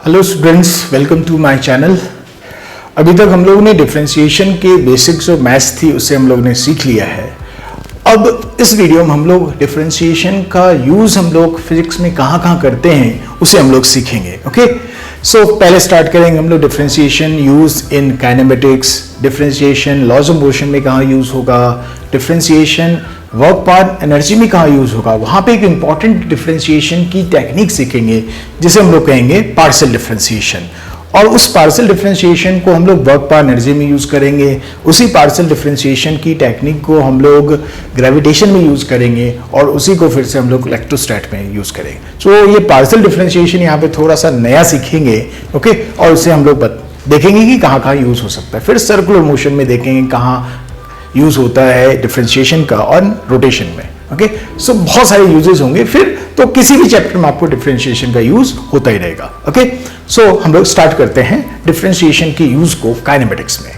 Hello students, welcome to my channel. अभी तक हम लोगों ने डिफरेंशिएशन के बेसिक्स जो मैथ्स थी उससे हम लोग ने सीख लिया है। अब इस वीडियो में हम लोग डिफरेंशिएशन का यूज़ हम लोग फिजिक्स में कहाँ करते हैं उसे हम लोग सीखेंगे। ओके, सो पहले स्टार्ट करेंगे हम लोग differentiation use in kinematics, differentiation laws of motion में कहाँ यूज़ होगा, डिफरेंशिएशन वर्क पार एनर्जी में कहाँ यूज होगा। वहाँ पे एक इंपॉर्टेंट डिफरेंशिएशन की टेक्निक सीखेंगे जिसे हम लोग कहेंगे पार्शियल डिफरेंशिएशन, और उस पार्शियल डिफरेंशिएशन को हम लोग वर्क पार एनर्जी में यूज करेंगे। उसी पार्शियल डिफरेंशिएशन की टेक्निक को हम लोग ग्रेविटेशन में यूज करेंगे और उसी को फिर से हम लोग इलेक्ट्रोस्टैट में यूज करेंगे। सो ये पार्शियल डिफरेंशिएशन यहाँ पे थोड़ा सा नया सीखेंगे। ओके, और उससे हम लोग देखेंगे कि कहाँ यूज हो सकता है। फिर सर्कुलर मोशन में देखेंगे कहाँ यूज होता है डिफरेंशिएशन का और रोटेशन में। ओके, सो बहुत सारे यूजेस होंगे फिर, तो किसी भी चैप्टर में आपको डिफरेंशिएशन का यूज होता ही रहेगा। ओके, सो हम लोग स्टार्ट करते हैं डिफरेंशिएशन की यूज को काइनेमेटिक्स में।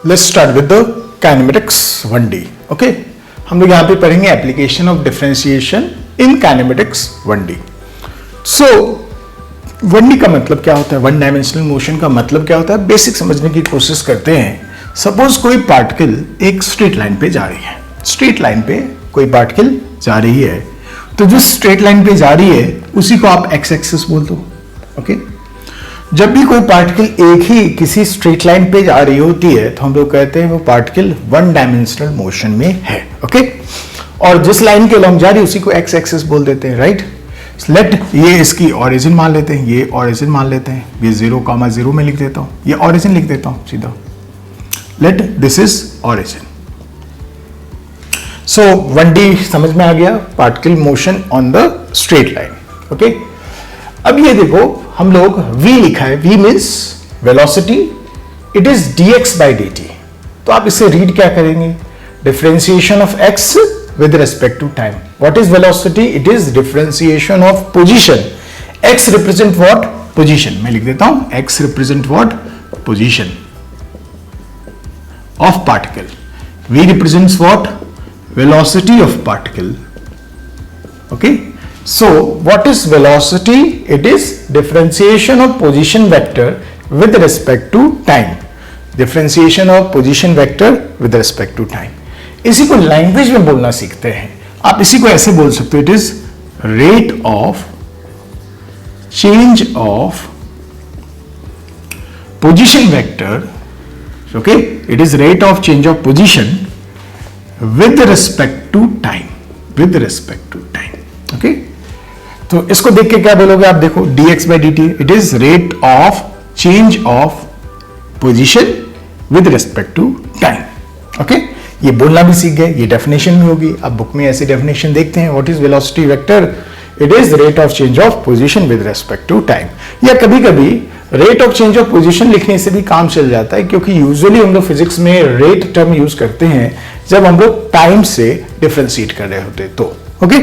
Let's start with the kinematics 1D। Okay, हम लोग यहां पे पढ़ेंगे application of differentiation in kinematics 1D। So 1D का मतलब क्या होता है, वन डायमेंशनल मोशन का मतलब क्या होता है, बेसिक समझने की कोशिश करते हैं। सपोज कोई पार्टिकल एक स्ट्रेट लाइन पे जा रही है, स्ट्रेट लाइन पे कोई पार्टिकल जा रही है, तो जो स्ट्रेट लाइन पे जा रही है उसी को आप एक्स एक्सिस बोल दो। ओके, जब भी कोई पार्टिकल एक ही किसी स्ट्रेट लाइन पे जा रही होती है तो हम लोग कहते हैं वो पार्टिकल वन डायमेंशनल मोशन में है। ओके, और जिस लाइन के अलॉन्ग जा रही है उसी को एक्स एक्सिस बोल देते हैं, राइट। लेट ये इसकी ऑरिजिन मान लेते हैं, ये ऑरिजिन मान लेते हैं, ये 0,0 में लिख देता हूं, ये ऑरिजिन लिख देता हूं सीधा। Let this is origin. So 1D समझ में आ गया, particle motion on the straight line. Okay, अब ये देखो हम लोग v लिखा है, v means velocity, it is dx by dt। तो आप इसे रीड क्या करेंगे, differentiation of x with respect to time. What is velocity? It is differentiation of position. X represent what? Position. मैं लिख देता हूं, X represent what? Position of particle. V represents what? Velocity of particle. Okay. So what is velocity? It is differentiation of position vector with respect to time. Differentiation of position vector with respect to time. इसी को language में बोलना सीखते हैं। आप इसी को ऐसे बोल सकते हो, it is rate of change of position vector. Okay, it is rate of change of position with respect to time, with respect to time. Okay, तो इसको देख के क्या बोलोगे आप, देखो dx by dt, it is rate of change of position with respect to time. Okay, ये बोलना भी सीख गए, ये डेफिनेशन भी होगी। अब बुक में ऐसी डेफिनेशन देखते हैं, what is velocity vector, it is rate of change of position with respect to time. या कभी कभी rate of change of position लिखने से भी काम चल जाता है, क्योंकि यूजुअली हम लोग फिजिक्स में रेट टर्म यूज करते हैं जब हम लोग टाइम से डिफरेंशिएट कर रहे होते तो। ओके,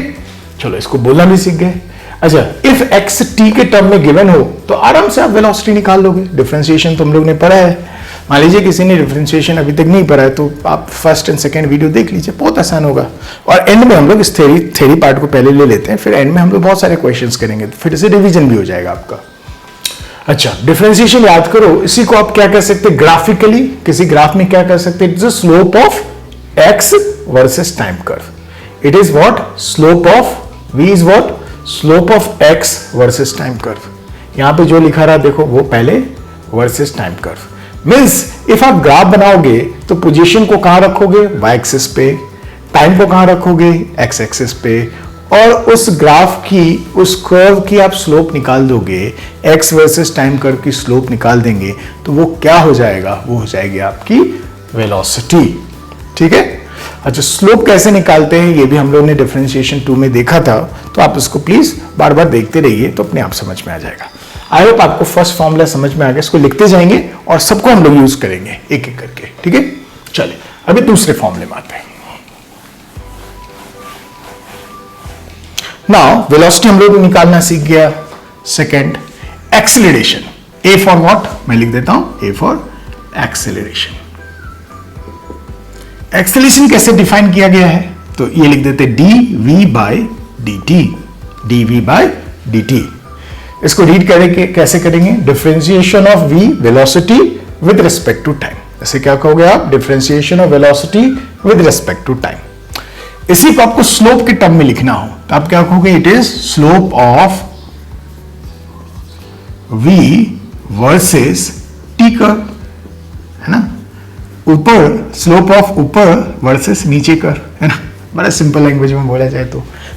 चलो इसको बोलना भी सीख गए। अच्छा, इफ एक्स टी के टर्म में गिवन हो तो आराम से आप वेलोसिटी निकाल लोगे। डिफरेंशिएशन तो हम लोग ने पढ़ा है। मान लीजिए किसी ने डिफरेंशिएशन अभी तक नहीं पढ़ा है तो आप फर्स्ट एंड सेकंड वीडियो देख लीजिए, बहुत आसान होगा। और एंड में हम लोग इस थ्योरी पार्ट को पहले ले लेते हैं, फिर एंड में हम लोग बहुत सारे क्वेश्चंस करेंगे, तो फिर से रिवीजन भी हो जाएगा आपका। अच्छा, डिफरेंशिएशन याद करो, इसी को आप क्या कह सकते हैं ग्राफिकली, किसी ग्राफ में क्या कर सकते हैं, it is the slope of x versus time curve. It is what, slope of v is what, slope of x versus time curve. यहां पे जो लिखा रहा देखो वो पहले versus time curve. Means if आप ग्राफ बनाओगे तो पोजीशन को कहां रखोगे, वाई एक्सिस पे, टाइम को कहां रखोगे, एक्स एक्सिस पे, और उस ग्राफ की, उस कर्व की आप स्लोप निकाल दोगे, एक्स वर्सेस टाइम कर्व की स्लोप निकाल देंगे तो वो क्या हो जाएगा, वो हो जाएगी आपकी वेलोसिटी। ठीक है। अच्छा, स्लोप कैसे निकालते हैं ये भी हम लोग ने डिफरेंशिएशन 2 में देखा था, तो आप इसको प्लीज बार बार देखते रहिए तो अपने आप समझ में आ जाएगा। आई होप आपको फर्स्ट फॉर्मूला समझ में आ गया, इसको लिखते जाएंगे और सबको हम लोग यूज करेंगे एक एक करके। ठीक है, चलिए अभी दूसरे फॉर्मूले में आते हैं। नाउ वेलोसिटी हम लोग निकालना सीख गया। Second, acceleration, A for what, मैं लिख देता हूं ए फॉर एक्सेलरेशन। एक्सेलरेशन कैसे डिफाइन किया गया है, तो ये लिख देते d v by dt, dv by dt। इसको रीड करेंगे, कैसे करेंगे? Differentiation of v velocity with respect to time. ऐसे क्या कहोगे आप? Differentiation of velocity with respect to time. इसी को आपको स्लोप के टर्म में लिखना हो तो आप क्या कहोगे? It is slope of v versus t curve, है ना? ऊपर, स्लोप ऑफ ऊपर वर्सेस नीचे कर्व, है ना? बड़ा सिंपल लैंग्वेज में बोला जाए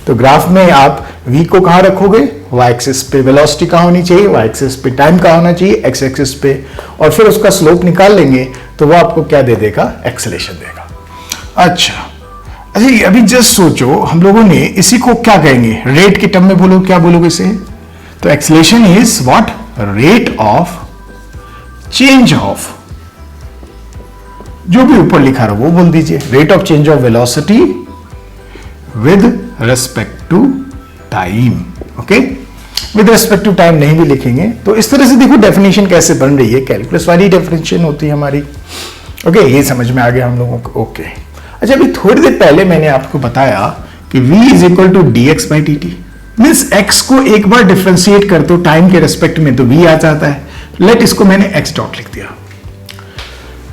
तो ग्राफ में आप v को कहां रखोगे? y एक्सिस पे। वेलोसिटी कहां होनी चाहिए? y एक्सिस पे। टाइम कहां होना चाहिए? x एक्सिस पे। और फिर उसका स्लोप निकाल लेंगे तो वो आपको क्या दे देगा? एक्सेलेरेशन देगा। अच्छा, अभी जस्ट सोचो, हम लोगों ने इसी को क्या कहेंगे? रेट के टर्म में बोलो, क्या बोलोगे इसे? तो acceleration is what? Rate of change of, जो भी ऊपर लिखा रहा वो बोल दीजिए। Rate of change of velocity with respect to time. Okay, with respect to time नहीं भी लिखेंगे तो इस तरह से देखो डेफिनेशन कैसे बन रही है। कैलकुलस वाली डेफिनेशन होती है हमारी। ओके, ये समझ में आ गया हम लोगों को। ओके, अच्छा, अभी थोड़ी देर पहले मैंने आपको बताया कि v is equal to d x by d t. Means x को एक बार डिफ्रेंशिएट करते हो टाइम के रेस्पेक्ट में तो v आ जाता है। लेट इसको मैंने x डॉट लिख दिया।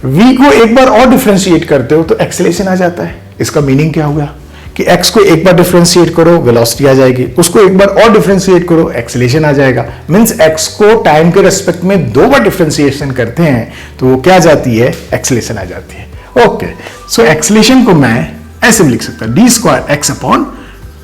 v को एक बार और डिफ्रेंशिएट करते हो तो एक्सेलेरेशन आ जाता है। इसका मीनिंग क्या हुआ कि x को एक बार डिफ्रेंशिएट करो वेलोसिटी आ जाएगी, उसको एक बार और डिफ्रेंशिएट करो एक्सेलेरेशन आ जाएगा। मींस x को टाइम के रेस्पेक्ट में दो बार डिफ्रेंशिएशन करते हैं तो वो क्या जाती है? एक्सेलेरेशन आ जाती है। ओके, सो एक्सेलेरेशन को मैं ऐसे भी लिख सकता हूं, D square x upon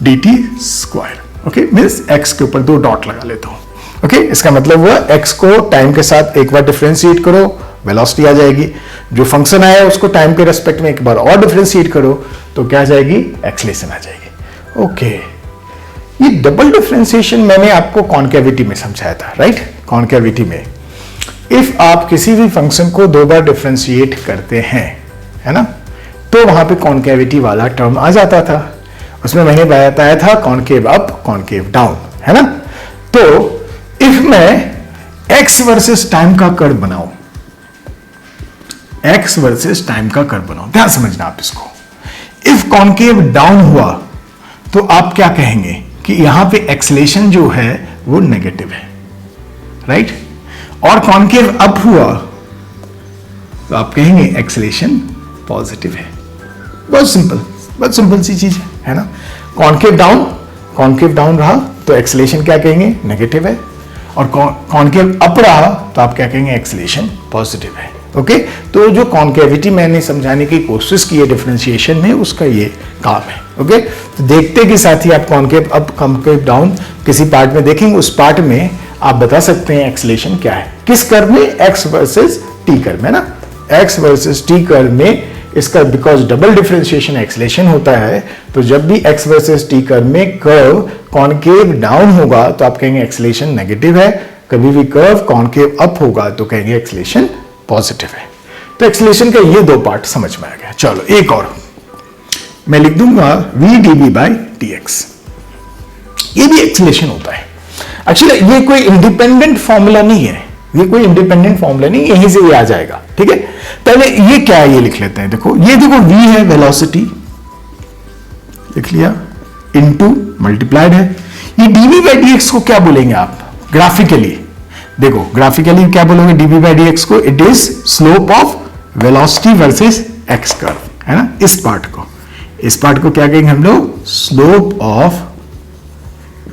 d t square. Okay, means x के ऊपर दो डॉट लगा लेता हूं। ओके, इसका मतलब हुआ x को टाइम के साथ एक बार डिफ्रेंशिएट करो वेलोसिटी आ जाएगी, जो फंक्शन आया उसको टाइम के रेस्पेक्ट में एक बार और डिफ्रेंशिएट करो तो क्या आ जाएगी? एक्सेलेरेशन आ जाएगी। ओके, ये डबल डिफ्रेंशिएशन मैंने आपको कॉन्केविटी में समझाया था, राइट? कॉन्केविटी में इफ आप किसी भी फंक्शन को दो बार डिफ्रेंशिएट करते हैं, है ना, तो वहां पे कॉन्केविटी वाला टर्म आ जाता था। उसमें मैंने बताया था कॉन्केव अप कॉन्केव डाउन, है ना? तो इफ मैं x वर्सेस टाइम का कर्व बनाऊं, x वर्सेस टाइम का कर्व बनाऊं, ध्यान समझना आप इसको। इफ कॉन्केव डाउन हुआ तो आप क्या कहेंगे कि यहां पे एक्सेलेरेशन जो है वो नेगेटिव है, राइट? और कॉन्केव अप हुआ तो आप कहेंगे एक्सेलेरेशन पॉजिटिव है। बहुत सिंपल सी चीज है ना? कॉन्केव डाउन रहा तो एक्सेलेरेशन क्या कहेंगे? नेगेटिव है। और कॉन्केव अप रहा तो आप क्या कहेंगे? एक्सेलेरेशन पॉजिटिव है। ओके, तो जो कॉन्केविटी मैंने समझाने की कोशिश की है डिफरेंशिएशन में, उसका ये काम है। ओके, तो देखते के साथ ही आप कॉन्केव अप कॉन्केव डाउन किसी पार्ट में देखेंगे, उस पार्ट में आप बता सकते हैं एक्सेलेरेशन क्या है। किस कर्व में? एक्स वर्सेस टी कर्व में ना, एक्स वर्सेस टी कर्व में इसका बिकॉज डबल डिफरेंशिएशन एक्सेलेरेशन होता है, तो जब भी एक्स वर्सेस टी कर्व में कर्व कॉन्केव डाउन होगा तो आप कहेंगे एक्सेलेरेशन नेगेटिव है। कभी भी कर्व कॉन्केव अप होगा तो कहेंगे एक्सेलेरेशन पॉजिटिव है। तो एक्सेलेरेशन का ये दो पार्ट समझ में आ गया। चलो एक और मैं लिख दूंगा v dv बाई dx। ये भी एक्सेलेरेशन होता है। एक्चुअली ये कोई इंडिपेंडेंट फॉर्मूला नहीं है, यहीं से ये आ जाएगा। ठीक है, पहले ये क्या है ये लिख लेते हैं। देखो ये देखो v है वेलोसिटी, लिख लिया, इनटू मल्टीप्लाइड है। ये dv बाई dx को क्या बोलेंगे आप ग्राफिकली? देखो ग्राफिकली क्या बोलोगे dv बाई dx को? It is slope of velocity versus x curve, है ना? इस पार्ट को क्या कहेंगे हम लोग? Slope of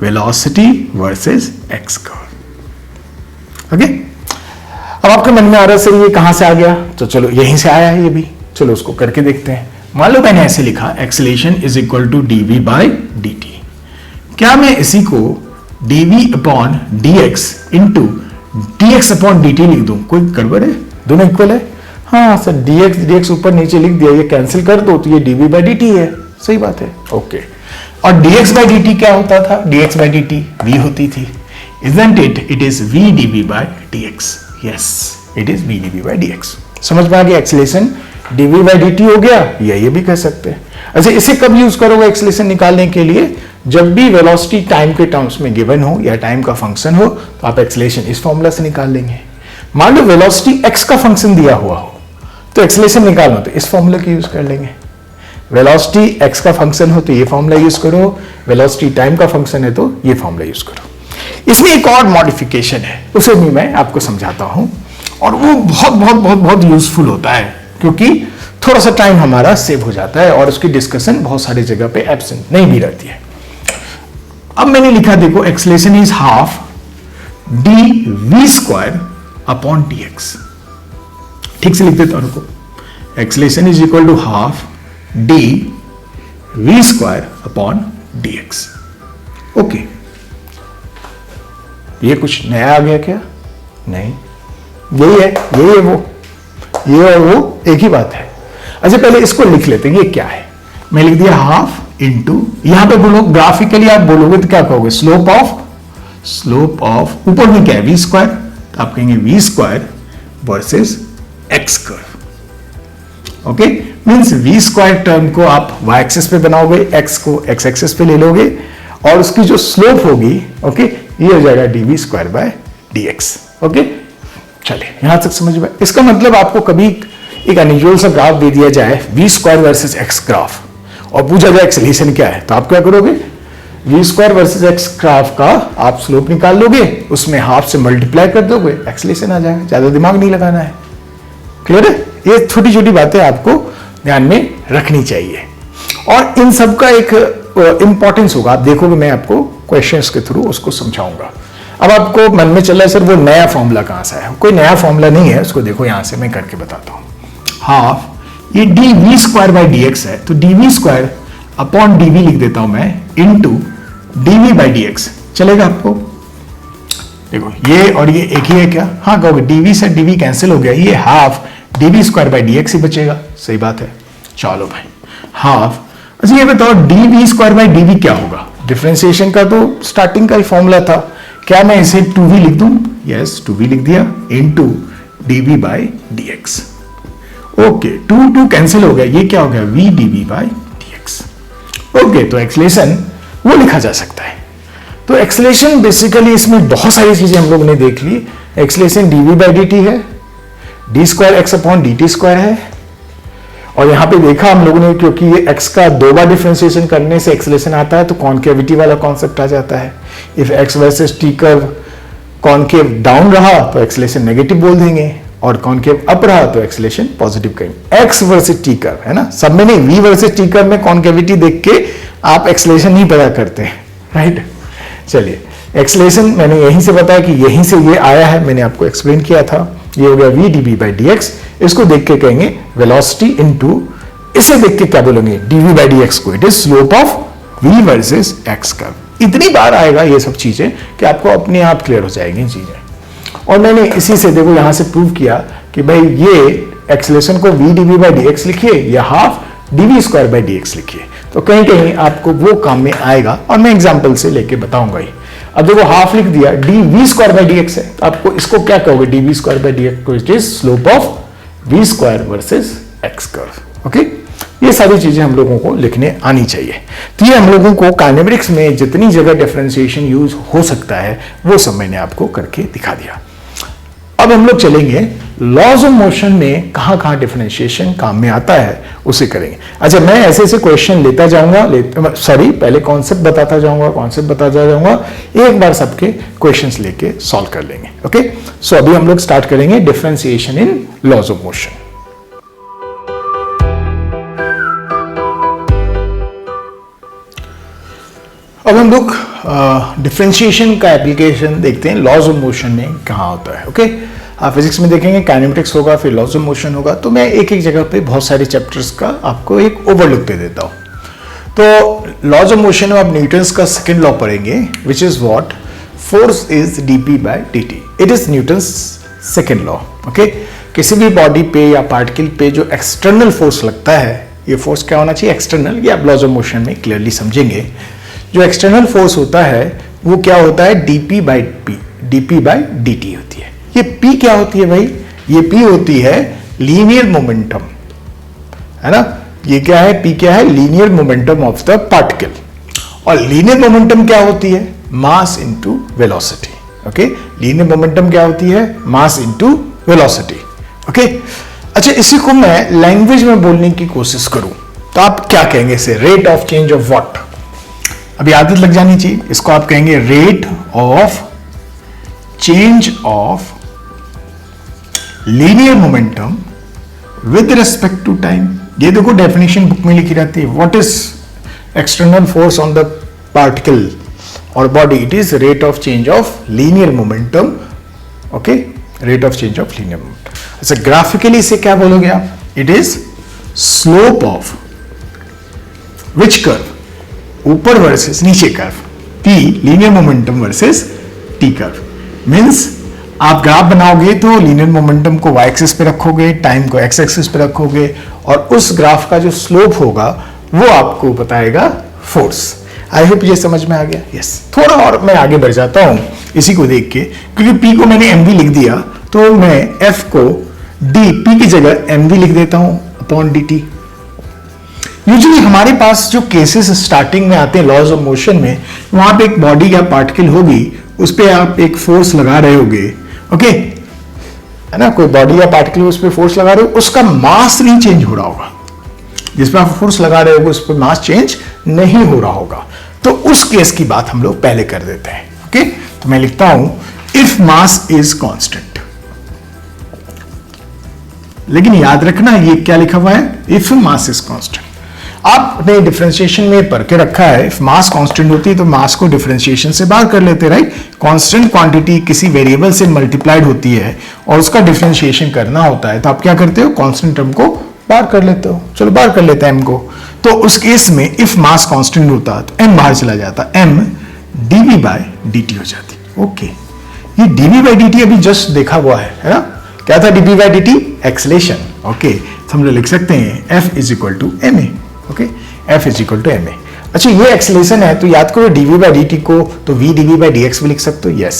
velocity versus x curve. Okay, अब आपके मन में आ रहा है सर ये कहां से आ गया? तो चलो यहीं से आया है ये भी, चलो उसको करके देखते हैं। मान लो मैंने ऐसे लिखा acceleration is equal to dv by dt। क्या मैं इसी को dv upon dx into dx upon dt लिख दूं? कोई गड़बड़ है? दोनों इक्वल है। हाँ सर, dx ऊपर नीचे लिख दिया, ये कैंसिल कर दो तो ये dv बाई dt है। सही बात है। ओके, और dx बाई dt क्या होता था? dx बाई dt v होती थी, isn't it? It is v dv by dx. Yes, it is v dv by dx. समझ में आ गया? एक्सेलेरेशन dv by dt हो गया, या ये भी कह सकते हैं। अच्छा, इसे कब यूज करोगे एक्सेलेरेशन निकालने के लिए? जब भी वेलोसिटी टाइम के टर्म्स में गिवन हो या टाइम का फंक्शन हो तो आप एक्सेलेरेशन इस फॉर्मूला से निकाल लेंगे। मान लो वेलोसिटी x का फंक्शन दिया हुआ हो तो एक्सेलेरेशन निकालना तो इस फॉर्मूला की यूज कर लेंगे। वेलोसिटी x का फंक्शन हो तो ये फॉर्मूला यूज करो, वेलोसिटी टाइम का फंक्शन है तो ये फॉर्मूला यूज करो। इसमें एक और मॉडिफिकेशन है, उसे भी मैं आपको समझाता हूं, और वो बहुत बहुत बहुत बहुत यूजफुल होता है, क्योंकि थोड़ा सा टाइम हमारा सेव हो जाता है और उसकी डिस्कशन बहुत सारी जगह पे एब्सेंट नहीं भी रहती है। अब मैंने लिखा, देखो, acceleration is half D we square upon d x. ठीक से लिख देता हूं, acceleration is equal to half D we square upon d x. Okay, ये कुछ नया आ गया क्या? नहीं, यही है वो, ये और वो एक ही बात है। अच्छा, पहले इसको लिख लेते हैं, ये क्या है। मैं लिख दिया हाफ इंटू, यहां पे बोलो ग्राफिकली आप बोलोगे तो क्या कहोगे, स्लोप ऑफ ऊपर में क्या है, वी स्क्वायर, तो आप कहेंगे v square versus x curve. Okay, means v square term को आप वाई एक्सिस पे बनाओगे, एक्स को एक्स एक्सिस पे ले लोगे, और उसकी जो स्लोप होगी, ओके, ये हो जाएगा d we square by d x. Okay, चलिए यहां तक समझ में। इसका मतलब आपको कभी एक अनयूजुअल सा ग्राफ दे दिया जाए, v square versus x graph, और पूछा जाए एक्सेलरेशन क्या है, तो आप क्या करोगे, v square versus x graph का आप स्लोप निकाल लोगे, उसमें हाफ से मल्टीप्लाई कर दोगे, एक्सेलरेशन आ जाएगा। ज्यादा दिमाग नहीं लगाना है। क्लियर है? ये छोटी छोटी बातें आपको ध्यान में रखनी चाहिए, और इन सब का एक इंपॉर्टेंस होगा। आप देखोगे, मैं आपको क्वेश्चंस के थ्रू उसको समझाऊंगा। अब आपको मन में चल रहा है, सर वो नया फॉर्मूला कहां से है? कोई नया फॉर्मूला नहीं है, उसको देखो यहां से मैं करके बताता हूं। हाफ ये d we square by D x है, तो d we square upon d v लिख देता हूं मैं, into d v by D x. चलेगा आपको? देखो, ये और ये एक ही है क्या? हाँ कहोगे, डी वी से डी वी कैंसिल हो गया, ये half D we square by D X ही बचेगा। सही बात है। चलो भाई, हाफ। अच्छा ये बताओ, d we square by d v क्या होगा? डिफरेंशिएशन का तो स्टार्टिंग का ही फॉर्मूला था। क्या मैं इसे 2v लिख दूं? यस, 2v लिख दिया, into dv by dx। Okay, 2 cancel हो गया, ये क्या हो गया, v dv by dx। Okay, तो एक्सेलरेशन वो लिखा जा सकता है। तो एक्सेलरेशन बेसिकली इसमें बहुत सारी चीजें हम लोग ने देख ली। एक्सेलरेशन dv बाई dt है, D square x upon d t square है, और यहां पे देखा हम लोगों ने, क्योंकि ये x का 2 बार डिफरेंशिएशन करने से एक्सेलरेशन आता है, तो कॉन्केविटी वाला कॉन्सेप्ट आ जाता है। If x versus t curve concave down रहा तो एक्सेलरेशन नेगेटिव बोल देंगे, और कॉन्केव अप रहा तो एक्सेलरेशन पॉजिटिव कहेंगे। x वर्सेस t कर्व है ना, सब में नहीं, v वर्सेस t कर्व में कॉन्केविटी देख के आप एक्सेलरेशन नहीं पता करते, राइट। चलिए, एक्सेलरेशन मैंने यहीं से बताया कि यहीं से ये आया है, मैंने आपको एक्सप्लेन किया था। ये हो गया v dv बाई dx। इसको देख के कहेंगे वेलोसिटी इनटू, इसे देख के क्या बोलेंगे, dv बाई dx को, it is slope of v versus x curve. इतनी बार आएगा ये सब चीजें कि आपको अपने आप क्लियर हो जाएगी चीजें। और मैंने इसी से देखो यहां से प्रूव किया कि भाई ये एक्सेलरेशन को v dv बाई dx लिखिए या half dv square by dx लिखिए, तो कहीं कहीं आपको वो काम में आएगा, और मैं एग्जांपल से लेके बताऊंगा ही। अब देखो, हाफ लिख दिया, D we square by D x है, तो आपको इसको क्या कहोगे, D we square by D X को, it is slope of V square versus x curve. Okay, ये सारी चीजें हम लोगों को लिखने आनी चाहिए। तो ये हम लोगों को काइनेमेटिक्स में जितनी जगह डिफरेंशिएशन यूज हो सकता है वो सब मैंने आपको करके दिखा दिया। अब हम लोग चलेंगे लॉज ऑफ मोशन में कहां कहां डिफरेंशिएशन काम में आता है, उसे करेंगे। अच्छा, मैं ऐसे ऐसे क्वेश्चन लेता जाऊंगा, पहले कॉन्सेप्ट बताता जाऊंगा, एक बार सबके क्वेश्चंस लेके सॉल्व कर लेंगे। ओके, सो अभी हम लोग स्टार्ट करेंगे differentiation in laws of motion. अब हम लोग डिफरेंशिएशन का एप्लीकेशन देखते हैं लॉज ऑफ मोशन में कहाँ होता है। ओके, आप फिजिक्स में देखेंगे काइनेमेटिक्स होगा, फिर लॉज ऑफ मोशन होगा, तो मैं एक एक जगह पे बहुत सारे चैप्टर्स का आपको एक ओवरलुक दे देता हूँ। तो लॉज ऑफ मोशन में आप न्यूटन्स का सेकेंड लॉ पढ़ेंगे, which is what, force is dp by dt। It is Newton's second law. Okay, किसी भी बॉडी पे या पार्टिकल पे जो एक्सटर्नल फोर्स लगता है, ये फोर्स क्या होना चाहिए, एक्सटर्नल, ये आप लॉज ऑफ मोशन में क्लियरली समझेंगे। जो एक्सटर्नल फोर्स होता है वो क्या होता है, dp बाई dt होती है। ये p क्या होती है भाई, ये p होती है लीनियर मोमेंटम, है ना। ये क्या है, p क्या है, linear momentum of the particle. और लीनियर मोमेंटम क्या होती है, mass into velocity. Okay, linear momentum क्या होती है, मास इनटू वेलोसिटी। ओके, अच्छा, इसी को मैं लैंग्वेज में बोलने की कोशिश करूं तो आप क्या कहेंगे इसे? Rate of change of what? अभी आदत लग जानी चाहिए। इसको आप कहेंगे rate of change of linear momentum with respect to time. ये देखो डेफिनेशन बुक में लिखी रहती है। What is external force on the particle और body? It is rate of change of linear momentum. Okay, rate of change of linear momentum. अच्छा, graphically इसे क्या बोलोगे आप? It is slope of which curve? ऊपर वर्सेस नीचे curve, P linear momentum versus T curve. Means आप graph बनाओगे तो लीनियर मोमेंटम को y एक्सिस पे रखोगे, टाइम को x एक्सिस पे रखोगे, और उस ग्राफ का जो स्लोप होगा वो आपको बताएगा फोर्स। आई होप ये समझ में आ गया। यस, थोड़ा और मैं आगे बढ़ जाता हूं इसी को देख के, क्योंकि P को मैंने mv लिख दिया तो मैं F को P की जगह mv लिख देता हूं अपॉन dt। यूजुअली हमारे पास जो केसेस स्टार्टिंग में आते हैं लॉज ऑफ मोशन में, वहां पे एक बॉडी या पार्टिकल होगी, उस पर आप एक फोर्स लगा रहे होगे, ओके, है ना, कोई बॉडी या पार्टिकल उस पर फोर्स लगा रहे हो, उसका मास नहीं चेंज हो रहा होगा। जिस पर आप फोर्स लगा रहे होगे उस पर मास चेंज नहीं हो रहा होगा, तो उस केस की बात हम लोग पहले कर देते हैं। ओके, तो मैं लिखता हूं इफ मास इज कांस्टेंट। लेकिन याद रखना ये क्या लिखा हुआ है? If mass is constant. आपने डिफरेंशिएशन में पढ़ के रखा है, इफ मास कांस्टेंट होती है तो मास को डिफरेंशिएशन से बाहर कर लेते, राइट। कांस्टेंट क्वांटिटी किसी वेरिएबल से मल्टीप्लाइड होती है और उसका डिफरेंशिएशन करना होता है, तो आप क्या करते हो? कांस्टेंट टर्म को बाहर कर लेते हो। चलो बाहर कर लेते हैं m को। तो उस केस में इफ मास कांस्टेंट होता तो m बाहर चला जाता, m dv बाय dt हो जाती। ओके, ये dv बाय dt अभी जस्ट देखा हुआ है ना? क्या था dv by dt? Acceleration. Okay, तो हम लोग लिख सकते हैं f is equal to ma। Okay, f is equal to ma। अच्छा, ये एक्सेलेरेशन है तो याद करो dv बाय dt को तो v dv बाय dx भी लिख सकते हो। यस,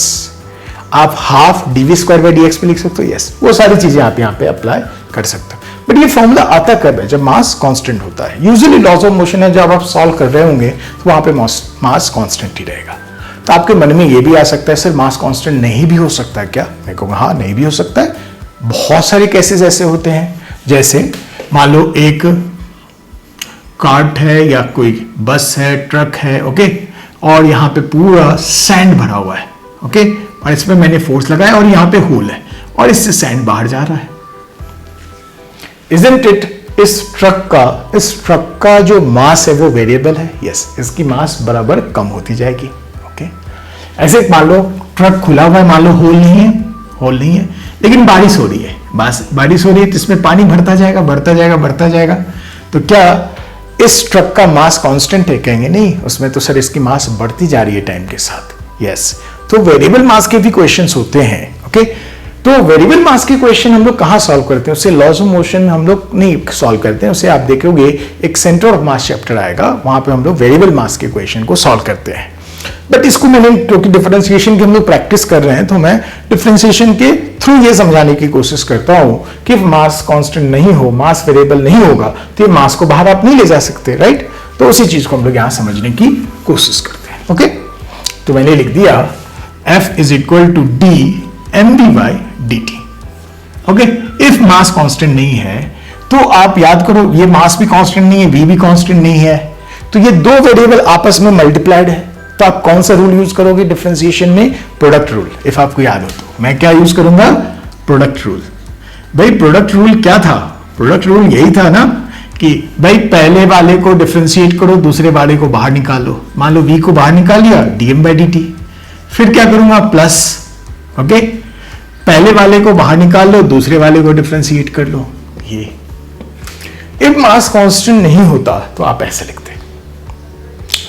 आप half dv square by dx भी लिख सकते हो। यस, वो सारी चीजें आप यहाँ पे अप्लाई कर सकते हो। बट ये फॉर्मूला आता कब है? जब मास कांस्टेंट होता है। यूजुअली लॉज ऑफ मोशन है, जब आप सॉल्व कर रहे होंगे तो वहां पे मास कांस्टेंट ही रहेगा। तो आपके मन में ये भी आ सकता है सर मास कांस्टेंट नहीं भी हो सकता है क्या? मैं कहूँगा हाँ, नहीं भी हो सकता है। बहुत सारे केसेस ऐसे होते हैं, जैसे मान लो एक कार्ट है या कोई बस है, ट्रक है, ओके, और यहाँ पे पूरा सैंड भरा हुआ है, ओके, और इसमें मैंने फोर्स लगाया और यहाँ पे होल है और इससे सैंड बाहर जा रहा है। Isn't it? इस ट्रक का जो मास है वो वेरिएबल है। यस, इसकी मास बराबर कम होती जाएगी। ओके, ऐसे मान लो ट्रक खुला हुआ है, मान लो होल नहीं है, लेकिन बारिश हो रही है, बारिश हो रही है तो इसमें पानी भरता जाएगा। तो क्या इस ट्रक का मास कांस्टेंट है? कहेंगे नहीं, उसमें तो सर इसकी मास बढ़ती जा रही है टाइम के साथ। यस, तो वेरिएबल मास के भी क्वेश्चंस होते हैं। ओके, तो वेरिएबल मास के क्वेश्चन हम लोग कहां सॉल्व करते हैं? उससे लॉज ऑफ मोशन हम लोग नहीं सॉल्व करते हैं, उसे आप देखोगे एक सेंटर ऑफ मास चैप्टर आएगा, वहां पे हम लोग वेरिएबल मास के क्वेश्चन को सॉल्व करते हैं। बट इसको मैंने, क्योंकि डिफरेंशिएशन की हम लोग प्रैक्टिस कर रहे हैं, तो मैं डिफरेंशिएशन के थ्रू ये समझाने की कोशिश करता हूं कि मास कांस्टेंट नहीं हो, मास वेरिएबल नहीं होगा तो ये मास को बाहर आप नहीं ले जा सकते, राइट। तो उसी चीज को हम लोग यहां समझने की कोशिश करते हैं। ओके, तो मैंने लिख दिया F is equal to d mv by dt। Okay, if mass constant नहीं है तो आप याद करो ये मास भी कांस्टेंट नहीं है, v भी कांस्टेंट नहीं है, तो ये दो वेरिएबल आपस में मल्टीप्लाइड है, तो आप कौन सा रूल यूज करोगे डिफरेंशिएशन में? Product rule. इफ आपको याद हो तो मैं क्या यूज करूंगा? Product rule. भाई प्रोडक्ट रूल क्या था? प्रोडक्ट रूल यही था ना कि भाई पहले वाले को डिफरेंशिएट करो, दूसरे वाले को बाहर निकालो। मान लो v को बाहर निकाल लिया, dm बाई dt, फिर क्या करूंगा? प्लस। ओके, पहले वाले को बाहर निकाल लो, दूसरे वाले को डिफरेंशिएट कर लो। ये इफ मास कांस्टेंट नहीं होता तो आप ऐसे लिखते।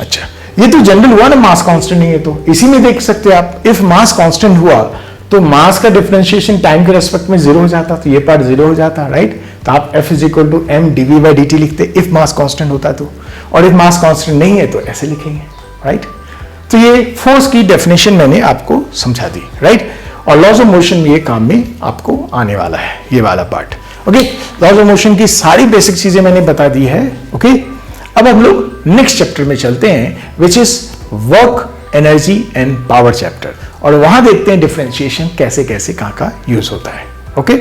अच्छा, ये तो जनरल हुआ ना, मास कांस्टेंट नहीं है तो इसी में देख सकते हैं आप, इफ मास कांस्टेंट हुआ तो मास का डिफरेंशिएशन टाइम के रेस्पेक्ट में जीरो हो जाता, तो ये पार्ट जीरो हो जाता, राइट। तो आप F is equal to m dv by dt लिखते इफ मास कांस्टेंट होता तो, और इफ मास कांस्टेंट नहीं है तो ऐसे लिखेंगे, राइट। तो ये फोर्स की डेफिनेशन मैंने आपको समझा दी, राइट। और लॉज ऑफ मोशन में ये काम में आपको आने वाला है, ये वाला part. Okay, laws of motion की सारी बेसिक चीजें मैंने बता दी है। ओके, अब हम लोग नेक्स्ट चैप्टर में चलते हैं, which is work, energy and power chapter, और वहां देखते हैं डिफरेंशिएशन कैसे कैसे कहां का यूज होता है। Okay.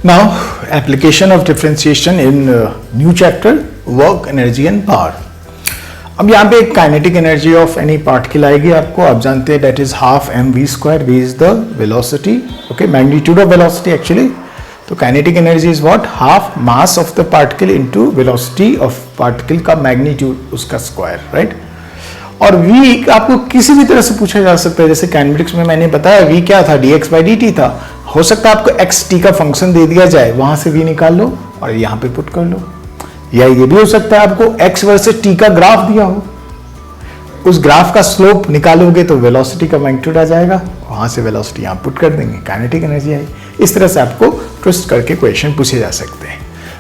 Now application of differentiation in new chapter work, energy and power. अब यहाँ पे एक kinetic energy of any particle आएगी आपको, आप जानते हैं that is half mv², v is the velocity, okay, magnitude of velocity actually. तो kinetic energy is what, half mass of the particle into velocity of particle का magnitude, उसका square, right. और v आपको किसी भी तरह से पूछा जा सकता है, जैसे काइनेटिक्स में मैंने बताया v क्या था, dx/dt था। हो सकता है आपको xt का फंक्शन दे दिया जाए, वहां से v निकाल लो और यहाँ पे पुट कर लो, या ये भी हो सकता है आपको x वर्सेस t का ग्राफ दिया हो, उस ग्राफ का स्लोप निकालोगे तो वेलोसिटी का मैग्नीट्यूड आ जाएगा, वहां से वेलोसिटी यहाँ पुट कर देंगे, काइनेटिक एनर्जी आई। इस तरह से आपको ट्विस्ट करके क्वेश्चन पूछे जा सकते हैं।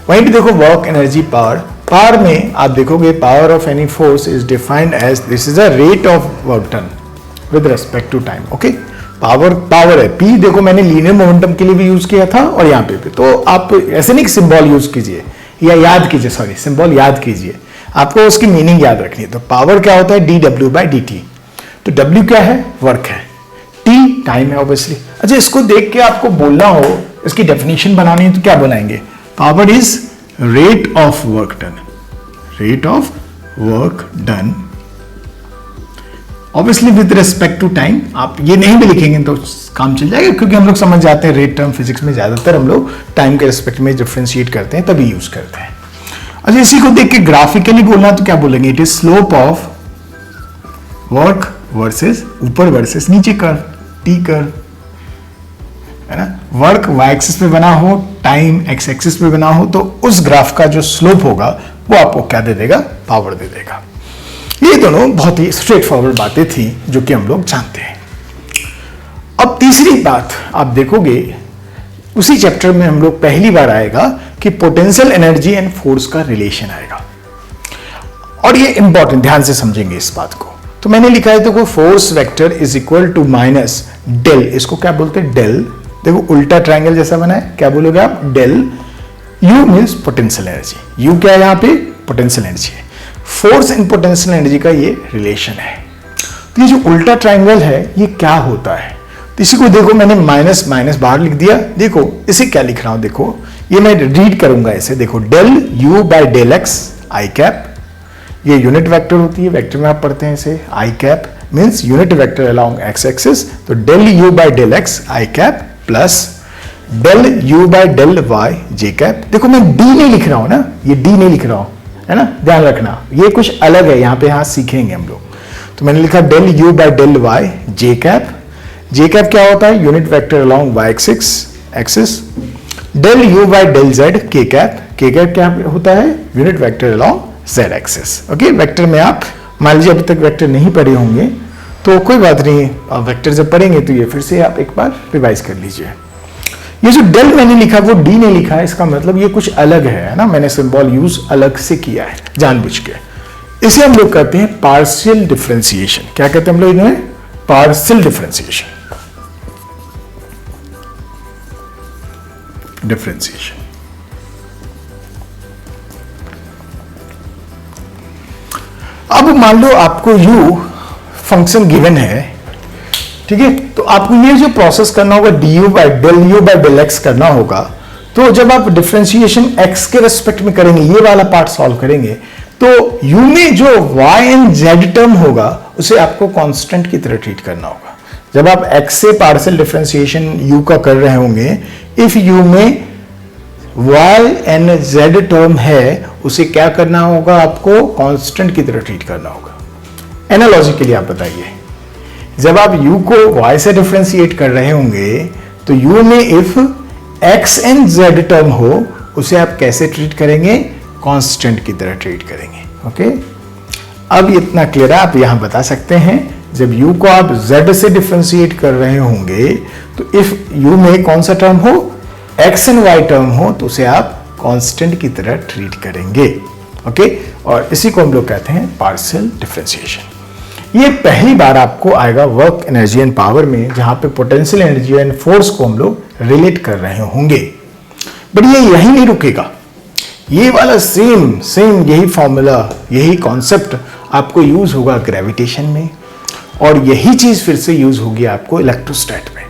वहीं पे देखो वर्क, एनर्जी, पावर। पावर में आप देखोगे power of any force is defined as this is a rate of work done with respect to time, okay. Power है p, देखो मैंने लीनियर मोमेंटम के लिए भी यूज किया था और यहाँ पे भी, तो आप ऐसे नहीं सिंबल यूज कीजिए या याद कीजिए, सॉरी सिंबल याद कीजिए, आपको उसकी मीनिंग याद रखनी है। तो पावर क्या होता है, dw/dt। तो w क्या है, वर्क है, t टाइम है ऑब्वियसली। अच्छा, इसको देख के आपको बोलना हो, इसकी डेफिनेशन बनानी है तो क्या बनाएंगे, power is rate of work done, rate of work done obviously with respect to time. आप ये नहीं भी लिखेंगे तो काम चल जाएगा, क्योंकि हम लोग समझ जाते हैं रेट टर्म फिजिक्स में ज्यादातर हम लोग टाइम के रिस्पेक्ट में डिफरेंशिएट करते हैं, तभी यूज करते हैं। अच्छा, इसी को देख के ग्राफिकली बोलना तो क्या बोलेंगे, it is slope of work versus ऊपर वर्सेस नीचे कर्व, टी कर्व है ना। वर्क वाई एक्सिस पे बना हो, टाइम एक्स एक्सिस पे बना हो, तो उस ग्राफ का जो स्लोप होगा वो आपको क्या दे देगा, पावर दे देगा। ये दोनों बहुत ही स्ट्रेट फॉरवर्ड बातें थी जो कि हम लोग जानते हैं। अब तीसरी बात आप देखोगे, उसी चैप्टर में हम लोग पहली बार आएगा कि पोटेंशियल एनर्जी एंड फोर्स का रिलेशन आएगा, और ये इंपॉर्टेंट, ध्यान से समझेंगे इस बात को। तो मैंने लिखा है देखो, force vector is equal to minus del, इसको क्या बोलते हैं, डेल। देखो उल्टा ट्रायंगल जैसा बना है, क्या बोलोगे आप, del. U means potential energy, u क्या है यहाँ पे, पोटेंशियल एनर्जी है। फोर्स एंड पोटेंशियल एनर्जी का ये रिलेशन है। तो ये जो उल्टा ट्रायंगल है ये क्या होता है, तो इसी को देखो मैंने माइनस माइनस बाहर लिख दिया। देखो इसे क्या लिख रहा हूं, देखो ये मैं रीड करूंगा इसे, देखो del u by del x i cap, ये यूनिट वेक्टर होती है, वेक्टर में आप पढ़ते हैं इसे, i cap means unit vector along x axis. तो del u by del x i cap plus del u by del y j cap. देखो मैं डी नहीं लिख रहा हूं ना, ये डी नहीं लिख रहा हूं, है ना, ध्यान रखना ये कुछ अलग है, यहाँ पे यहाँ सीखेंगे हम लोग। तो मैंने लिखा del u by del y j cap. J cap क्या होता है, unit vector along y axis. Del u by del z k cap, k cap क्या होता है, unit vector along z axis. Okay, vector में आप मान लीजिए अभी तक वेक्टर नहीं पढ़े होंगे तो कोई बात नहीं, वेक्टर जब पढ़ेंगे तो ये फिर से आप एक बार रिवाइज कर लीजिए। ये जो डेल मैंने लिखा वो डी नहीं लिखा है, इसका मतलब ये कुछ अलग है ना, मैंने सिंबल यूज अलग से किया है जानबूझ के। इसे हम लोग कहते हैं पार्शियल डिफरेंशिएशन। क्या कहते हैं हम लोग इन्हें, पार्शियल डिफरेंशिएशन। अब मान लो आपको u फंक्शन गिवन है, ठीक है, तो आपको ये जो प्रोसेस करना होगा du बाय डेल एक्स करना होगा। तो जब आप डिफरेंशिएशन x के रेस्पेक्ट में करेंगे, ये वाला पार्ट सॉल्व करेंगे, तो u में जो y एंड z टर्म होगा उसे आपको कांस्टेंट की तरह ट्रीट करना होगा। जब आप x से पार्शियल डिफरेंशिएशन u का कर रहे होंगे, इफ u में y एंड z टर्म है उसे क्या करना होगा, आपको कांस्टेंट की तरह ट्रीट करना होगा। एनालॉजी के लिए आप बताइए, जब आप u को y से डिफरेंशिएट कर रहे होंगे तो u में if x and z term हो उसे आप कैसे ट्रीट करेंगे, कांस्टेंट की तरह ट्रीट करेंगे। ओके, अब इतना क्लियर है, आप यहां बता सकते हैं जब u को आप z से डिफरेंशिएट कर रहे होंगे तो इफ u में कौन सा टर्म हो, x एंड y टर्म हो, तो उसे आप कांस्टेंट की तरह ट्रीट करेंगे। ओके, और इसी को हम लोग कहते हैं पार्शियल डिफरेंशिएशन। ये पहली बार आपको आएगा वर्क, एनर्जी एंड पावर में, जहां पे पोटेंशियल एनर्जी एंड फोर्स को हम लोग रिलेट कर रहे होंगे। बट ये यही नहीं रुकेगा, ये वाला सेम यही फॉर्मूला, यही कॉन्सेप्ट आपको यूज होगा ग्रेविटेशन में, और यही चीज फिर से यूज होगी आपको इलेक्ट्रोस्टैट में।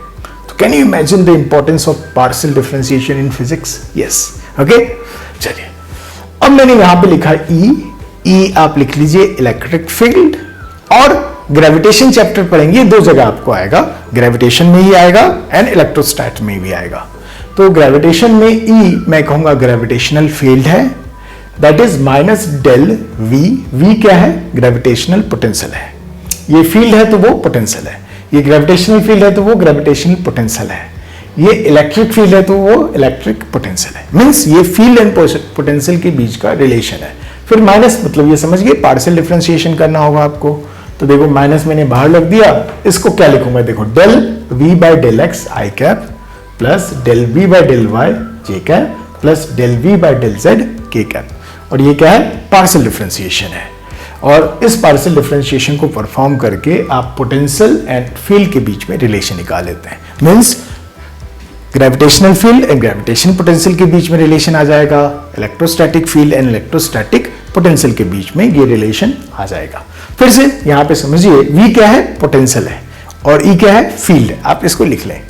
तो can you imagine the importance of partial differentiation in physics? Yes, okay. चलिए, अब मैंने यहां पे लिखा ई आप लिख लीजिए इलेक्ट्रिक फील्ड, और ग्रेविटेशन चैप्टर पढ़ेंगे, दो जगह आपको आएगा, ग्रेविटेशन में ही आएगा एंड इलेक्ट्रोस्टैट में भी आएगा। तो ग्रेविटेशन में ई मैं कहूंगा ग्रेविटेशनल फील्ड है, that is minus del v क्या है? ग्रेविटेशनल पोटेंशियल है। ये फील्ड है तो वो पोटेंशियल है, ये ग्रेविटेशनल फील्ड है तो वो ग्रेविटेशनल पोटेंशियल है, ये इलेक्ट्रिक फील्ड है तो वो इलेक्ट्रिक पोटेंशियल है। मींस ये फील्ड एंड पोटेंशियल के बीच का रिलेशन है। फिर माइनस मतलब ये समझ गए, पार्शियल डिफरेंशिएशन करना होगा आपको। तो देखो माइनस मैंने बाहर रख दिया, इसको क्या लिखूंगा? देखो del v by del x i cap plus del v by del y j cap plus del v by del z k cap. और ये क्या है? पार्शियल डिफरेंशिएशन है। और इस पार्शियल डिफरेंशिएशन को परफॉर्म करके आप पोटेंशियल एंड फील्ड के बीच में रिलेशन निकाल लेते हैं। Means gravitational field and gravitation potential के बीच में रिलेशन आ जाएगा, electrostatic field and electrostatic potential के बीच में ये रिलेशन आ जाएगा। फिर से यहां पे समझिए, V क्या है? पोटेंशियल है, और E क्या है? फील्ड है। आप इसको लिख लें।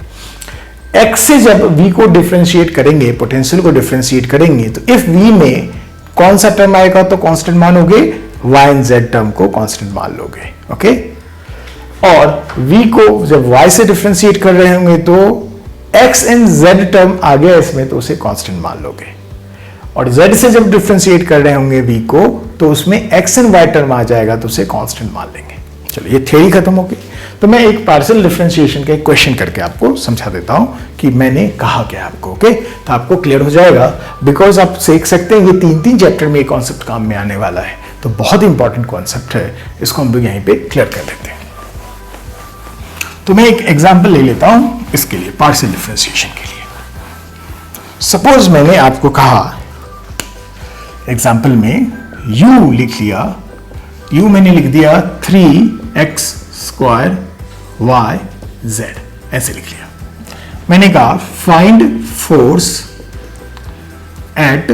X से जब V को डिफरेंशिएट करेंगे, पोटेंशियल को डिफरेंशिएट करेंगे, तो इफ V में कौन सा टर्म आएगा तो कांस्टेंट मानोगे, Y एंड Z टर्म को कांस्टेंट मान लोगे, ओके। और V को जब Y से डिफरेंशिएट कर रहे होंगे तो X एंड Z टर्म आ गया इसमें, तो उसे कांस्टेंट मान लोगे। और Z से जब डिफरेंशिएट कर रहे होंगे V को, तो उसमें X एंड Y टर्म आ जाएगा, तो उसे कांस्टेंट मान लेंगे। चलो, ये थ्योरी खत्म हो गई। तो मैं एक पार्शियल डिफरेंशिएशन का एक क्वेश्चन करके आपको समझा देता हूं कि मैंने कहा क्या आपको, ओके। तो आपको क्लियर हो जाएगा, बिकॉज आप सीख सकते हैं ये तीन चैप्टर में ये कॉन्सेप्ट काम में आने वाला है, तो बहुत इंपॉर्टेंट कॉन्सेप्ट है, इसको हम लोग यहीं पे क्लियर कर लेते हैं। तो मैं एक एग्जाम्पल ले लेता हूं इसके लिए, पार्शियल डिफरेंशिएशन के लिए। सपोज मैंने आपको कहा एग्जाम्पल में u लिख लिया, u मैंने लिख दिया 3x स्क्वायर y z, ऐसे लिख लिया। मैंने कहा फाइंड फोर्स एट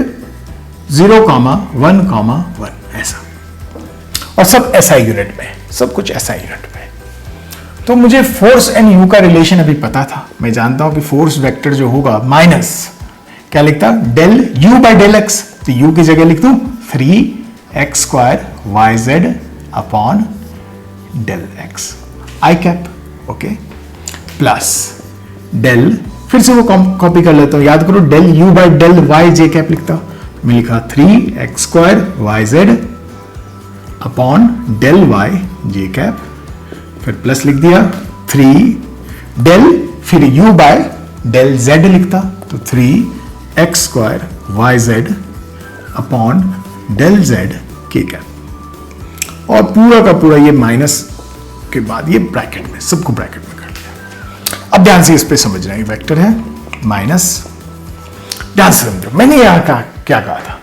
0,1,1, ऐसा, और सब SI यूनिट में, सब कुछ SI यूनिट में। तो मुझे फोर्स एंड u का रिलेशन अभी पता था, मैं जानता हूं कि फोर्स वेक्टर जो होगा माइनस क्या लिखता? Del u by del x, तो u की जगह लिख दूं 3x square y z upon del x i cap, okay, plus del, फिर से वो कॉपी कर लेता हूं, याद करो del u by del y j cap लिखता हूं, मैं लिखा 3x square y z upon del y j cap, फिर प्लस लिख दिया 3 डेल, फिर u बाय डेल z लिखता, तो 3x square y z upon del z k cap, और पूरा का पूरा ये माइनस के बाद ये ब्रैकेट में, सबको ब्रैकेट में कर दिया। अब ध्यान से इस पे समझना, ये वेक्टर है माइनस, ध्यान से समझो मैंने यहां क्या कहा था,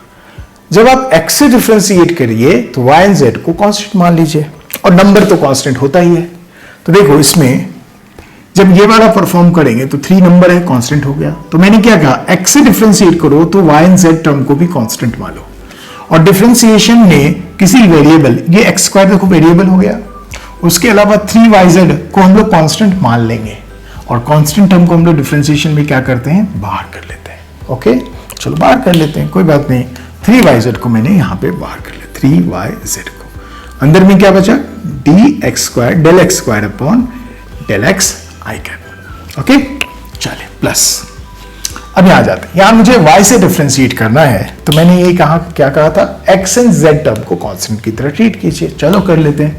जब आप x से डिफरेंशिएट करिए तो y एंड z को कांस्टेंट मान लीजिए, और नंबर तो कांस्टेंट होता ही है। तो देखो इसमें जब ये वाला परफॉर्म करेंगे तो 3 नंबर है, कांस्टेंट हो गया। तो मैंने क्या कहा, x से डिफरेंशिएट करो तो y एंड z टर्म को भी कांस्टेंट मान लो, और डिफरेंशिएशन में किसी वेरिएबल, ये एक्स स्क्वायर देखो वेरिएबल हो गया, उसके अलावा 3yz को हम लोग कांस्टेंट मान लेंगे, और कांस्टेंट टर्म को हम लोग डिफरेंशिएशन में क्या करते हैं, बाहर कर लेते हैं, ओके। चलो बाहर कर लेते हैं, कोई बात नहीं। 3yz को मैंने यहां पे बाहर कर लिया, 3yz को, अंदर में क्या बचा, dx square del x square upon del x i cap, okay. चलिए प्लस, अब यहां जाते हैं, यहां मुझे y से डिफरेंशिएट करना है, तो मैंने ये कहा, क्या कहा था, x एंड z टर्म को कांस्टेंट की तरह ट्रीट कीजिए। चलो कर लेते हैं,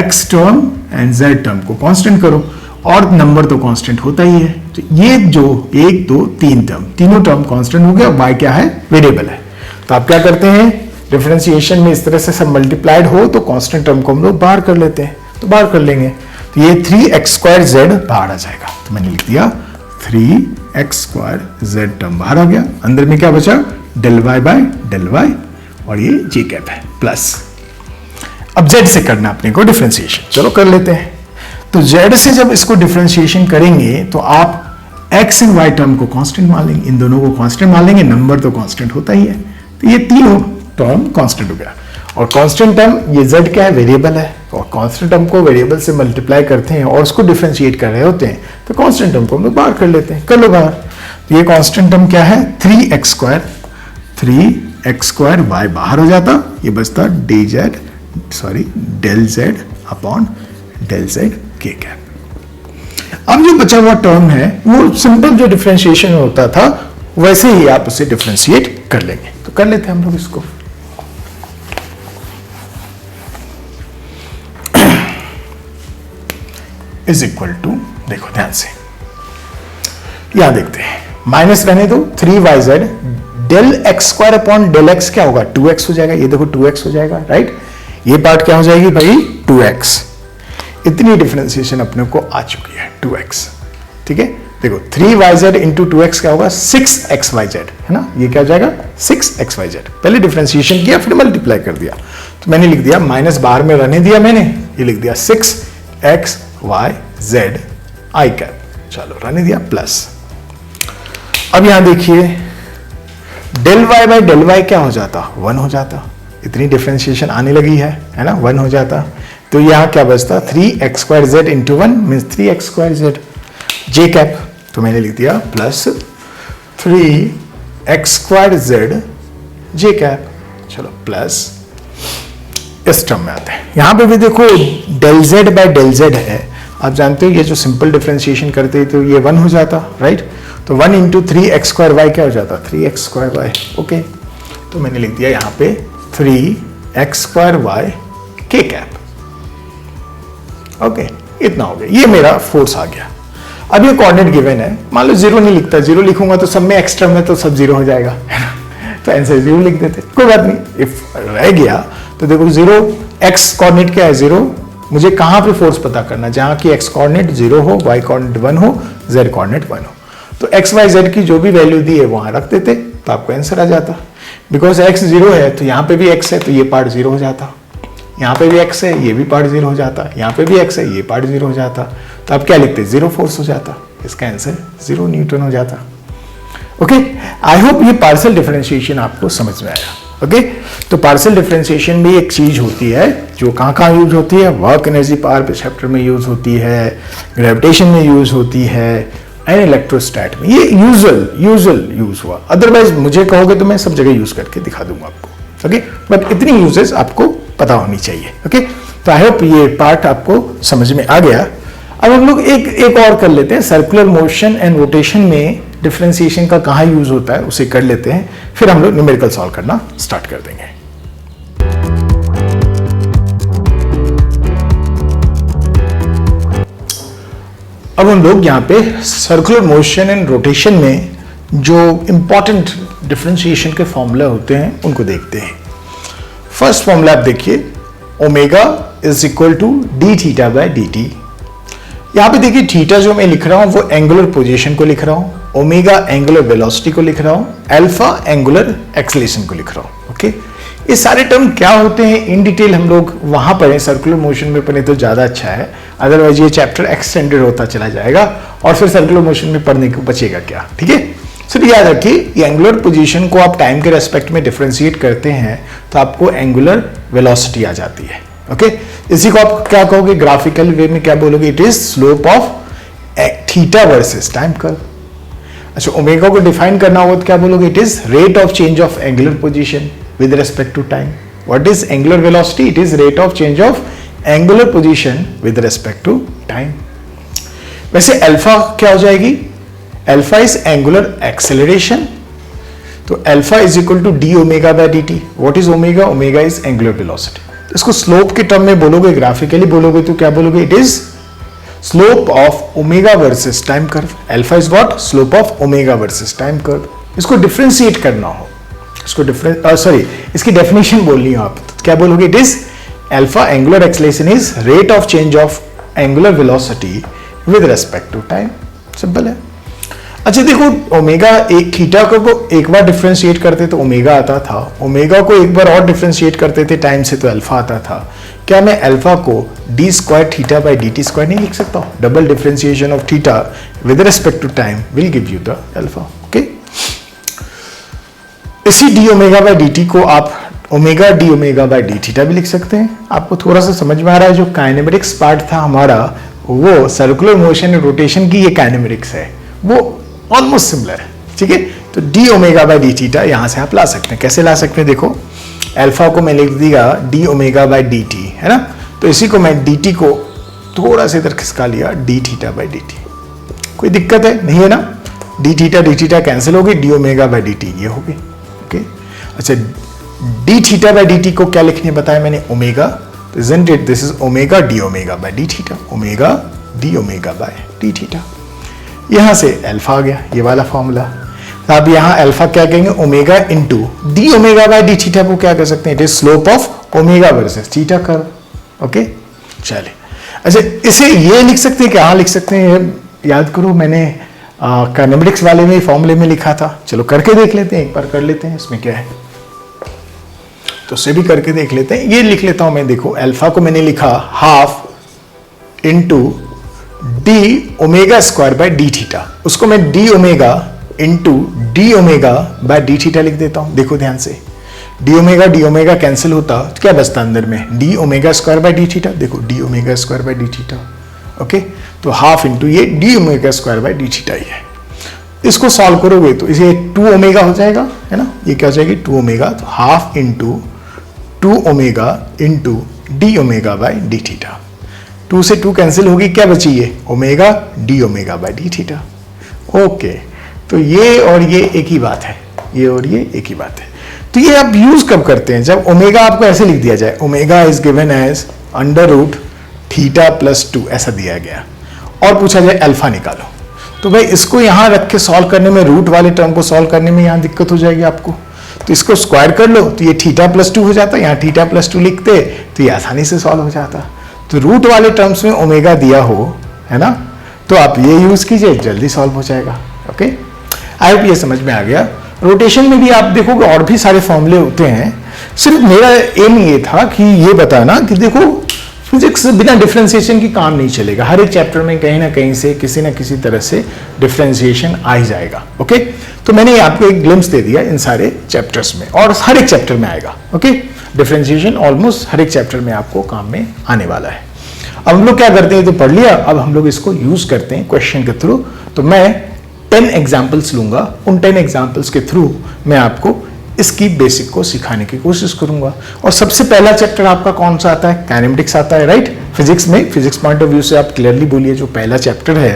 x term and z term को कांस्टेंट करो, और नंबर तो कांस्टेंट होता ही है। तो ये जो 1 2 3 टर्म, तीनों टर्म कांस्टेंट हो गया, y क्या है, वेरिएबल है। तो आप क्या करते हैं, डिफरेंशिएशन में इस तरह से सब मल्टीप्लाइड हो तो कांस्टेंट टर्म को हम लोग बाहर कर लेते हैं, तो बाहर कर लेंगे, तो ये 3x स्क्वायर z बाहर आ जाएगा। तो मैंने लिख दिया 3x स्क्वायर z टर्म बाहर आ गया, अंदर में क्या बचा, del y by del y, और ये j कैप है, प्लस। अब z से करना अपने को डिफरेंशिएशन, चलो कर लेते हैं। तो z से जब इसको डिफरेंशिएशन करेंगे तो आप x एंड y टर्म को कांस्टेंट मान लेंगे, इन दोनों को कांस्टेंट मान लेंगे, नंबर तो कांस्टेंट होता ही है, तो ये तीनों टर्म कांस्टेंट हो गया। और कांस्टेंट टर्म ये z क्या है, वेरिएबल है, और कांस्टेंट टर्म को वेरिएबल से मल्टीप्लाई करते हैं और उसको डिफरेंशिएट कर रहे होते हैं, तो कांस्टेंट टर्म को हम लोग बाहर कर लेते हैं, कर लो बाहर। तो ये कांस्टेंट टर्म क्या है, 3x² y बाहर हो जाता, ये बचता del z upon del z k cap. अब जो बचा हुआ टर्म है वो सिंपल जो डिफरेंशिएशन होता था वैसे ही आप उसे डिफरेंशिएट कर लेंगे, तो कर लेते हैं हम लोग इसको। इज इक्वल टू, देखो ध्यान से यहां देखते हैं, माइनस रहने दो, 3yz del x² upon del x क्या होगा, 2x हो जाएगा, ये देखो 2x हो जाएगा, राइट। ये पार्ट क्या हो जाएगी भाई, 2x। इतनी डिफरेंशिएशन अपने को आ चुकी है, 2x, ठीक है। देखो 3yz इंटू 2x क्या होगा, 6xyz, है ना, ये क्या हो जाएगा 6xyz। पहले डिफरेंशिएशन किया फिर मल्टीप्लाई कर दिया, तो मैंने लिख दिया, माइनस बाहर में रहने दिया मैंने, ये लिख दिया 6xyz आई कैप, चलो रहने दिया प्लस। अब यहां देखिए del y by del y क्या हो जाता, 1 हो जाता, इतनी डिफरेंशिएशन आने लगी है ना, 1 हो जाता। तो यहां क्या बचता, 3x² into 1 means 3x² j cap, तो मैंने लिख दिया प्लस 3x² j कैप, चलो प्लस। इस टर्म में आते हैं, यहां पे भी देखो del z by del z है, आप जानते हो ये जो सिंपल डिफरेंशिएशन करते हैं तो ये 1 हो जाता, राइट। तो 1 इंटू 3x² क्या हो जाता, 3x² ओके। तो मैंने लिख दिया यहां पे 3x² k कैप, ओके, इतना हो गया, ये मेरा फोर्स आ गया। अब ये कोऑर्डिनेट गिवन है, मान लो 0 नहीं लिखता, 0 लिखूंगा तो सब में एक्स टर्म है तो सब 0 हो जाएगा, तो आंसर 0 लिख देते, कोई बात नहीं। इफ रह गया तो देखो 0 x कोऑर्डिनेट क्या है, 0, मुझे कहां पे फोर्स पता करना, जहां की x कोऑर्डिनेट 0 हो, y कोऑर्डिनेट 1 हो, z कोऑर्डिनेट 1 हो, तो x y z की जो भी वैल्यू दी है वहां रख देते, तो आपको आंसर आ जाता। बिकॉज x 0 है तो यहां पे भी x है, तो ये पार्ट 0 हो जाता, यहाँ पे भी x है, ये भी पार्ट 0 हो जाता, यहाँ पे भी x है, ये पार्ट 0 हो जाता, तो आप क्या लिखते, 0 फोर्स हो जाता, इसका आंसर 0 न्यूटन हो जाता। ओके, आई होप ये पार्शियल डिफरेंशिएशन आपको समझ में आया। ओके, तो पार्शियल डिफरेंशिएशन भी एक चीज होती है जो कहाँ यूज होती है, वर्क एनर्जी पावर पे चैप्टर में यूज होती है, ग्रेविटेशन में यूज होती है, एंड इलेक्ट्रोस्टैट में। ये यूजुअल यूज हुआ, अदरवाइज मुझे कहोगे तो मैं सब जगह यूज करके दिखा दूंगा आपको। ओके, बट इतनी यूजेस आपको पता होनी चाहिए। ओके, तो आई होप ये पार्ट आपको समझ में आ गया। अब हम लोग एक और कर लेते हैं, सर्कुलर मोशन एंड रोटेशन में डिफरेंशिएशन का कहाँ यूज होता है उसे कर लेते हैं, फिर हम लोग न्यूमेरिकल सॉल्व करना स्टार्ट कर देंगे। अब हम लोग यहाँ पे सर्कुलर मोशन एंड रोटेशन में जो इंपॉर्टेंट डिफरेंशिएशन के फॉर्मूला होते हैं उनको देखते हैं। फर्स्ट फॉर्मूला आप देखिए, omega is equal to d theta by d t. यहां पे देखिए थीटा जो मैं लिख रहा हूं वो एंगुलर पोजीशन को लिख रहा हूं, ओमेगा एंगुलर वेलोसिटी को लिख रहा हूं, अल्फा एंगुलर एक्सेलरेशन को लिख रहा हूं। ओके, ये सारे टर्म क्या होते हैं इन डिटेल हम लोग वहां पढ़े, सर्कुलर मोशन में पढ़े तो ज्यादा अच्छा है, अदरवाइज ये चैप्टर एक्सटेंडेड होता चला जाएगा और फिर सर्कुलर मोशन में पढ़ने को बचेगा क्या। ठीक है, सिर्फ याद रखिए ये एंगुलर पोजीशन को आप टाइम के रेस्पेक्ट में डिफरेंशिएट करते हैं तो आपको एंगुलर वेलोसिटी आ जाती है। ओके, इसी को आप क्या कहोगे, ग्राफिकल वे में क्या बोलोगे, it is slope of theta versus time curve. अच्छा, ओमेगा को डिफाइन करना होगा तो क्या बोलोगे, it is rate of change of angular position with respect to time. What is angular velocity, it is rate of change of angular position with respect to time. वैसे alpha क्या हो जाएगी, अल्फा इज एंगुलर एक्सेलरेशन, तो alpha is equal to d omega by d t. What is omega, omega is angular velocity. इसको slope के term में बोलोगे, graphically बोलोगे तो क्या बोलोगे, it is slope of omega versus time curve. Alpha is what, slope of omega versus time curve. इसको differentiate करना हो, इसको इसकी डेफिनेशन बोलनी हो आप तो क्या बोलोगे, it is alpha angular acceleration is rate of change of angular velocity with respect to time. Simple है। अच्छा देखो, ओमेगा एक थीटा को एक बार डिफरेंशिएट करते तो ओमेगा आता था, ओमेगा को एक बार और डिफरेंशिएट करते थे टाइम से तो अल्फा आता था। क्या मैं अल्फा को d square theta by d t square नहीं लिख सकता हूं? Double differentiation of theta with respect to time will give you the alpha. Okay, इसी d omega by d t को आप omega d omega by d theta भी लिख सकते हैं। आपको थोड़ा सा समझ में आ रहा है, जो काइनेमेटिक्स पार्ट था हमारा, वो सर्कुलर मोशन और रोटेशन की ये काइनेमेटिक्स है, वो ऑलमोस्ट सिमिलर है, ठीक है। तो D omega by d theta यहां से आप ला सकते हैं। कैसे ला सकते हैं, देखो अल्फा को मैं लिख दिया D omega by d T, है ना, तो इसी को मैं डी टी को थोड़ा सा इधर खिसका लिया, D theta by d T. कोई दिक्कत है नहीं है ना, डी थीटा कैंसिल हो गई, D omega by d T ये हो गई, ओके। अच्छा, D theta by d t को क्या लिखने बताया मैंने, ओमेगा, तो isn't it this is omega d omega by d theta, omega d omega by d theta. यहां से अल्फा आ गया, ये वाला फॉर्मूला। अब यहां अल्फा क्या कहेंगे, omega into D omega by d theta को क्या कर सकते हैं, it is slope of omega versus theta curve, okay. चलिए, अच्छा इसे ये लिख सकते हैं, क्या लिख सकते हैं, याद करो मैंने काइनेमेटिक्स वाले में फॉर्मूले में लिखा था। चलो करके देख लेते हैं, एक बार कर लेते हैं, इसमें क्या है, तो उसे भी करके देख लेते हैं। ये लिख लेता हूं मैं, देखो अल्फा को मैंने लिखा half into D omega square by d theta, उसको मैं D omega into D omega by d theta लिख देता हूं। देखो ध्यान से, डी ओमेगा कैंसिल होता तो क्या बचता अंदर में, d omega square by d theta, देखो d omega square by d theta, okay. तो हाफ इंटू ये d omega square by d theta ही है। इसको सॉल्व करोगे तो इसे 2 ओमेगा हो जाएगा, है ना, ये क्या हो जाएगी 2 ओमेगा, तो half into 2 omega into D omega by d theta. 2 से 2 कैंसिल होगी, क्या बची ये omega d omega by d theta, okay. तो ये और ये एक ही बात है, ये और ये एक ही बात है। तो ये आप यूज कब करते हैं, जब ओमेगा आपको ऐसे लिख दिया जाए, omega is given as under root theta plus 2 ऐसा दिया गया, और पूछा जाए अल्फा निकालो, तो भाई इसको यहां रख के सॉल्व करने में, रूट वाले टर्म को सॉल्व करने में यहां दिक्कत हो जाएगी आपको। तो इसको स्क्वायर कर लो तो ये थीटा प्लस 2 हो जाता, यहाँ थीटा प्लस 2 लिखते तो ये आसानी से सॉल्व हो जाता। तो रूट वाले टर्म्स में ओमेगा दिया हो, है ना, तो आप ये यूज कीजिए, जल्दी सॉल्व हो जाएगा, ओके। आई होप ये समझ में आ गया। रोटेशन में भी आप देखोगे और भी सारे फॉर्मूले होते हैं, सिर्फ मेरा एम ये था कि ये बताना कि देखो फिजिक्स बिना डिफरेंशिएशन की काम नहीं चलेगा। हर एक चैप्टर में कहीं ना कहीं से किसी ना किसी तरह से डिफरेंशिएशन आ ही जाएगा, ओके। तो मैंने आपको एक ग्लिम्स दे दिया इन सारे चैप्टर्स में, और हर एक चैप्टर में आएगा, ओके। डिफरेंशिएशन ऑलमोस्ट हर एक चैप्टर में आपको काम में आने वाला है। अब हम लोग क्या करते हैं, तो पढ़ लिया, अब हम लोग इसको यूज करते हैं क्वेश्चन के थ्रू। तो मैं 10 एग्जाम्पल्स लूंगा, उन 10 एग्जाम्पल्स के थ्रू मैं आपको इसकी बेसिक को सिखाने की कोशिश करूंगा। और सबसे पहला चैप्टर आपका कौन सा आता है, काइनेमेटिक्स आता है, राइट। फिजिक्स में, फिजिक्स पॉइंट ऑफ व्यू से आप क्लियरली बोलिए, जो पहला चैप्टर है,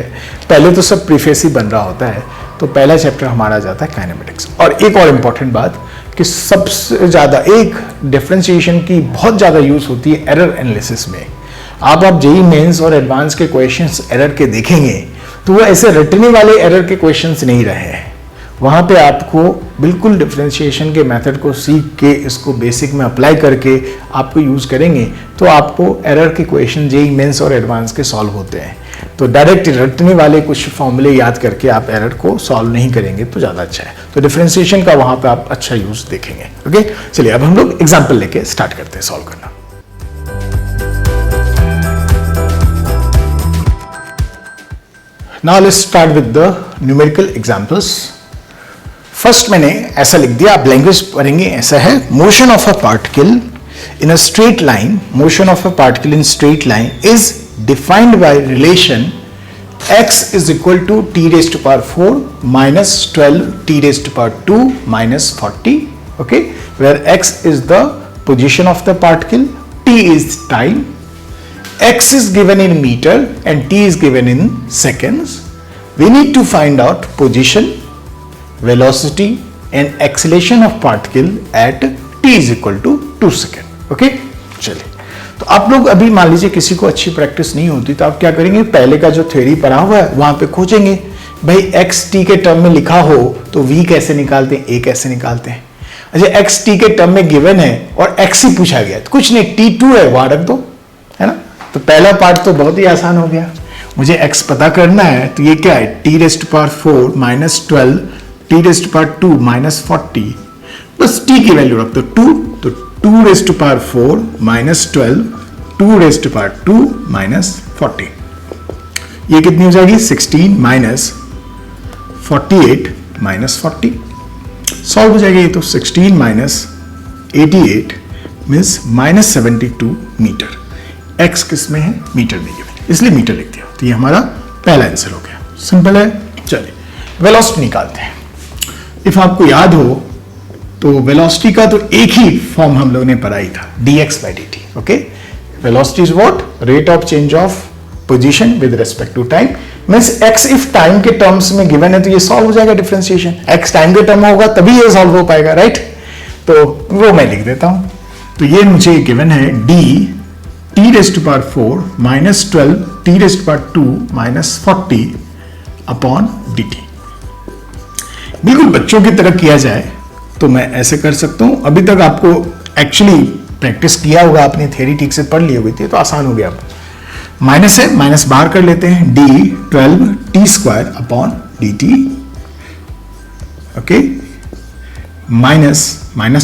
पहले तो सब प्रीफेस ही बन रहा होता है, तो पहला चैप्टर हमारा जाता है काइनेमेटिक्स। और एक और इंपॉर्टेंट बात कि सबसे ज्यादा एक डिफरेंशिएशन की बहुत ज्यादा यूज होती है एरर एनालिसिस में। आप जेईई मेंस और एडवांस के क्वेश्चंस एरर के देखेंगे तो वो ऐसे रटने वाले एरर के क्वेश्चंस नहीं रहे हैं, वहां पे आपको बिल्कुल डिफरेंशिएशन के मेथड को सीख के इसको बेसिक में अप्लाई करके आपको यूज करेंगे तो आपको एरर के क्वेश्चन जेईई मेंस और एडवांस के सॉल्व होते हैं। तो डायरेक्ट रटने वाले कुछ फॉर्मूले याद करके आप एरर को सॉल्व नहीं करेंगे तो ज्यादा अच्छा है। तो डिफरेंशिएशन का वहां पे आप अच्छा यूज देखेंगे, ओके। चलिए अब हम लोग एग्जाम्पल लेके स्टार्ट करते हैं सॉल्व करना। Now let's start with the numerical examples. First मैंने ऐसा लिख दिया, आप लैंग्वेज पढ़ेंगे, ऐसा है, motion of a particle in a straight line, motion of a particle in straight line is defined by relation x is equal to t raised to power 4 minus 12 t raised to power 2 minus 40, okay, where x is the position of the particle, t is time, x is given in meter and t is given in seconds. We need to find out position, velocity and acceleration of particle at t is equal to 2 second. Okay? चलिए, तो आप लोग अभी मान लीजिए किसी को अच्छी प्रैक्टिस नहीं होती तो आप क्या करेंगे, पहले का जो थ्योरी पढ़ा हुआ है वहां पे खोजेंगे, भाई x t के टर्म में लिखा हो तो v कैसे निकालते हैं, a कैसे निकालते हैं। अच्छा, x t के टर्म में गिवन है और x ही पूछा गया तो कुछ नहीं, t2 है वहां रख दो, है ना। तो पहला पार्ट तो बहुत ही आसान हो गया, मुझे x पता करना है तो ये क्या है, t raised to power 4 minus 12 t raised to power 2 minus 40, बस t की वैल्यू रख दो 2, तो 2 raised to power 4 minus 12 2 raised to power 2 minus 40, ये कितनी हो जाएगी 16 माइनस 48 माइनस 40, सॉल्व हो जाएगी ये तो 16 माइनस 88 मीन्स -72 मीटर। x किस में है? मीटर में गिवन, इसलिए मीटर लिख दिया। तो ये हमारा पहला आंसर हो गया, सिंपल है। चलिए वेलोसिटी निकालते हैं। इफ आपको याद हो तो वेलोसिटी का तो एक ही फॉर्म हम लोगों ने पढ़ा ही था, dx/dt। Okay, velocity is what? Rate of change of position with respect to time. Means x if time के टर्म्स में गिवन है तो ये सॉल्व हो जाएगा डिफरेंशिएशन। x टाइम के टर्म होगा तभी ये सॉल्व हो पाएगा, राइट? तो वो मैं लिख देता हूं। तो ये मुझे गिवन है d t⁴ minus 12 t⁴2 minus 40 upon dt। बिल्कुल बच्चों की तरह किया जाए तो मैं ऐसे कर सकता हूं। अभी तक आपको एक्चुअली प्रैक्टिस किया होगा, आपने थ्योरी ठीक से पढ़ ली हुई थी, तो आसान हो गया। माइनस है, माइनस बाहर कर लेते हैं, d12 t² upon dt। Okay, minus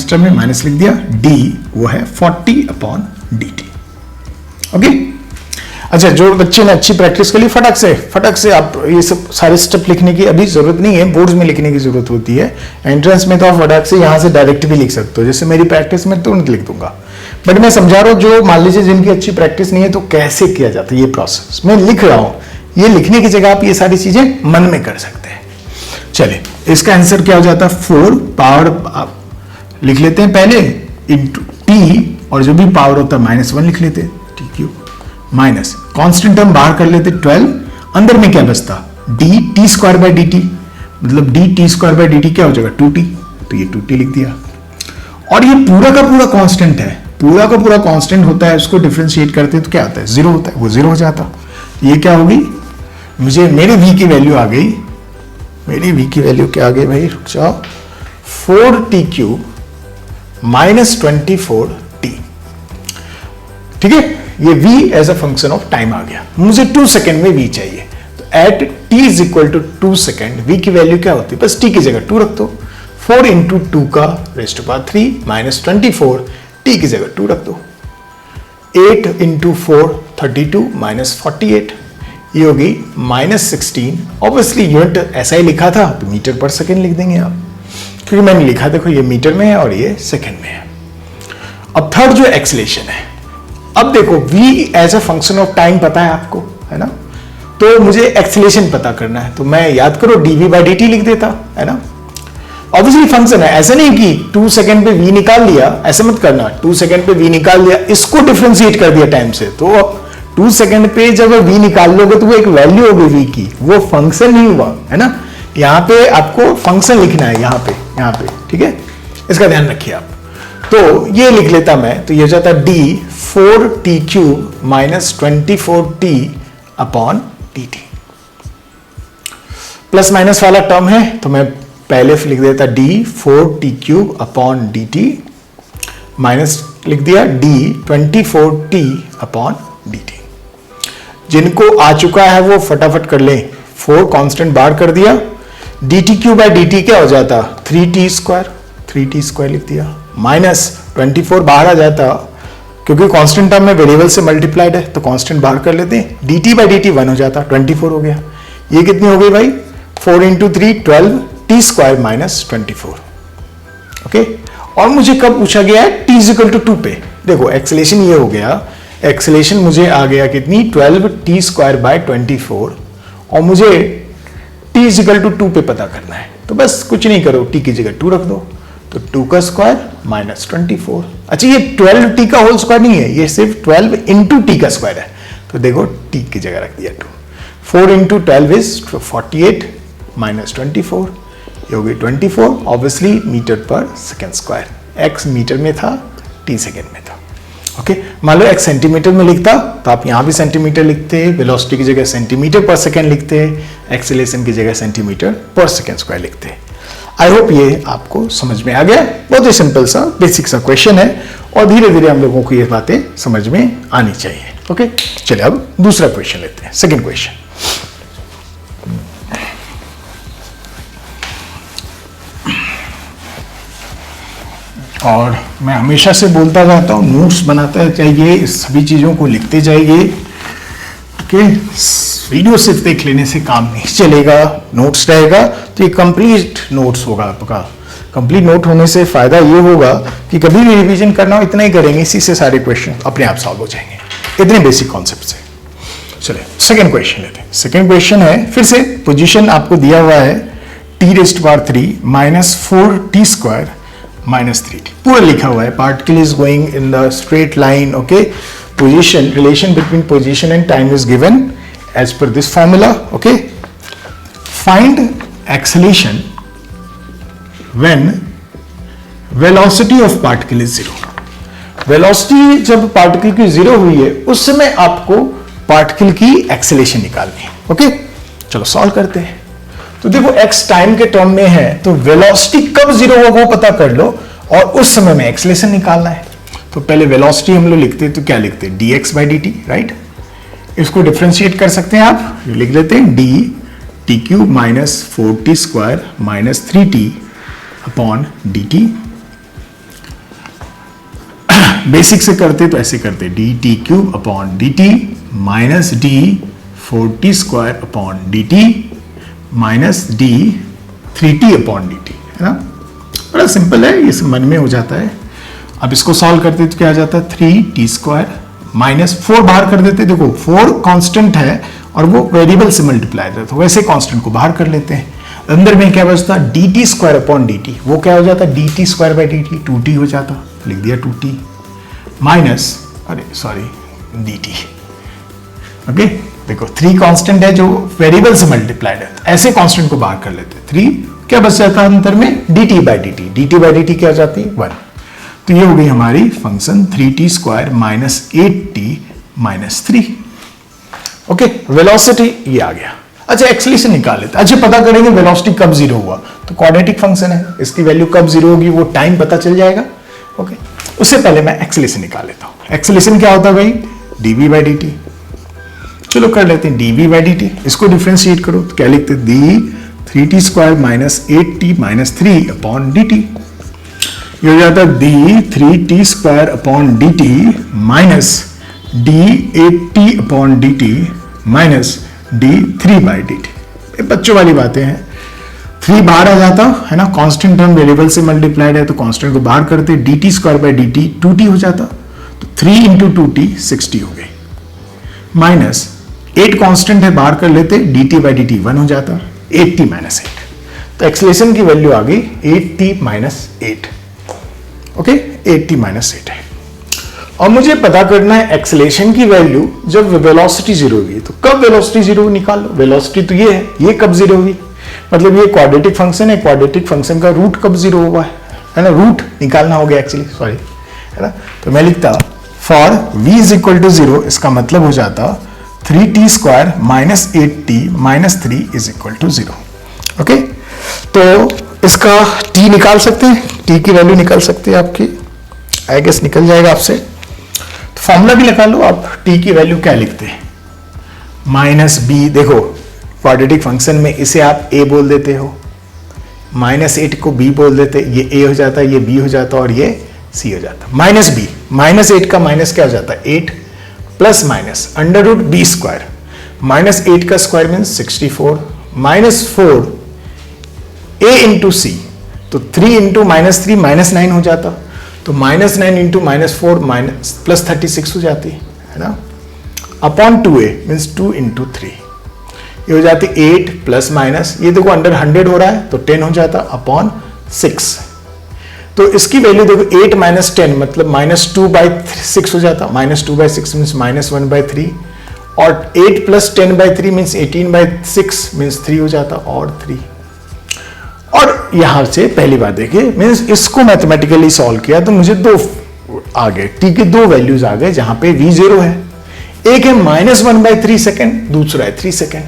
term में माइनस लिख दिया, d वो है 40 अपॉन dt। ओके, अच्छा, जो बच्चे ने अच्छी प्रैक्टिस कर ली, फटक से आप ये सब सारे स्टेप लिखने की अभी जरूरत नहीं है, बोर्ड्स में लिखने की जरूरत होती है। एंट्रेंस में तो आप फटक से यहां से डायरेक्ट भी लिख सकते हो, जैसे मेरी प्रैक्टिस में तुरंत लिख दूंगा। बट मैं समझा रहा हूं, जो मान लीजिए जिनकी अच्छी प्रैक्टिस नहीं है, तो कैसे किया जाता है ये प्रोसेस मैं लिख रहा हूं। ये लिखने की जगह आप ये सारी चीजें मन में कर सकते हैं। चलिए, इसका आंसर क्या हो जाता है? 4 पावर लिख लेते हैं पहले इंटू टी, और जो भी पावर होता है -1 लिख लेते हैं, टी³ माइनस कांस्टेंट टर्म बाहर कर लेते 12, अंदर में क्या बचता? dt²/dt, मतलब dt² क्या हो जाएगा? 2t। तो ये 2t लिख दिया। और ये पूरा का पूरा कांस्टेंट है, पूरा का पूरा कांस्टेंट होता है, उसको डिफरेंशिएट करते हैं तो क्या आता है? 0 होता है, वो 0 हो जाता। ये क्या होगी? मुझे मेरे v की वैल्यू आ गई, मेरी v की वैल्यू क्या आ गई भाई? रुक जाओ, 4t³ माइनस 24t। ठीक है, ये v as a function of time आ गया। मुझे 2 सेकेंड में v चाहिए, तो at t is equal to 2 second v की वैल्यू क्या होती है? बस t की जगह 2 रख दो। 4 इंटू 2 का raise to power 3 minus 24, t की जगह 2 रख दो। 8 इंटू 4 32 माइनस 48, ये होगी माइनस 16। ऑब्वियसली यूनिट ऐसा ही लिखा था तो मीटर पर सेकेंड लिख देंगे आप, क्योंकि मैंने लिखा देखो ये मीटर में है और ये सेकेंड में है। अब थर्ड जो एक्सेलेरेशन है, अब देखो v as a function of time पता है आपको, है ना? तो मुझे एक्सेलेरेशन पता करना है, तो मैं याद करो dv/dt लिख देता, है ना? ऑब्वियसली फंक्शन है, ऐसा नहीं कि 2 सेकंड पे v निकाल लिया, ऐसा मत करना। 2 सेकंड पे v निकाल लिया, इसको डिफरेंशिएट कर दिया टाइम से, तो 2 सेकंड पे जब v निकाल लोगे तो वो एक वैल्यू होगी v की, वो फंक्शन नहीं हुआ, है ना? यहाँ पे आपको फंक्शन लिखना है, यहाँ पे, ठीक है? इसका ध्यान रखिए आप। तो ये लिख लेता मैं, तो ये हो जाता d 4t³ minus 24t upon dt। Plus minus वाला टर्म है तो मैं पहले लिख देता d 4t³ upon dt, minus लिख दिया d 24t अपॉन dt। जिनको आ चुका है वो फटाफट कर ले, 4 कांस्टेंट बाहर कर दिया, dt³ क्या हो जाता? 3t² लिख दिया, माइनस 24 बाहर आ जाता, क्योंकि कांस्टेंट टर्म में वेरिएबल से मल्टीप्लाइड है तो कांस्टेंट बाहर कर लेते हैं, dt/dt 1 हो जाता, 24 हो गया। ये कितनी हो गई भाई? 4 इंटू 3 12 t² माइनस 24। ओके, और मुझे कब पूछा गया है? t इक्वल टू 2 पे। देखो एक्सेलेरेशन ये हो गया, एक्सेलेरेशन मुझे आ गया कितनी? 12t²/24, और मुझे t इक्वल टू 2 पे पता करना है, तो बस कुछ नहीं करो, t की जगह 2 रख दो, तो 2 का स्क्वायर माइनस 24। अच्छा, ये 12t का होल स्क्वायर नहीं है, ये सिर्फ 12 इंटू t का स्क्वायर है, तो देखो t की जगह रख दिया 2। 4 इंटू 12 इज 48 माइनस 24, ये हो गई 24। ऑब्वियसली मीटर पर सेकेंड स्क्वायर, x मीटर में था, t सेकेंड में था। ओके, मान लो x सेंटीमीटर में लिखता तो आप यहां भी सेंटीमीटर लिखते, वेलोसिटी की जगह सेंटीमीटर पर सेकेंड लिखते, एक्सेलेरेशन की जगह सेंटीमीटर पर सेकेंड स्क्वायर लिखते। आई होप ये आपको समझ में आ गया। बहुत ही सिंपल सा बेसिक सा क्वेश्चन है, और धीरे धीरे हम लोगों को ये बातें समझ में आनी चाहिए। ओके, चलिए अब दूसरा क्वेश्चन लेते हैं, सेकंड क्वेश्चन। और मैं हमेशा से बोलता जाता हूँ, नोट्स बनाते चाहिए, सभी चीजों को लिखते जाइए। ओके, वीडियो सिर्फ देख लेने से काम नहीं चलेगा, नोट्स रहेगा तो ये कंप्लीट नोट्स होगा आपका, कंप्लीट नोट होने से फायदा ये होगा कि कभी भी रिवीजन करना हो इतना ही करेंगे, इसी से सारे क्वेश्चन अपने आप सॉल्व हो जाएंगे, इतने बेसिक कॉन्सेप्ट से। चलिए सेकंड क्वेश्चन लेते हैं। सेकंड क्वेश्चन है, फिर से पोजीशन आपको दिया हुआ है t⁻³ minus 4t² minus 3t, पूरा लिखा हुआ है, particle is going in the straight line, okay. Position, relation between position and time is given as per this formula, okay. Find acceleration when velocity of particle is 0। Velocity जब particle की 0 हुई है उस समय आपको पार्टिकल की acceleration निकालनी है, ओके। चलो सॉल्व करते हैं। तो देखो x टाइम के टर्म में है, तो वेलोसिटी कब 0 होगा वो पता कर लो और उस समय में एक्सेलेरेशन निकालना है। तो पहले वेलोसिटी हम लोग लिखते हैं, तो क्या लिखते हैं, dx/dt, राइट। इसको डिफरेंशिएट कर सकते हैं आप, लिख लेते हैं dt³ minus 4t² minus 3t upon dt। Basic से करते तो ऐसे करते dt³ upon dt minus d 4t² upon dt minus d 3t upon dt, है ना। बड़ा सिंपल है, ये मन में हो जाता है। अब इसको सॉल्व करते तो क्या आ जाता है, 3t² माइनस 4 बाहर कर देते, देखो 4 कांस्टेंट है और वो वेरिएबल से मल्टीप्लाई होता है, तो वैसे कांस्टेंट को बाहर कर लेते हैं। अंदर में क्या बचता, dt² अपॉन dt, वो क्या हो जाता, dt²/dt 2t हो जाता, लिख दिया 2t माइनस, अरे सॉरी dt, ओके। देखो 3 कांस्टेंट है जो वेरिएबल से मल्टीप्लाइड है, ऐसे कांस्टेंट को बाहर कर लेते हैं। 3 क्या बच जाता है अंतर में, dt/dt क्या हो जाती है 1। तो ये हो गई हमारी function 3t² minus 8t minus 3, okay. Velocity ये आ गया। अच्छा एक्सेलेरेशन निकाल लेते हैं। अच्छा पता करेंगे वेलोसिटी कब 0 हुआ, तो क्वाड्रेटिक फंक्शन है, इसकी वैल्यू कब 0 होगी वो टाइम पता चल जाएगा, ओके। उससे पहले मैं एक्सेलेरेशन निकाल लेता हूं। एक्सेलेरेशन क्या होता है भाई, dv/dt। चलो कर लेते हैं dv/dt, इसको डिफरेंशिएट करो तो क्या लिखते हैं, d3t² minus 8t minus 3 upon dt। ये हो जाता है d3t² upon dt minus d8t upon dt minus d3/dt। ये बच्चों वाली बातें हैं, 3 बाहर आ जाता है ना, कांस्टेंट टर्म वेरिएबल से मल्टीप्लाइड है तो कांस्टेंट को बाहर करते dt²/dt 2t हो जाता, तो 3 इंटू 2t 60 हो गई, माइनस 8 कांस्टेंट है बाहर कर लेते dt/dt 1 हो जाता, 8t माइनस 8। तो एक्सेलेरेशन की वैल्यू आ गई 8t minus 8, okay, 8t minus 8 है। और मुझे पता करना है एक्सेलेरेशन की वैल्यू जब वेलोसिटी 0 होगी, तो कब वेलोसिटी 0 निकाल लो। वेलोसिटी तो ये है, ये कब 0 हुई, मतलब ये क्वाड्रेटिक फंक्शन है, क्वाड्रेटिक फंक्शन का रूट कब 0 हुआ है ना, रूट निकालना हो गया एक्चुअली, सॉरी, है ना। तो मैं लिखता for v is equal to 0, इसका मतलब हो जाता 3t² minus 8t minus 3 is equal to 0, okay. तो इसका t निकाल सकते हैं, t की वैल्यू निकाल सकते हैं आपकी, आई गेस निकल जाएगा आपसे। तो फॉर्मूला भी लगा लो आप, t की वैल्यू क्या लिखते हैं, माइनस b। देखो क्वाड्रेटिक फंक्शन में इसे आप a बोल देते हो, माइनस 8 को b बोल देते, ये a हो जाता, ये b हो जाता और ये c हो जाता, माइनस b। माइनस 8 का माइनस क्या हो जाता है 8 plus minus under root b square, minus 8 का square means 64 minus 4 a into c, तो 3 इंटू माइनस 3 माइनस 9 हो जाता, तो minus 9 into minus 4 minus plus 36 हो जाती है ना, अपॉन 2a मीन्स 2 इंटू 3, ये हो जाती 8 प्लस माइनस, ये देखो अंडर 100 हो रहा है तो 10 हो जाता अपॉन 6। तो इसकी वैल्यू देखो 8 माइनस 10 मतलब माइनस 2/6 हो जाता, माइनस 2/6 मीन्स माइनस 1/3 और 8 प्लस 10/3 मीन्स 18/6 मीन्स 3 हो जाता और 3। और यहां से पहली बात देखिए, मीन्स इसको मैथमेटिकली सॉल्व किया तो मुझे 2 आ गए, टी के 2 वैल्यूज आ गए जहां पे v 0 है, एक है -1/3 सेकेंड, दूसरा है 3 सेकेंड।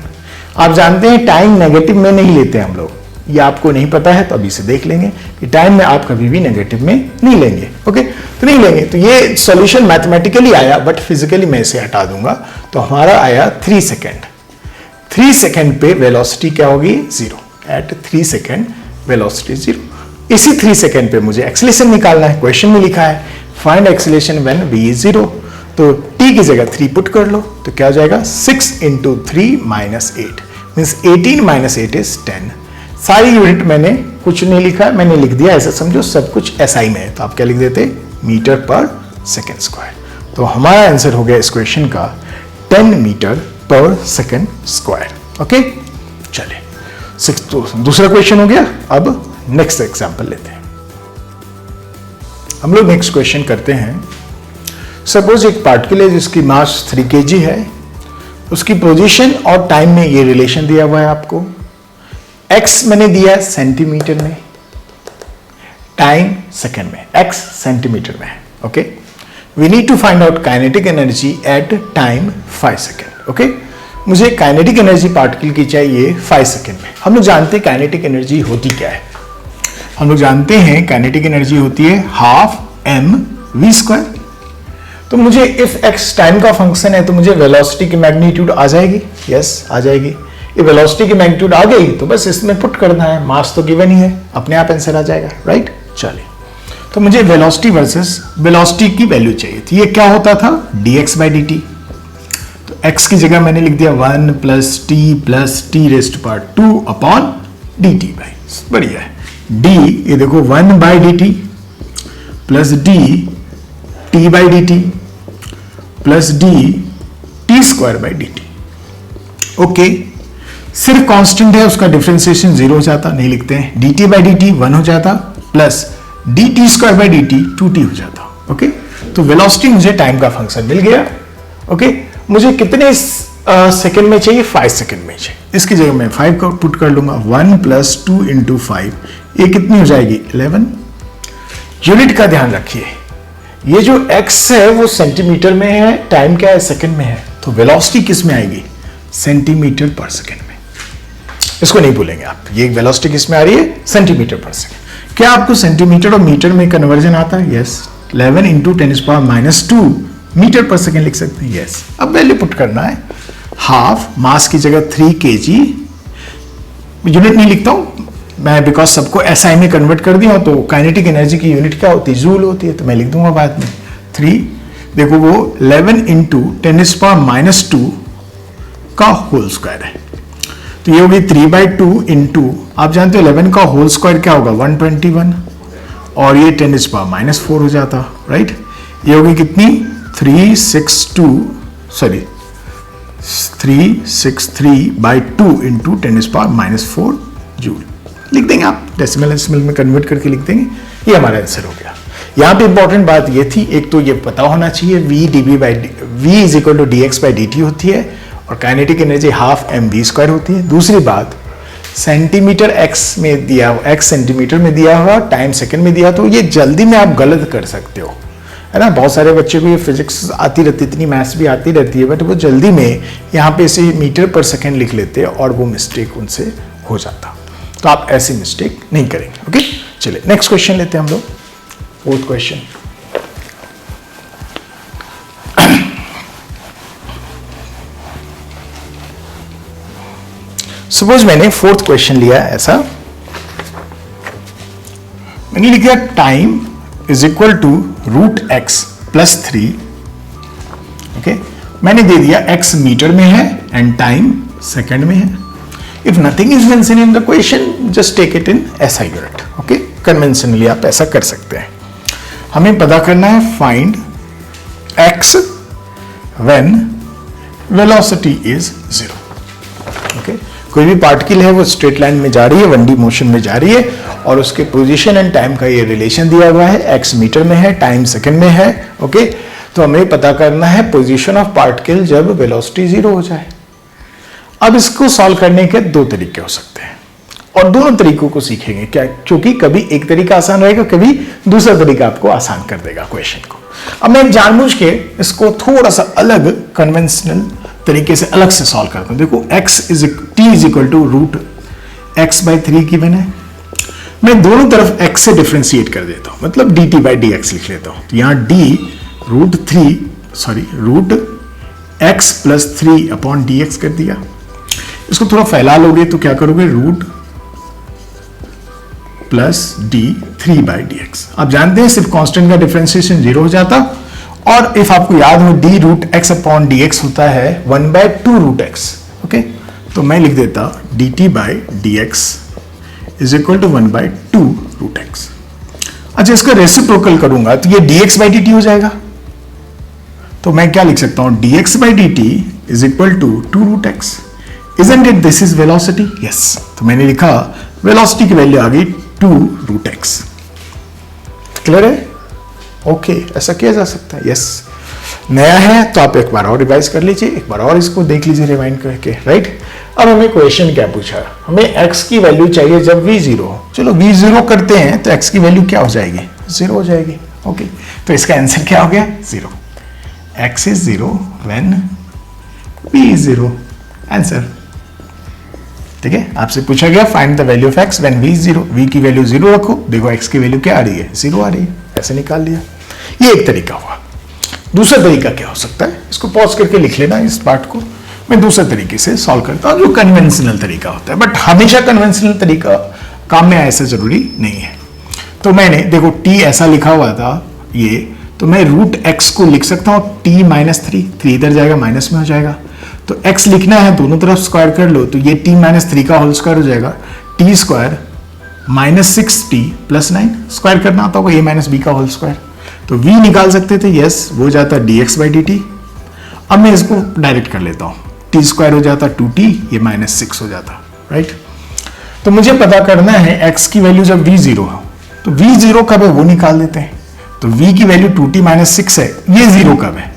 आप जानते हैं टाइम नेगेटिव में नहीं लेते हम लोग, ये आपको नहीं पता है तो अभी से देख लेंगे कि टाइम में आप कभी भी नेगेटिव में नहीं लेंगे, ओके। तो नहीं लेंगे, तो ये सॉल्यूशन मैथमेटिकली आया बट फिजिकली मैं इसे हटा दूंगा, तो हमारा आया 3 सेकेंड। 3 सेकेंड पे वेलोसिटी क्या होगी 0, एट 3 सेकेंड वेलोसिटी 0। इसी 3 सेकेंड पे मुझे एक्सेलेरेशन निकालना है, क्वेश्चन में लिखा है find acceleration when v is 0, तो t की जगह 3 पुट कर लो तो क्या हो जाएगा 6 into 3 minus 8 means 18 minus 8 is 10। सारी यूनिट मैंने कुछ नहीं लिखा है, मैंने लिख दिया, ऐसा समझो सब कुछ एसआई में है, तो आप क्या लिख देते, मीटर पर सेकेंड स्क्वायर। तो हमारा आंसर हो गया इस क्वेश्चन का 10 मीटर पर सेकेंड स्क्वायर। ओके, चलिए तो दूसरा क्वेश्चन हो गया। अब नेक्स्ट एग्जांपल लेते हैं। हम लोग नेक्स्ट क्वेश्चन करते हैं। सपोज एक पार्टिकल है जिसकी मास 3 kg है, उसकी पोजीशन और टाइम में ये रिलेशन दिया हुआ है आपको। x मैंने दिया है सेंटीमीटर में, टाइम सेकेंड में, x सेंटीमीटर में है। Okay, we need to find out kinetic energy at time 5 second. Okay, मुझे काइनेटिक एनर्जी पार्टिकल की चाहिए 5 सेकेंड में। हम लोग जानते हैं काइनेटिक एनर्जी होती क्या है, हम लोग जानते हैं काइनेटिक एनर्जी होती है ½ mv²। तो मुझे इफ x टाइम का फंक्शन है तो मुझे वेलोसिटी की मैग्नीट्यूड आ जाएगी, यस आ जाएगी। ये वेलोसिटी की मैग्नीट्यूड आ गई तो बस इसमें पुट करना है, मास तो गिवन ही है, अपने आप आंसर आ जाएगा, राइट। चलिए, तो मुझे वेलोसिटी वर्सेस वेलोसिटी की वैल्यू चाहिए थी। ये क्या होता था, dx/dt। तो x की जगह मैंने लिख दिया 1 + t⁻²² अपॉन dt बाई, बढ़िया है। d ये देखो 1/dt plus d t/dt plus d t²/dt। Okay, सिर्फ कांस्टेंट है, उसका डिफरेंशिएशन 0 हो जाता, नहीं लिखते हैं। dt/dt 1 हो जाता प्लस dt²/dt 2t हो जाता। ओके, तो वेलोसिटी मुझे टाइम का फंक्शन मिल गया। ओके, मुझे कितने सेकंड में चाहिए, 5 सेकंड में चाहिए। इसकी जगह मैं 5 को पुट कर लूंगा, 1 + 2 × 5, ये कितनी हो जाएगी 11। यूनिट का ध्यान रखिए, ये जो x है वो सेंटीमीटर में है, टाइम क्या है सेकंड में है, तो वेलोसिटी किस में आएगी, सेंटीमीटर पर सेकंड में। इसको नहीं भूलेंगे आप, ये वेलोसिटी किस में आ रही है, सेंटीमीटर पर सेकंड। क्या आपको सेंटीमीटर और मीटर में कन्वर्जन आता है, यस। 11 × 10⁻² मीटर पर सेकंड लिख सकते हैं, यस। अब वैल्यू पुट करना है, हाफ मास की जगह 3 kg, यूनिट नहीं लिखता हूं मैं बिकॉज सबको एसआई में कन्वर्ट कर दिया, तो काइनेटिक एनर्जी की यूनिट क्या होती है, जूल होती है, तो मैं लिख दूंगा बाद में 3। देखो वो 11 × 10⁻² का होल स्क्वायर है, तो ये होगी 3/2 इंटू, आप जानते हो 11 का होल स्क्वायर क्या होगा 121, और ये 10⁻⁴ हो जाता, राइट। ये होगी कितनी 363/2 इंटू 10⁻⁴ जूल लिख देंगे आप, डेसिमल में कन्वर्ट करके लिख देंगे। ये हमारा आंसर हो गया। यहाँ पे इंपॉर्टेंट बात ये थी, एक तो ये पता होना चाहिए v = dx/dt होती है और काइनेटिक एनर्जी ½ mv² होती है। दूसरी बात, सेंटीमीटर x में दिया, x सेंटीमीटर में दिया हुआ, टाइम सेकंड में दिया, तो ये जल्दी में आप गलत कर सकते हो, है ना। बहुत सारे बच्चे को ये फिजिक्स आती रहती, इतनी मैथ्स भी आती रहती है, बट वो जल्दी में यहाँ पे इसे मीटर पर सेकंड लिख लेते हैं और वो मिस्टेक उनसे हो जाता। तो आप ऐसी मिस्टेक नहीं करेंगे। ओके, चलिए नेक्स्ट क्वेश्चन लेते हैं हम लोग, 4th क्वेश्चन। सपोज मैंने 4th क्वेश्चन लिया ऐसा, मैंने लिखा time is equal to √x + 3। Okay, मैंने दे दिया x मीटर में है एंड टाइम सेकंड में है। If nothing is mentioned in the question, just take it in SI unit. Okay, conventionally आप ऐसा कर सकते हैं। हमें पता करना है find x when velocity is 0. Okay, कोई भी पार्टिकल है वो स्ट्रेट लाइन में जा रही है, 1D मोशन में जा रही है और उसके पोजीशन एंड टाइम का ये रिलेशन दिया हुआ है, x मीटर में है, टाइम सेकंड में है। ओके, तो हमें पता करना है पोजीशन ऑफ पार्टिकल जब वेलोसिटी 0 हो जाए। अब इसको सॉल्व करने के 2 तरीके हो सकते हैं और दोनों तरीकों को सीखेंगे क्या, क्योंकि कभी एक तरीका आसान रहेगा, कभी दूसरा तरीका आपको आसान कर देगा क्वेश्चन को। अब मैं जानबूझ के इसको थोड़ा सा अलग कन्वेंशनल तरीके से अलग से सॉल्व करता हूं। देखो t = √x/3 गिवन है, मैं दोनों तरफ x से डिफरेंशिएट कर देता हूं, मतलब dt/dx लिख लेता हूं। तो यहां d √x + 3 अपॉन dx कर दिया। इसको थोड़ा फैला लोगे तो क्या करोगे, √ + d 3/dx। आप जानते हैं सिर्फ कांस्टेंट का डिफरेंशिएशन 0 हो जाता, और इफ आपको याद हो d √x अपॉन dx होता है 1/2 √x। ओके, तो मैं लिख देता dt/dx is equal to 1/2 root x. अच्छा, इसका रेसिप्रोकल करूंगा तो ये dx बाई dt हो जाएगा। तो मैं क्या लिख सकता हूं, dx by dt is equal to 2 root x. Isn't it this is velocity? Yes. तो मैंने लिखा वेलोसिटी की वैल्यू आ गई 2 रूट एक्स। क्लियर है? ओके, ऐसा किया जा सकता है। यस, नया है तो आप एक बार और रिवाइज कर लीजिए, एक बार और इसको देख लीजिए रिवाइंड करके, राइट। अब हमें क्वेश्चन क्या पूछा, हमें x की वैल्यू चाहिए जब v 0 हो। चलो v 0 करते हैं तो x की वैल्यू क्या हो जाएगी, 0 हो जाएगी। ओके, तो इसका आंसर क्या हो गया, 0। x is 0 when v is 0। Answer ठीक है। आपसे पूछा गया find the value of x when v is 0। v की वैल्यू 0 रखो, देखो x की वैल्यू क्या आ रही है, 0 आ रही है। ऐसे निकाल लिया। ये एक तरीका हुआ। दूसरा तरीका क्या हो सकता है, इसको पॉज करके लिख लेना इस पार्ट को। मैं दूसरे तरीके से सॉल्व करता हूं, जो कन्वेंशनल तरीका होता है, बट हमेशा कन्वेंशनल तरीका काम में ऐसा जरूरी नहीं है। तो मैंने देखो t ऐसा लिखा हुआ था ये, तो मैं रूट x को लिख सकता हूं t माइनस 3 इधर जाएगा, माइनस में हो जाएगा। तो x लिखना है, दोनों तरफ स्क्वायर कर लो, तो ये t माइनस 3 का होल स्क्वायर हो जाएगा, t square minus 6t plus 9, square करना आता होगा a माइनस b का होल स्क्वायर। तो v निकाल सकते थे, यस, वो जाता dx बाई dt। अब मैं इसको डायरेक्ट कर लेता हूं, t स्क्वायर हो जाता 2t, ये माइनस 6 हो जाता, राइट। तो मुझे पता करना है x की वैल्यू जब v 0 हो, तो v 0 कब है वो निकाल लेते हैं। तो v की वैल्यू 2t माइनस 6 है, ये 0 कब है,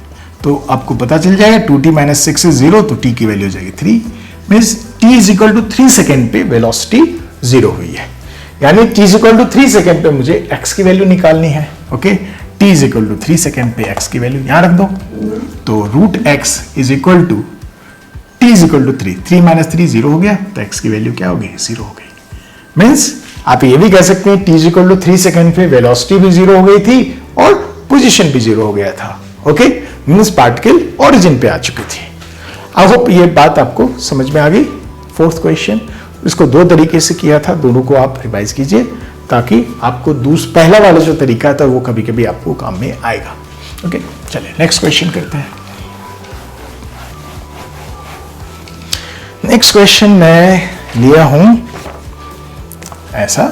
तो आपको पता चल जाएगा 2t माइनस 6 इज 0, तो t की वैल्यू हो जाएगी 3। Means t is equal to 3 second पे वेलोसिटी 0 हुई है, यानी t is equal to 3 second पे मुझे x की वैल्यू निकालनी है। Okay, t is equal to 3 second पे x की वैल्यू यहां रख दो, तो root x is equal to t is equal to 3 minus 3 0 हो गया, तो x की वैल्यू क्या हो गई, 0 हो गई। मीन्स आप ये भी कह सकते हैं t is equal to 3 second पे वेलोसिटी भी 0 हो गई थी और पोजीशन भी 0 हो गया था। ओके, मीन्स पार्टिकल ओरिजिन पे आ चुकी थी। आई होप ये बात आपको समझ में आ गई। फोर्थ क्वेश्चन, इसको दो तरीके से किया था, दोनों को आप रिवाइज कीजिए ताकि आपको पहला वाला जो तरीका था वो कभी कभी आपको काम में आएगा। ओके, चलिए नेक्स्ट क्वेश्चन करते हैं। नेक्स्ट क्वेश्चन मैं लिया हूं ऐसा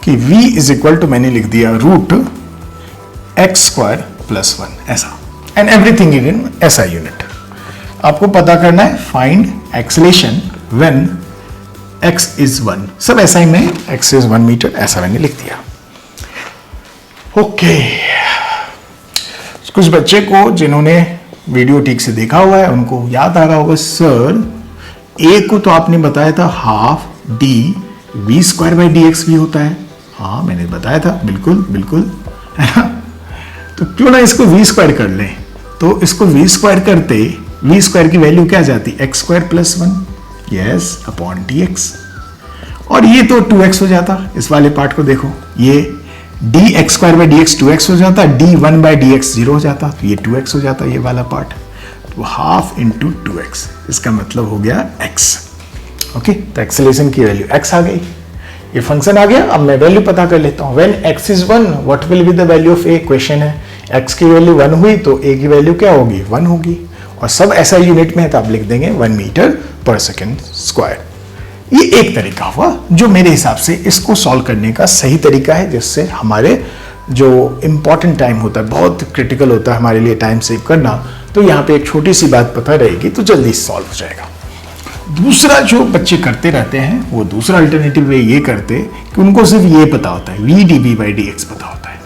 कि v इज इक्वल टू, मैंने लिख दिया रूट एक्स स्क्वायर प्लस 1 ऐसा, एंड एवरीथिंग इन ऐसा यूनिट। आपको पता करना है find acceleration when x is 1। सब ऐसा ही में x इज 1 मीटर ऐसा मैंने लिख दिया। ओके, कुछ बच्चे को जिन्होंने वीडियो ठीक से देखा हुआ है उनको याद आ रहा होगा, सर a को तो आपने बताया था half d v square by D x भी होता है। हाँ, मैंने बताया था, बिल्कुल बिल्कुल, है ना। तो क्यों ना इसको v स्क्वायर कर लें, तो इसको v स्क्वायर करते v स्क्वायर की वैल्यू क्या जाती, x square plus 1, yes, upon d x. और ये तो 2x हो जाता, इस वाले पार्ट को देखो, ये D x square by D x 2x हो जाता, डी 1 बाई डी एक्स 0 हो जाता, तो ये 2x हो जाता ये वाला पार्ट। तो हाफ इंटू 2x, इसका मतलब हो गया x। ओके, तो एक्सेलरेशन की वैल्यू x आ गई, ये फंक्शन आ गया। अब मैं वैल्यू पता कर लेता हूं, when x is 1 what will be the value of a। Question है x की वैल्यू 1 हुई तो a की वैल्यू क्या होगी, 1 होगी, और सब ऐसा यूनिट में है तो आप लिख देंगे 1 मीटर पर सेकेंड स्क्वायर। ये एक तरीका हुआ जो मेरे हिसाब से इसको सॉल्व करने का सही तरीका है, जिससे हमारे जो इंपॉर्टेंट टाइम होता है, बहुत क्रिटिकल होता है हमारे लिए टाइम सेव करना, तो यहाँ पे एक छोटी सी बात पता रहेगी तो जल्दी सॉल्व हो जाएगा। दूसरा जो बच्चे करते रहते हैं वो दूसरा अल्टरनेटिव वे ये करते कि उनको सिर्फ ये पता होता है, v d b by D x पता होता है,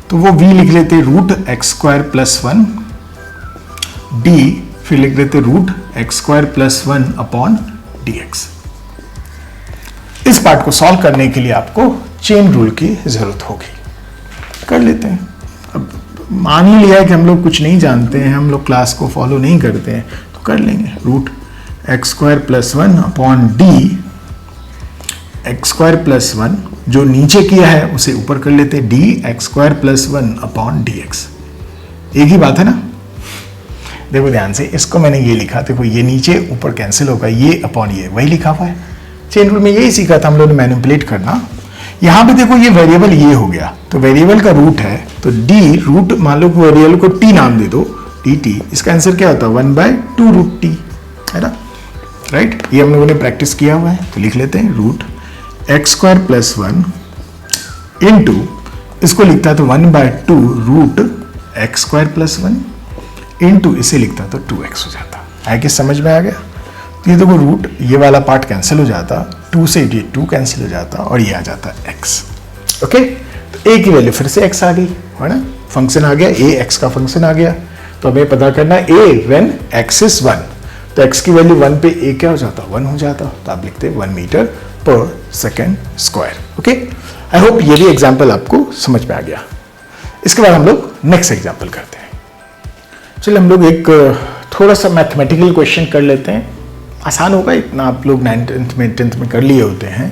तो वो v लिख लेते root x square plus 1 d, फिर लिख लेते root x square plus 1 upon d x. इस पार्ट को सॉल्व करने के लिए आपको चेन रूल की जरूरत होगी, कर लेते हैं। अब मान ही लिया है कि हम लोग कुछ नहीं जानते हैं, हम लोग क्लास को फॉलो नहीं करते हैं, तो कर लेंगे root x square plus 1 upon d x square plus 1, जो नीचे किया है उसे ऊपर कर लेते हैं, d x square plus 1 upon d x. एक ही बात है ना, देखो ध्यान से, इसको मैंने ये लिखा, देखो ये नीचे ऊपर कैंसिल होगा, ये अपॉन ये वही लिखा हुआ है। चेन रूल में यही सीखा था हम लोगों ने, मैनिपुलेट करना। यहां पे देखो ये वेरिएबल ये हो गया, तो वेरिएबल का रूट है, तो डी रूट, मान लो वेरिएबल को टी नाम दे दो, डी टी, इसका आंसर क्या होता है 1/2 रूट टी, है ना, राइट। ये हम लोगों ने प्रैक्टिस किया हुआ है, तो लिख लेते हैं root x square plus 1 into, इसको लिखता तो 1/2 root x square plus 1 into, इसे लिखता तो 2x हो जाता। है कि समझ में आ गया? तो ये देखो रूट, ये वाला पार्ट कैंसिल हो जाता, 2 से ये 2 कैंसिल हो जाता और ये आ जाता x। ओके, तो a की वैल्यू फिर से x आ गई, है ना, फंक्शन आ गया a, x का फंक्शन आ गया। तो हमें पता करना है a व्हेन x इज 1, तो x की वैल्यू 1 पे a क्या हो जाता, 1 हो जाता। तो आप लिखते 1 मीटर पर सेकेंड स्क्वायर। ओके, आई होप ये भी एग्जाम्पल आपको समझ में आ गया। इसके बाद हम लोग नेक्स्ट एग्जाम्पल करते हैं। चलिए हम लोग एक थोड़ा सा मैथमेटिकल क्वेश्चन कर लेते हैं, आसान होगा, इतना आप लोग 9th में 10th में कर लिए होते हैं।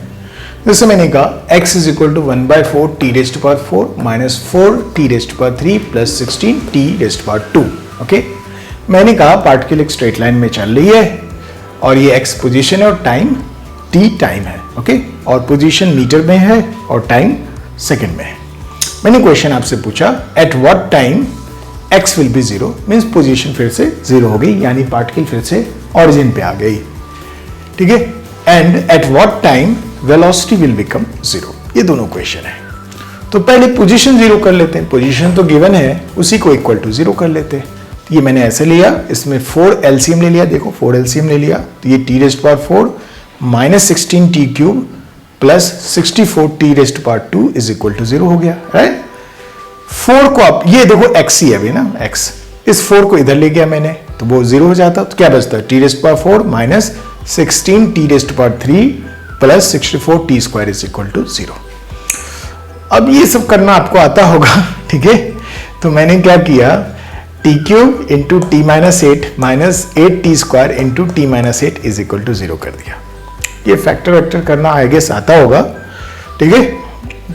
जैसे मैंने कहा x is equal to 1/4 t raised to power 4 minus 4 t raised to power 3 plus 16 t raised to power 2। Okay, मैंने कहा पार्टिकल एक स्ट्रेट लाइन में चल रही है और ये x पोजीशन है और टाइम t टाइम है। ओके, और पोजीशन मीटर में है और टाइम सेकंड में है। मैंने क्वेश्चन आपसे पूछा at what time x will be 0, means position फिर से 0 हो गई, यानी पार्टिकल फिर से ऑरिजिन पे आ गई। ठीक है, and at what time velocity will become 0। ये दोनों क्वेश्चन है। तो पहले पोजीशन 0 कर लेते हैं, पोजीशन तो गिवन है, उसी को इक्वल टू 0 कर लेते हैं। तो ये मैंने ऐसे लिया, इसमें 4 एलसीएम ले लिया, देखो 4 एलसीएम ले लिया, तो ये t raised to power 4 minus 16 t cube plus 64 t raised to power 2 is equal to 0 हो गया। राइट, 4 को आप ये देखो x ही है अभी ना, x, इस 4 को इधर ले गया मैंने, तो वो 0 हो जाता। तो क्या बचता है, t raised to power 4 minus 16 t raised to power 3 plus 64 t square is equal to 0। अब ये सब करना आपको आता होगा, ठीक है। तो मैंने क्या किया, t cube into t minus 8 minus 8 t square into t minus 8 is equal to 0 कर दिया। ये फैक्टर वैक्टर करना आई गेस आता होगा, ठीक है,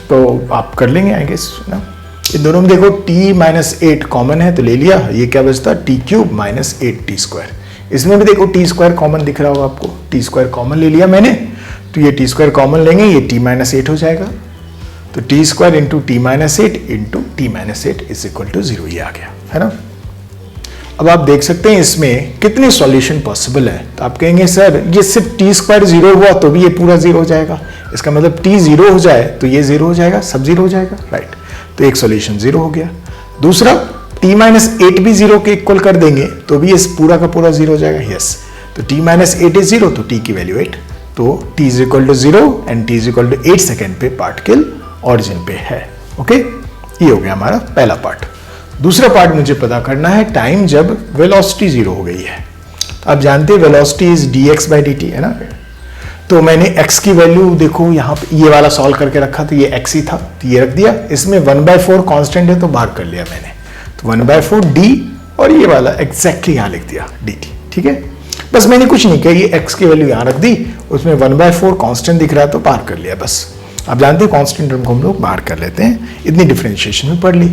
तो आप कर लेंगे आई गेस ना। इन दोनों में देखो t माइनस 8 कॉमन है तो ले लिया, ये क्या बचता, टी क्यूब माइनस 8 स्क्वायर। इसमें भी देखो t स्क्वायर कॉमन दिख रहा होगा आपको, t स्क्वायर कॉमन ले लिया मैंने, तो ये t स्क्वायर कॉमन लेंगे, ये t माइनस 8 हो जाएगा। तो t square into t minus 8 into t minus 8 is equal to 0, ये आ गया, है ना। अब आप देख सकते हैं इसमें कितने सॉल्यूशन पॉसिबल है। तो आप कहेंगे सर ये सिर्फ टी स्क्वायर 0 हुआ तो भी ये पूरा 0 हो जाएगा, इसका मतलब t 0 हो जाए तो ये 0 हो जाएगा, सब 0 हो जाएगा, राइट। तो एक सॉल्यूशन 0 हो गया। दूसरा t माइनस 8 भी 0 के इक्वल कर देंगे तो भी इस पूरा का पूरा 0 हो जाएगा, यस। तो t माइनस 8 इज 0, तो t की वैल्यू 8, तो t is equal to 0 and t is equal to 8 second पे पार्टिकल ऑरिजिन पे है। ओके, ये हो गया हमारा पहला पार्ट। दूसरा पार्ट मुझे पता करना है टाइम जब वेलोसिटी 0 हो गई है। तो आप जानते हैं velocity is dx by dt, है ना। तो मैंने x की वैल्यू देखो यहाँ पे ये वाला सॉल्व करके रखा, तो ये x ही था, तो ये रख दिया। इसमें 1/4 कांस्टेंट है तो बाहर कर लिया मैंने, तो 1/4 d और ये वाला एग्जैक्टली यहाँ लिख दिया dt, ठीक है। बस मैंने कुछ नहीं किया, ये x की वैल्यू यहाँ रख दी, उसमें 1/4 कांस्टेंट दिख रहा है तो बाहर कर लिया बस। आप जानते हैं कांस्टेंट टर्म को हम लोग बाहर कर लेते हैं, इतनी डिफरेंशिएशन में पढ़ ली।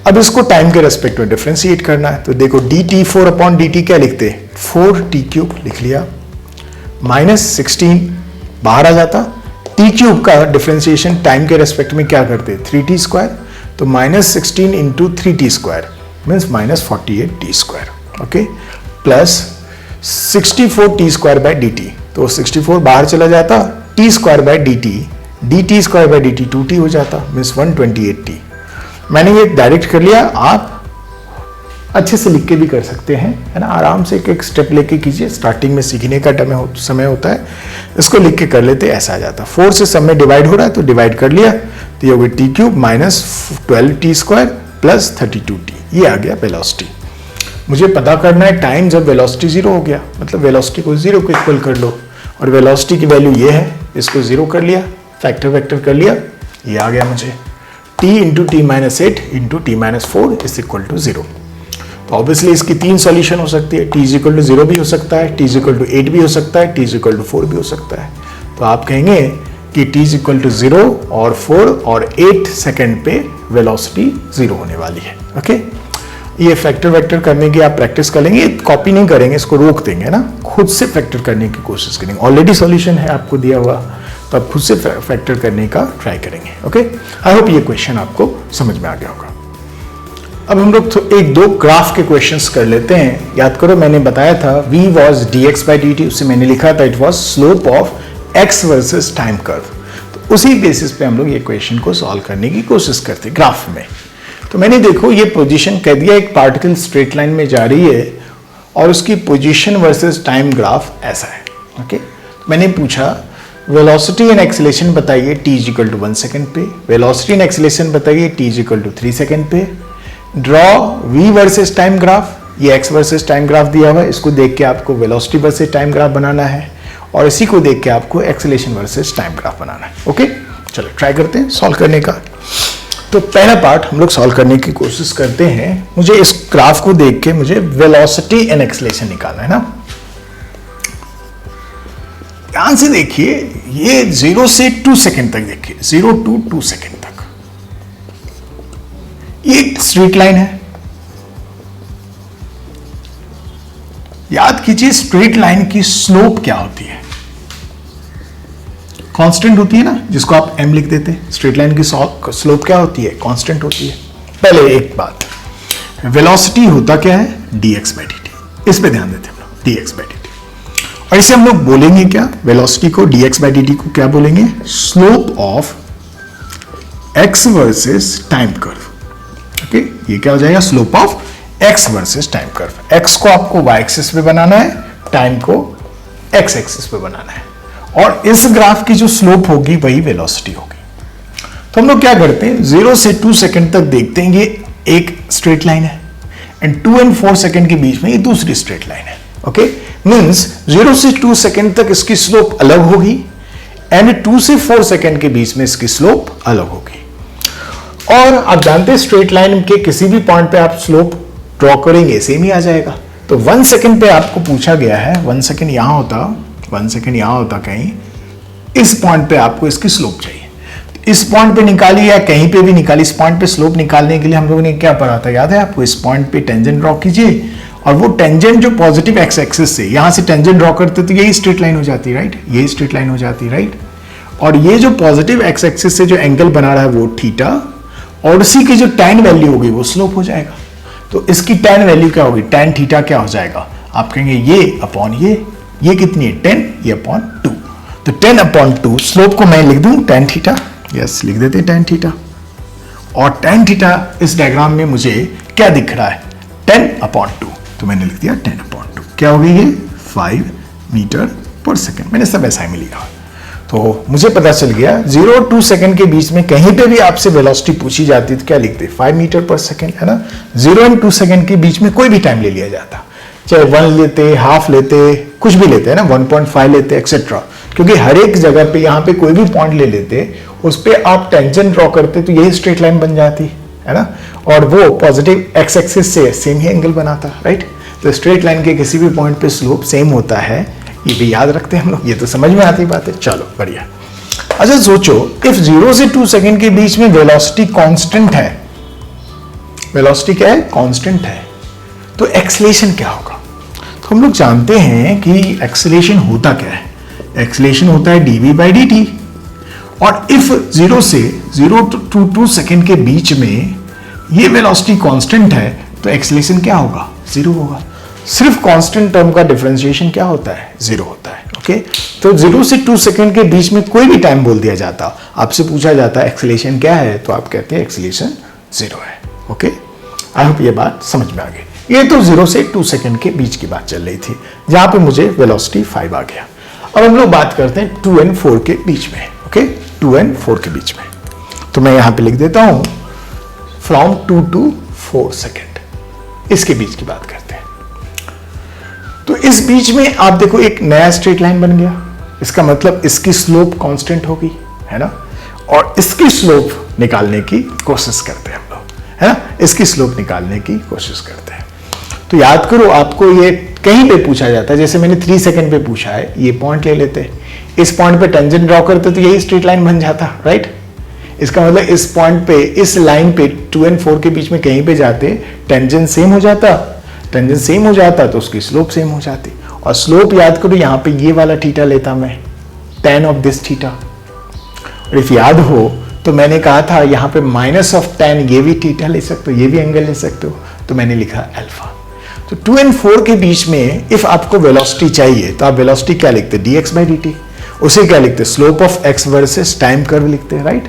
अब इसको टाइम के रेस्पेक्ट में डिफरेंशिएट करना है, तो देखो dt4 अपॉन dt क्या लिखते हैं, 4t क्यूब लिख लिया, माइनस 16 बाहर आ जाता। टी क्यूब का डिफरेंशिएशन टाइम के रेस्पेक्ट में क्या करते, 3t स्क्वायर, तो minus 16 into 3t square means minus 48t square, okay, plus 64t square by dt, तो 64 बाहर चला जाता, t square by dt square by dt 2t हो जाता मीन्स 128t। मैंने ये डायरेक्ट कर लिया, आप अच्छे से लिख के भी कर सकते हैं, है ना। आराम से एक एक स्टेप लेके कीजिए, स्टार्टिंग में सीखने का समय होता है, इसको लिख के कर लेते, ऐसा आ जाता। 4 से सब में डिवाइड हो रहा है तो डिवाइड कर लिया, तो ये हो गया T cube minus 12t square plus 32t, ये आ गया वेलोसिटी। मुझे पता करना है टाइम जब वेलोसिटी 0 हो गया, मतलब वेलोसिटी को 0 को इक्वल कर लो, और वेलोसिटी की वैल्यू ये है, इसको 0 कर लिया, फैक्टर वेक्टर कर लिया, ये आ गया मुझे t into t minus 8 into t minus 4 is equal to 0। तो ऑब्वियसली इसकी 3 सॉल्यूशन हो सकती है, t इज इक्वल टू 0 भी हो सकता है, t इज इक्वल टू 8 भी हो सकता है, t इज इक्वल टू 4 भी हो सकता है। तो आप कहेंगे कि t इज इक्वल टू 0 और 4 और 8 सेकेंड पे वेलोसिटी 0 होने वाली है। ओके, ये फैक्टर वेक्टर करने की आप प्रैक्टिस कर लेंगे, कॉपी नहीं करेंगे, इसको रोक देंगे ना, खुद से फैक्टर करने की कोशिश करेंगे। ऑलरेडी सॉल्यूशन है आपको दिया हुआ, तो आप खुद से फैक्टर करने का ट्राई करेंगे। ओके, आई होप ये क्वेश्चन आपको समझ में आ गया होगा। अब हम लोग एक दो ग्राफ के क्वेश्चंस कर लेते हैं। याद करो मैंने बताया था v was dx by dt, उससे मैंने लिखा था it was slope of x versus time curve. तो उसी बेसिस पे हम लोग ये क्वेश्चन को सॉल्व करने की कोशिश करते हैं ग्राफ में। तो मैंने देखो ये पोजीशन कह दिया, एक पार्टिकल स्ट्रेट लाइन में जा रही है और उसकी पोजीशन वर्सेस टाइम ग्राफ ऐसा है। ओके, मैंने पूछा वेलोसिटी एंड एक्सेलेरेशन बताइए t इक्वल टू 1 सेकेंड पे, वेलोसिटी एंड एक्सेलेरेशन बताइए t इक्वल टू 3 सेकेंड पे, draw v versus time graph, ये x वर्सेस टाइम ग्राफ दिया हुआ है, इसको देख के आपको वेलोसिटी वर्सेस टाइम ग्राफ बनाना है और इसी को देख के आपको एक्सेलेरेशन वर्सेस टाइम ग्राफ बनाना है। ओके, चलो ट्राई करते हैं सॉल्व करने का। तो पहला पार्ट हम लोग सॉल्व करने की कोशिश करते हैं। मुझे इस ग्राफ को देख के मुझे वेलोसिटी एंड एक्सेलेरेशन निकालना है ना। ध्यान से देखिए, ये 0 से 2 सेकेंड तक देखिए, 0 to 2 सेकेंड तक ये एक स्ट्रेट लाइन है। याद कीजिए स्ट्रेट लाइन की स्लोप क्या होती है, कांस्टेंट होती है ना, जिसको आप m लिख देते हैं। स्ट्रेट लाइन की स्लोप क्या होती है, कांस्टेंट होती है। पहले एक बात, वेलोसिटी होता क्या है, dx by dt, इस पे ध्यान देते हैं हम लोग, dx by dt। और इसे हम लोग बोलेंगे क्या, वेलोसिटी को dx by dt को क्या बोलेंगे, slope of x versus time curve. Okay, ये क्या हो जाएगा, slope of x versus time curve. x को आपको y एक्सिस पे बनाना है, टाइम को x एक्सिस पे बनाना है, और इस ग्राफ की जो स्लोप होगी वही वेलोसिटी होगी। तो हम लोग क्या करते हैं, 0 से 2 सेकंड तक देखते हैं, ये एक स्ट्रेट लाइन है एंड 2 and 4 सेकंड के बीच में ये दूसरी स्ट्रेट लाइन है। ओके, मींस 0 से 2 सेकंड तक इसकी स्लोप अलग होगी एंड 2 से 4 सेकंड के बीच में इसकी स्लोप अलग होगी। और आप जानते हैं स्ट्रेट लाइन के किसी भी पॉइंट पे आप स्लोप ड्रॉ करेंगे सेम ही आ जाएगा। तो 1 सेकंड पे आपको पूछा गया है, 1 सेकंड यहां होता, 1 सेकंड यहां होता कहीं, इस पॉइंट पे आपको इसकी स्लोप चाहिए। इस पॉइंट पे निकाली या कहीं पे भी निकाली, इस पॉइंट पे स्लोप निकालने के लिए हम लोगों ने क्या पढ़ा था, याद है आपको, इस पॉइंट पे टेंजेंट ड्रॉ कीजिए और वो टेंजेंट जो पॉजिटिव एक्स एक्सिस से यहां से टेंजेंट ड्रॉ करते तो यही स्ट्रेट लाइन हो जाती, राइट, यही स्ट्रेट लाइन हो जाती, राइट। और ये जो पॉजिटिव एक्स एक्सिस से जो एंगल बना रहा है वो थीटा, और उसी की जो tan वैल्यू होगी वो स्लोप हो जाएगा। तो इसकी tan वैल्यू क्या होगी, tan थीटा क्या हो जाएगा, आप कहेंगे ये अपॉन ये कितनी है 10, ये अपॉन 2। तो 10 अपॉन 2, स्लोप को मैं लिख दूं tan थीटा, यस लिख देते हैं tan थीटा। और tan थीटा इस डायग्राम में मुझे क्या दिख रहा है, 10 अपॉन 2, तो मैंने लिख दिया 10 अपॉन 2। क्या हो गई ये 5 मीटर पर सेकेंड, मैंने सब ऐसा ही में लिखा। तो मुझे पता चल गया 0 2 सेकंड के बीच में कहीं पे भी आपसे वेलोसिटी पूछी जाती तो क्या लिखते, 5 मीटर पर सेकेंड, है ना। 0 and 2 सेकंड के बीच में कोई भी टाइम ले लिया जाता, चाहे 1 लेते, हाफ लेते, कुछ भी लेते हैं ना, 1.5 लेते एक्सेट्रा, क्योंकि हर एक जगह पे यहाँ पे कोई भी पॉइंट ले लेते, उस पर आप टेंजेंट ड्रॉ करते तो यही स्ट्रेट लाइन बन जाती है ना, और वो पॉजिटिव एक्स एक्सिस से सेम ही एंगल बनाता, राइट। तो स्ट्रेट लाइन के किसी भी पॉइंट पे स्लोप सेम होता है, ये भी याद रखते हैं हम लोग, ये तो समझ में आती बात है। चलो बढ़िया। अच्छा सोचो, इफ 0 से 2 सेकंड के बीच में वेलोसिटी कांस्टेंट है, वेलोसिटी क्या है, कांस्टेंट है, तो एक्सेलरेशन क्या होगा। तो हम लोग जानते हैं कि एक्सेलरेशन होता क्या है, एक्सेलरेशन होता है dv by dt। और इफ 0 से 0 to 2 सेकंड के बीच में ये वेलोसिटी कांस्टेंट है तो एक्सेलरेशन क्या होगा, 0 होगा। सिर्फ कांस्टेंट टर्म का डिफरेंशिएशन क्या होता है, 0 होता है। ओके, तो 0 से 2 सेकंड के बीच में कोई भी टाइम बोल दिया जाता, आपसे पूछा जाता है एक्सेलरेशन क्या है, तो आप कहते हैं एक्सेलरेशन 0 है। ओके, आई होप ये बात समझ में आ गई। ये तो 0 से 2 सेकंड के बीच की बात चल रही थी, जहां पे मुझे वेलोसिटी 5 आ गया। अब हम लोग बात करते हैं 2 and 4 के बीच में। ओके, 2 and 4 के बीच में, तो मैं यहां पे लिख देता हूं फ्रॉम 2 to 4 सेकेंड, इसके बीच की बात करते हैं। तो इस बीच में आप देखो एक नया स्ट्रेट लाइन बन गया, इसका मतलब इसकी स्लोप कांस्टेंट होगी, है ना, और इसकी स्लोप निकालने की कोशिश करते हैं हम लोग, है ना, इसकी स्लोप निकालने की कोशिश करते हैं। तो याद करो, आपको ये कहीं पे पूछा जाता है, जैसे मैंने 3 सेकंड पे पूछा है, ये पॉइंट ले लेते, इस पॉइंट पे टेंजेंट ड्रॉ करते तो यही स्ट्रेट लाइन बन जाता, राइट। इसका मतलब इस पॉइंट पे, इस लाइन पे 2 and 4 के बीच में कहीं पे जाते टेंजेंट सेम हो जाता, टेंजेंट सेम हो जाता तो उसकी स्लोप सेम हो जाती। और स्लोप याद करो, यहां पे ये वाला थीटा लेता मैं, tan ऑफ दिस थीटा। और इफ याद हो तो मैंने कहा था यहां पे माइनस ऑफ tan, ये भी थीटा ले सकते हो, ये भी एंगल ले सकते हो, तो मैंने लिखा अल्फा। तो 2 and 4 के बीच में इफ आपको वेलोसिटी चाहिए तो आप वेलोसिटी क्या लिखते, dx by dt। उसे क्या लिखते हैं, slope of x versus time curve लिखते हैं, राइट।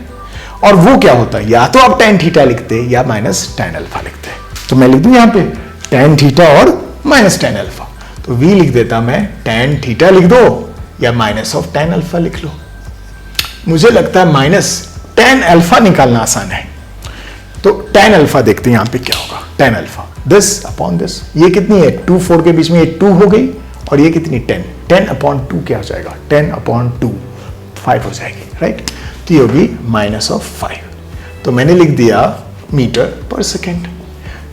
और वो क्या होता है, या तो आप tan थीटा लिखते हैं या माइनस tan अल्फा लिखते हैं। तो मैं लिख दूं यहां पे tan थीटा और माइनस tan अल्फा। तो v लिख देता मैं, tan थीटा लिख दो या माइनस ऑफ tan अल्फा लिख लो। मुझे लगता है माइनस tan अल्फा निकालना आसान है, तो tan अल्फा देखते हैं यहां पे क्या होगा। tan alpha this upon this, ये कितनी है 2 4 के बीच में ये 2 हो गई, और ये कितनी 10 अपॉन 2 क्या हो जाएगा, 10 अपॉन 2 5 हो जाएगी, राइट। तो ये होगी माइनस ऑफ 5। तो मैंने लिख दिया मीटर पर सेकेंड।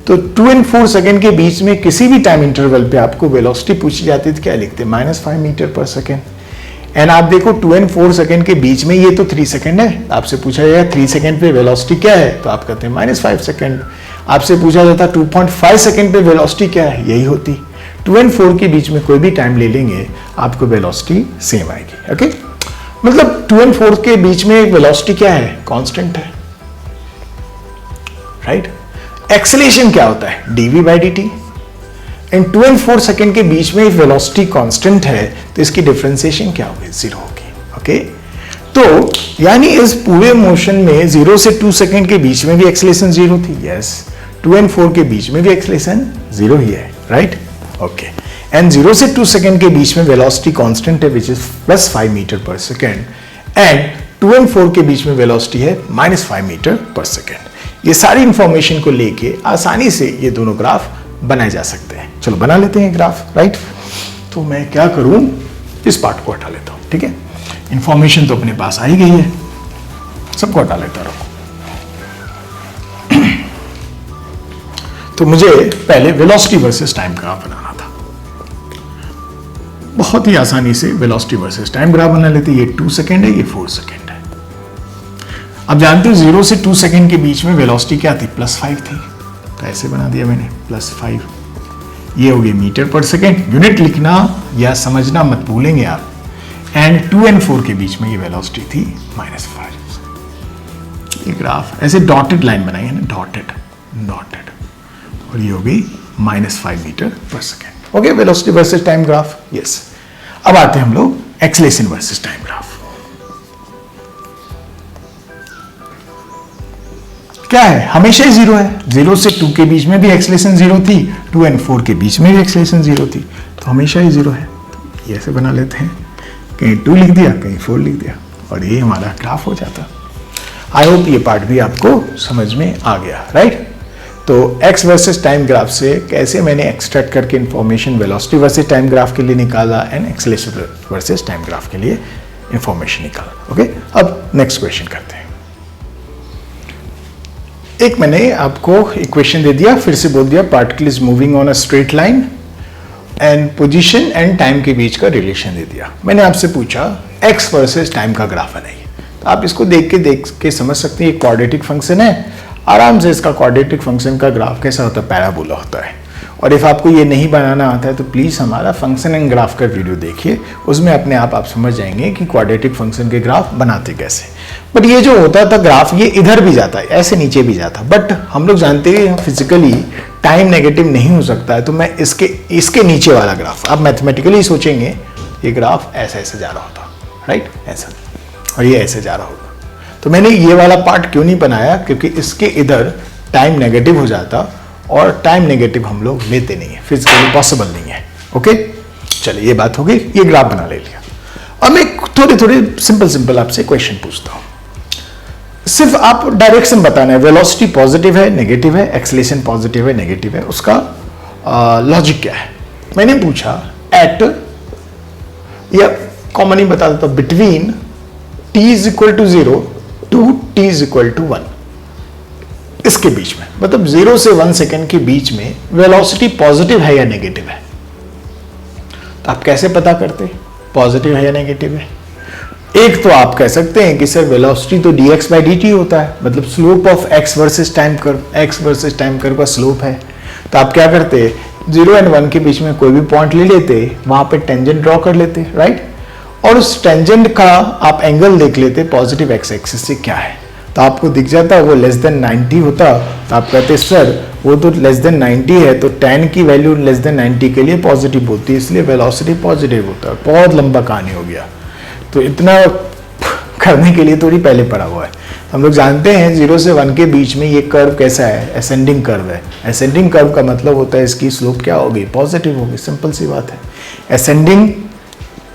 तो 2 और 4 सेकेंड के बीच में किसी भी टाइम इंटरवल पे आपको वेलोसिटी पूछी जाती है तो क्या लिखते हैं, -5 मीटर पर सेकेंड। एंड आप देखो 2 और 4 सेकेंड के बीच में ये तो 3 सेकेंड है, आपसे पूछा जाएगा 3 सेकेंड पे वेलोसिटी क्या है, तो आप कहते हैं -5 सेकेंड। आपसे पूछा जाता 2.5 सेकेंड पे वेलोसिटी क्या है, यही होती। 2 और 4 के बीच में कोई भी टाइम ले लेंगे आपको वेलोसिटी सेम आएगी, ओके। मतलब 2 और 4 के बीच में वेलोसिटी क्या है, कांस्टेंट है, राइट। एक्सेलेरेशन क्या होता है, dv बाई dt। एंड 2 और 4 सेकेंड के बीच में वेलोसिटी कांस्टेंट है तो इसकी डिफरेंशिएशन क्या होगी, 0 होगी, ओके। तो यानी इस पूरे मोशन में 0 से 2 सेकेंड के बीच में भी एक्सेलेरेशन 0 थी, यस। 2 और 4 के बीच में भी एक्सेलेरेशन 0 ही है, राइट, ओके। एंड 0 से 2 सेकेंड के बीच में वेलोसिटी कांस्टेंट है विच इज +5 मीटर पर सेकेंड। एंड 2 और 4 के बीच में वेलोसिटी है -5 मीटर पर सेकेंड। ये सारी इंफॉर्मेशन को लेके आसानी से ये दोनों ग्राफ बनाए जा सकते हैं। चलो बना लेते हैं ग्राफ, राइट। तो मैं क्या करूं, इस पार्ट को हटा लेता हूं, ठीक है। इंफॉर्मेशन तो अपने पास आ ही गई है, सबको हटा लेता रहूं। तो मुझे पहले वेलोसिटी वर्सेस टाइम ग्राफ बनाना था। बहुत ही आसानी से वेलोसिटी वर्सेस टाइम ग्राफ बना लेते। ये 2 सेकेंड है, ये 4 सेकेंड है। अब जानते हो 0 से 2 सेकेंड के बीच में वेलोसिटी क्या थी, +5 थी। तो ऐसे बना दिया मैंने, +5। ये हो गई मीटर पर सेकेंड। यूनिट लिखना या समझना मत भूलेंगे आप। एंड 2 और 4 के बीच में ये वेलोसिटी थी -5। ये ग्राफ ऐसे डॉटेड लाइन बनाई है ना, डॉटेड। और ये हो गई -5 मीटर पर second. Okay, velocity versus time graph, yes. अब आते हैं हम लोग एक्सेलेरेशन वर्सेस टाइम ग्राफ। क्या है, हमेशा ही 0 है। 0 से 2 के बीच में भी एक्सेलेरेशन 0 थी, 2 और 4 के बीच में भी एक्सेलेरेशन 0 थी, तो हमेशा ही 0 है। ये ऐसे बना लेते हैं, कहीं 2 लिख दिया, कहीं 4 लिख दिया, और ये हमारा ग्राफ हो जाता। आई होप ये पार्ट भी आपको समझ में आ गया, राइट। तो एक्स वर्सेस टाइम ग्राफ से कैसे मैंने एक्सट्रैक्ट करके information velocity versus time graph के लिए निकाला and acceleration versus time graph के लिए इंफॉर्मेशन निकाला। ओके, अब नेक्स्ट क्वेश्चन करते हैं। एक मैंने आपको इक्वेशन दे दिया, फिर से बोल दिया, particle is moving on a straight line and position and time के बीच का रिलेशन दे दिया। मैंने आपसे पूछा एक्स वर्सेस टाइम का ग्राफ बनाइए। तो आप इसको देख के समझ सकते हैं, एक क्वाड्रेटिक फंक्शन है। आराम से इसका क्वाड्रेटिक फंक्शन का ग्राफ कैसा होता है, पैराबोला होता है। और इफ आपको ये नहीं बनाना आता है तो प्लीज़ हमारा फंक्शन एंड ग्राफ का वीडियो देखिए, उसमें अपने आप समझ जाएंगे कि क्वाड्रेटिक फंक्शन के ग्राफ बनाते कैसे। बट ये जो होता था ग्राफ, ये इधर भी जाता है, ऐसे नीचे भी जाता। बट हम लोग जानते हैं फिजिकली टाइम नेगेटिव नहीं हो सकता है, तो मैं इसके नीचे वाला ग्राफ, आप मैथमेटिकली सोचेंगे ये ग्राफ ऐसा ऐसे जा रहा होता, राइट, ऐसा, और ये ऐसे जा रहा होगा। तो मैंने ये वाला पार्ट क्यों नहीं बनाया, क्योंकि इसके इधर टाइम नेगेटिव हो जाता, और टाइम नेगेटिव हम लोग लेते नहीं है, फिजिकली पॉसिबल नहीं है। ओके, चलिए ये बात हो गई, ये ग्राफ बना ले लिया। अब मैं थोड़े सिंपल आपसे क्वेश्चन पूछता हूं। सिर्फ आप डायरेक्शन बताना है, वेलोसिटी पॉजिटिव है नेगेटिव है, एक्सेलेरेशन पॉजिटिव है नेगेटिव है, उसका लॉजिक क्या है। मैंने पूछा एट, या कॉमनली बता देता हूं, between t is equal to 0 to t is equal to 1, इसके बीच में, मतलब 0 से 1 सेकेंड के बीच में वेलोसिटी पॉजिटिव है या नेगेटिव है। तो आप कैसे पता करते पॉजिटिव है या नेगेटिव है। एक तो आप कह सकते हैं कि सर वेलोसिटी तो dx बाई dt होता है, मतलब slope of x versus time curve, x versus time curve का स्लोप है। तो आप क्या करते, 0 और 1 के बीच में कोई भी पॉइंट ले लेते, वहां पे टेंजेंट ड्रॉ कर लेते, राइट, और उस टेंजेंट का आप एंगल देख लेते पॉजिटिव एक्स एक्सिस से क्या है। तो आपको दिख जाता वो लेस देन 90 होता, तो आप कहते सर वो तो लेस देन 90 है, तो tan की वैल्यू लेस देन 90 के लिए पॉजिटिव होती है, इसलिए वेलोसिटी पॉजिटिव होता है। बहुत लंबा कहानी हो गया। तो इतना करने के लिए थोड़ी पहले पढ़ा हुआ है। हम लोग जानते हैं 0 से 1 के बीच में ये कर्व कैसा है, असेंडिंग कर्व है। असेंडिंग कर्व का मतलब होता है इसकी स्लोप क्या होगी, पॉजिटिव होगी, सिंपल सी बात है। असेंडिंग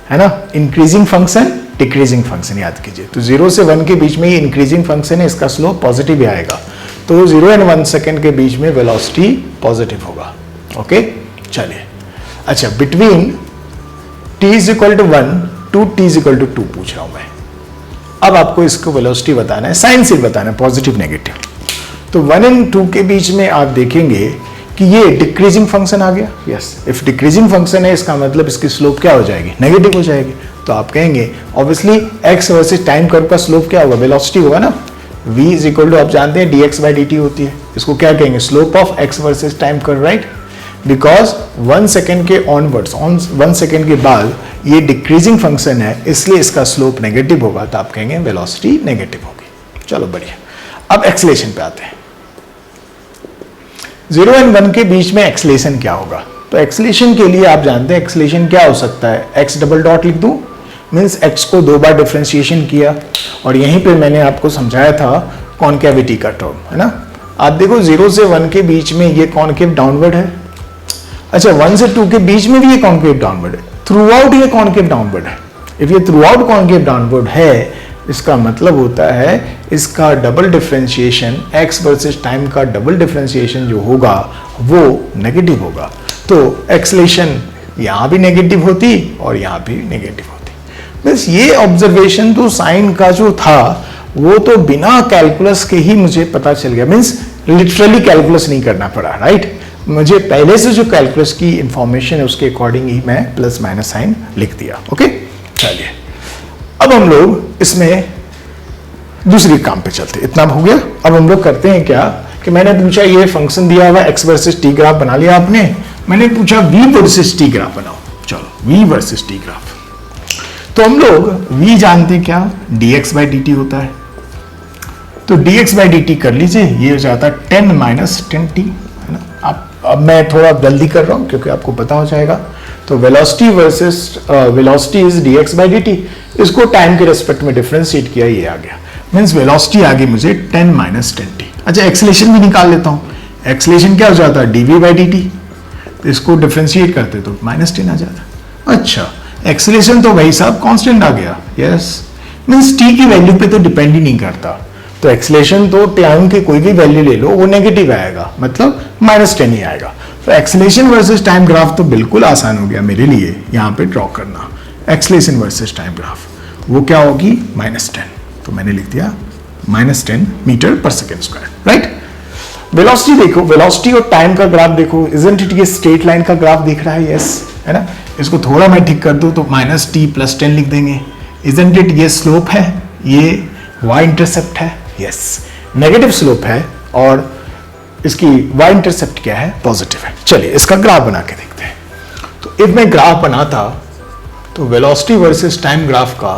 है ना, इंक्रीजिंग फंक्शन डिक्रीजिंग फंक्शन याद कीजिए। तो 0 से 1 के बीच में ये इंक्रीजिंग फंक्शन है, इसका स्लोप पॉजिटिव ही आएगा। तो 0 and 1 सेकेंड के बीच में वेलोसिटी पॉजिटिव होगा। ओके चलिए, अच्छा between t is equal to 1 to t is equal to 2 पूछ रहा हूं मैं। अब आपको इसको वेलोसिटी बताना है, साइन से बताना है, पॉजिटिव नेगेटिव। तो 1 and 2 के बीच में आप देखेंगे कि ये डिक्रीजिंग फंक्शन आ गया। यस, इफ डिक्रीजिंग फंक्शन है इसका मतलब इसकी स्लोप क्या हो जाएगी, नेगेटिव हो जाएगी। तो आप कहेंगे obviously x versus time curve का स्लोप क्या होगा, वेलोसिटी होगा ना। v इज इक्वल टू आप जानते हैं dx बाई dt होती है, इसको क्या कहेंगे, slope of x versus time curve, right. Because 1 second के ऑनवर्ड्स, 1 सेकेंड के बाद ये डिक्रीजिंग फंक्शन है, इसलिए इसका स्लोप नेगेटिव होगा। तो आप कहेंगे वेलोसिटी नेगेटिव होगी। चलो बढ़िया, अब एक्सेलेरेशन पे आते हैं। 0 and 1 के बीच में एक्सेलेरेशन क्या होगा। तो एक्सेलेरेशन के लिए आप जानते हैं एक्सेलेरेशन क्या हो सकता है, x डबल डॉट लिख दूं, मीन्स x को 2 बार डिफरेंशिएशन किया, और यहीं पे मैंने आपको समझाया था कॉन्केविटी का टर्म, है ना। आप देखो 0 से 1 के बीच में ये कॉन्केव डाउनवर्ड है, अच्छा 1 से 2 के बीच में भी ये कॉन्केव डाउनवर्ड है, थ्रू आउट ये कॉन्केव डाउनवर्ड है। इफ ये थ्रू आउट कॉन्केव डाउनवर्ड है, इसका मतलब होता है इसका double differentiation, x versus time का डबल डिफरेंशिएशन जो होगा वो नेगेटिव होगा। तो एक्सेलेरेशन यहां भी नेगेटिव होती और यहां भी नेगेटिव होती। बस ये ऑब्जर्वेशन तो साइन का जो था वो तो बिना कैलकुलस के ही मुझे पता चल गया, मीन्स लिटरली कैलकुलस नहीं करना पड़ा, राइट। मुझे पहले से जो कैलकुलस की इंफॉर्मेशन है उसके अकॉर्डिंग ही मैं प्लस माइनस साइन लिख दिया। ओके चलिए, अब हम लोग इसमें दूसरी काम पे चलते। इतना हो गया। अब हम लोग करते हैं क्या कि मैंने पूछा ये फंक्शन दिया हुआ x वर्सेस t ग्राफ बना लिया आपने, मैंने पूछा v वर्सेस t ग्राफ बनाओ। चलो v वर्सेस t ग्राफ, तो हम लोग v जानते हैं क्या, dx बाई dt होता है। तो dx बाई dt कर लीजिए, ये हो जाता है 10 माइनस 10t, है ना। अब मैं थोड़ा जल्दी कर रहा हूं क्योंकि आपको पता हो जाएगा। तो velocity versus velocity is dx by dt, इसको टाइम के रेस्पेक्ट में डिफरेंशिएट किया, ये आ गया, मीन्स वेलोसिटी आ गई मुझे 10 माइनस 10t। अच्छा एक्सेलेरेशन भी निकाल लेता हूं, एक्सेलेरेशन क्या हो जाता है dv बाई dt, तो इसको डिफरेंशिएट करते तो माइनस 10 आ जाता। अच्छा एक्सेलेरेशन तो भाई साहब कांस्टेंट आ गया, यस, मीन्स t की वैल्यू पे तो डिपेंड ही नहीं करता। तो एक्सेलेरेशन तो टाइम की कोई भी वैल्यू ले लो वो नेगेटिव आएगा, मतलब माइनस 10 ही आएगा। तो एक्सेलेरेशन वर्सेस टाइम ग्राफ तो बिल्कुल आसान हो गया मेरे लिए यहाँ पे ड्रॉ करना। एक्सेलेरेशन वर्सेस टाइम ग्राफ वो क्या होगी, माइनस 10, तो मैंने लिख दिया माइनस 10 मीटर पर सेकेंड स्क्वायर, राइट। वेलोसिटी देखो, वेलोसिटी और टाइम का ग्राफ देखो, इजंट इट ये स्ट्रेट लाइन का ग्राफ दिख रहा है, यस, है ना। इसको थोड़ा मैं ठीक कर दूं तो माइनस t प्लस 10 लिख देंगे। इजंट इट ये स्लोप है, ये y इंटरसेप्ट है, यस, नेगेटिव स्लोप है और इसकी y इंटरसेप्ट क्या है, पॉजिटिव है। चलिए इसका ग्राफ बना के देखते हैं। तो इफ मैं ग्राफ बनाता तो वेलोसिटी वर्सेस टाइम ग्राफ का,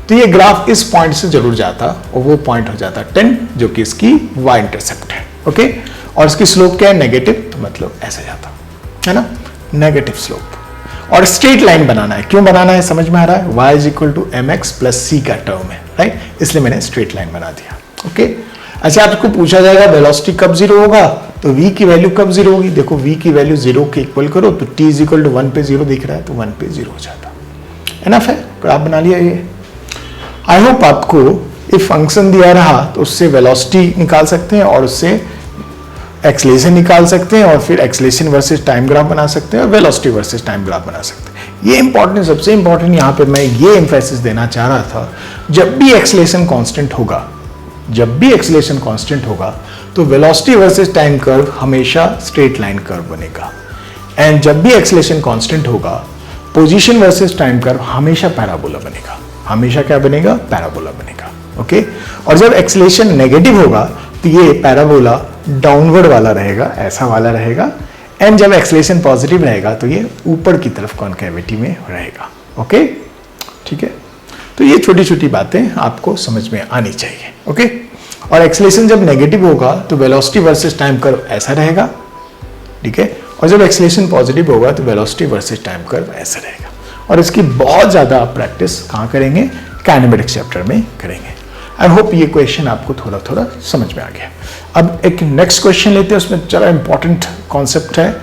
तो ये ग्राफ इस पॉइंट से जरूर जाता और वो पॉइंट हो जाता 10 जो कि इसकी y इंटरसेप्ट है, ओके। और इसकी स्लोप क्या है, नेगेटिव, तो मतलब ऐसे जाता है ना, नेगेटिव स्लोप। और स्ट्रेट लाइन बनाना है, क्यों बनाना है समझ में आ रहा है, y is equal to mx plus c का टर्म है, राइट, इसलिए मैंने स्ट्रेट लाइन बना दिया, ओके। अच्छा आपको पूछा जाएगा वेलोसिटी कब जीरो होगा, तो v की वैल्यू कब जीरो होगी। देखो v की वैल्यू 0 के इक्वल करो तो t इज इक्वल टू 1 पे 0 दिख रहा है, तो 1 पे 0 हो जाता। एनफ है, ग्राफ बना लिया ये। आई होप आपको इफ फंक्शन दिया रहा तो उससे वेलोसिटी निकाल सकते हैं और उससे एक्सेलेरेशन निकाल सकते हैं और फिर एक्सेलेरेशन वर्सेस टाइम ग्राफ बना सकते हैं और वेलोसिटी वर्सेस टाइम ग्राफ बना सकते हैं। ये इंपॉर्टेंट, सबसे इंपॉर्टेंट यहाँ पे मैं ये एम्फेसिस देना चाह रहा था, जब भी एक्सेलेरेशन कांस्टेंट होगा, जब भी एक्सेलेरेशन कांस्टेंट होगा तो वेलोसिटी वर्सेस टाइम कर्व हमेशा स्ट्रेट लाइन कर्व बनेगा, एंड जब भी एक्सेलेरेशन कांस्टेंट होगा पोजीशन वर्सेस टाइम कर्व हमेशा पैराबोला बनेगा, हमेशा क्या बनेगा, पैराबोला बनेगा, ओके। और जब एक्सेलेरेशन नेगेटिव होगा तो ये पैराबोला डाउनवर्ड वाला रहेगा, ऐसा वाला रहेगा, एंड जब एक्सेलेरेशन पॉजिटिव रहेगा तो ये ऊपर की तरफ कॉन्केविटी में रहेगा, ओके, ठीक है। तो ये छोटी छोटी बातें आपको समझ में आनी चाहिए, ओके। और एक्सेलेरेशन जब नेगेटिव होगा तो वेलोसिटी वर्सेस टाइम कर्व ऐसा रहेगा, ठीक है, और जब एक्सेलेरेशन पॉजिटिव होगा तो वेलोसिटी वर्सेस टाइम कर्व ऐसा रहेगा। और इसकी बहुत ज़्यादा आप प्रैक्टिस कहाँ करेंगे, काइनेमेटिक्स चैप्टर में करेंगे। आई होप ये क्वेश्चन आपको थोड़ा थोड़ा समझ में आ गया। अब एक नेक्स्ट क्वेश्चन लेते हैं, उसमें ज़रा इंपॉर्टेंट कॉन्सेप्ट है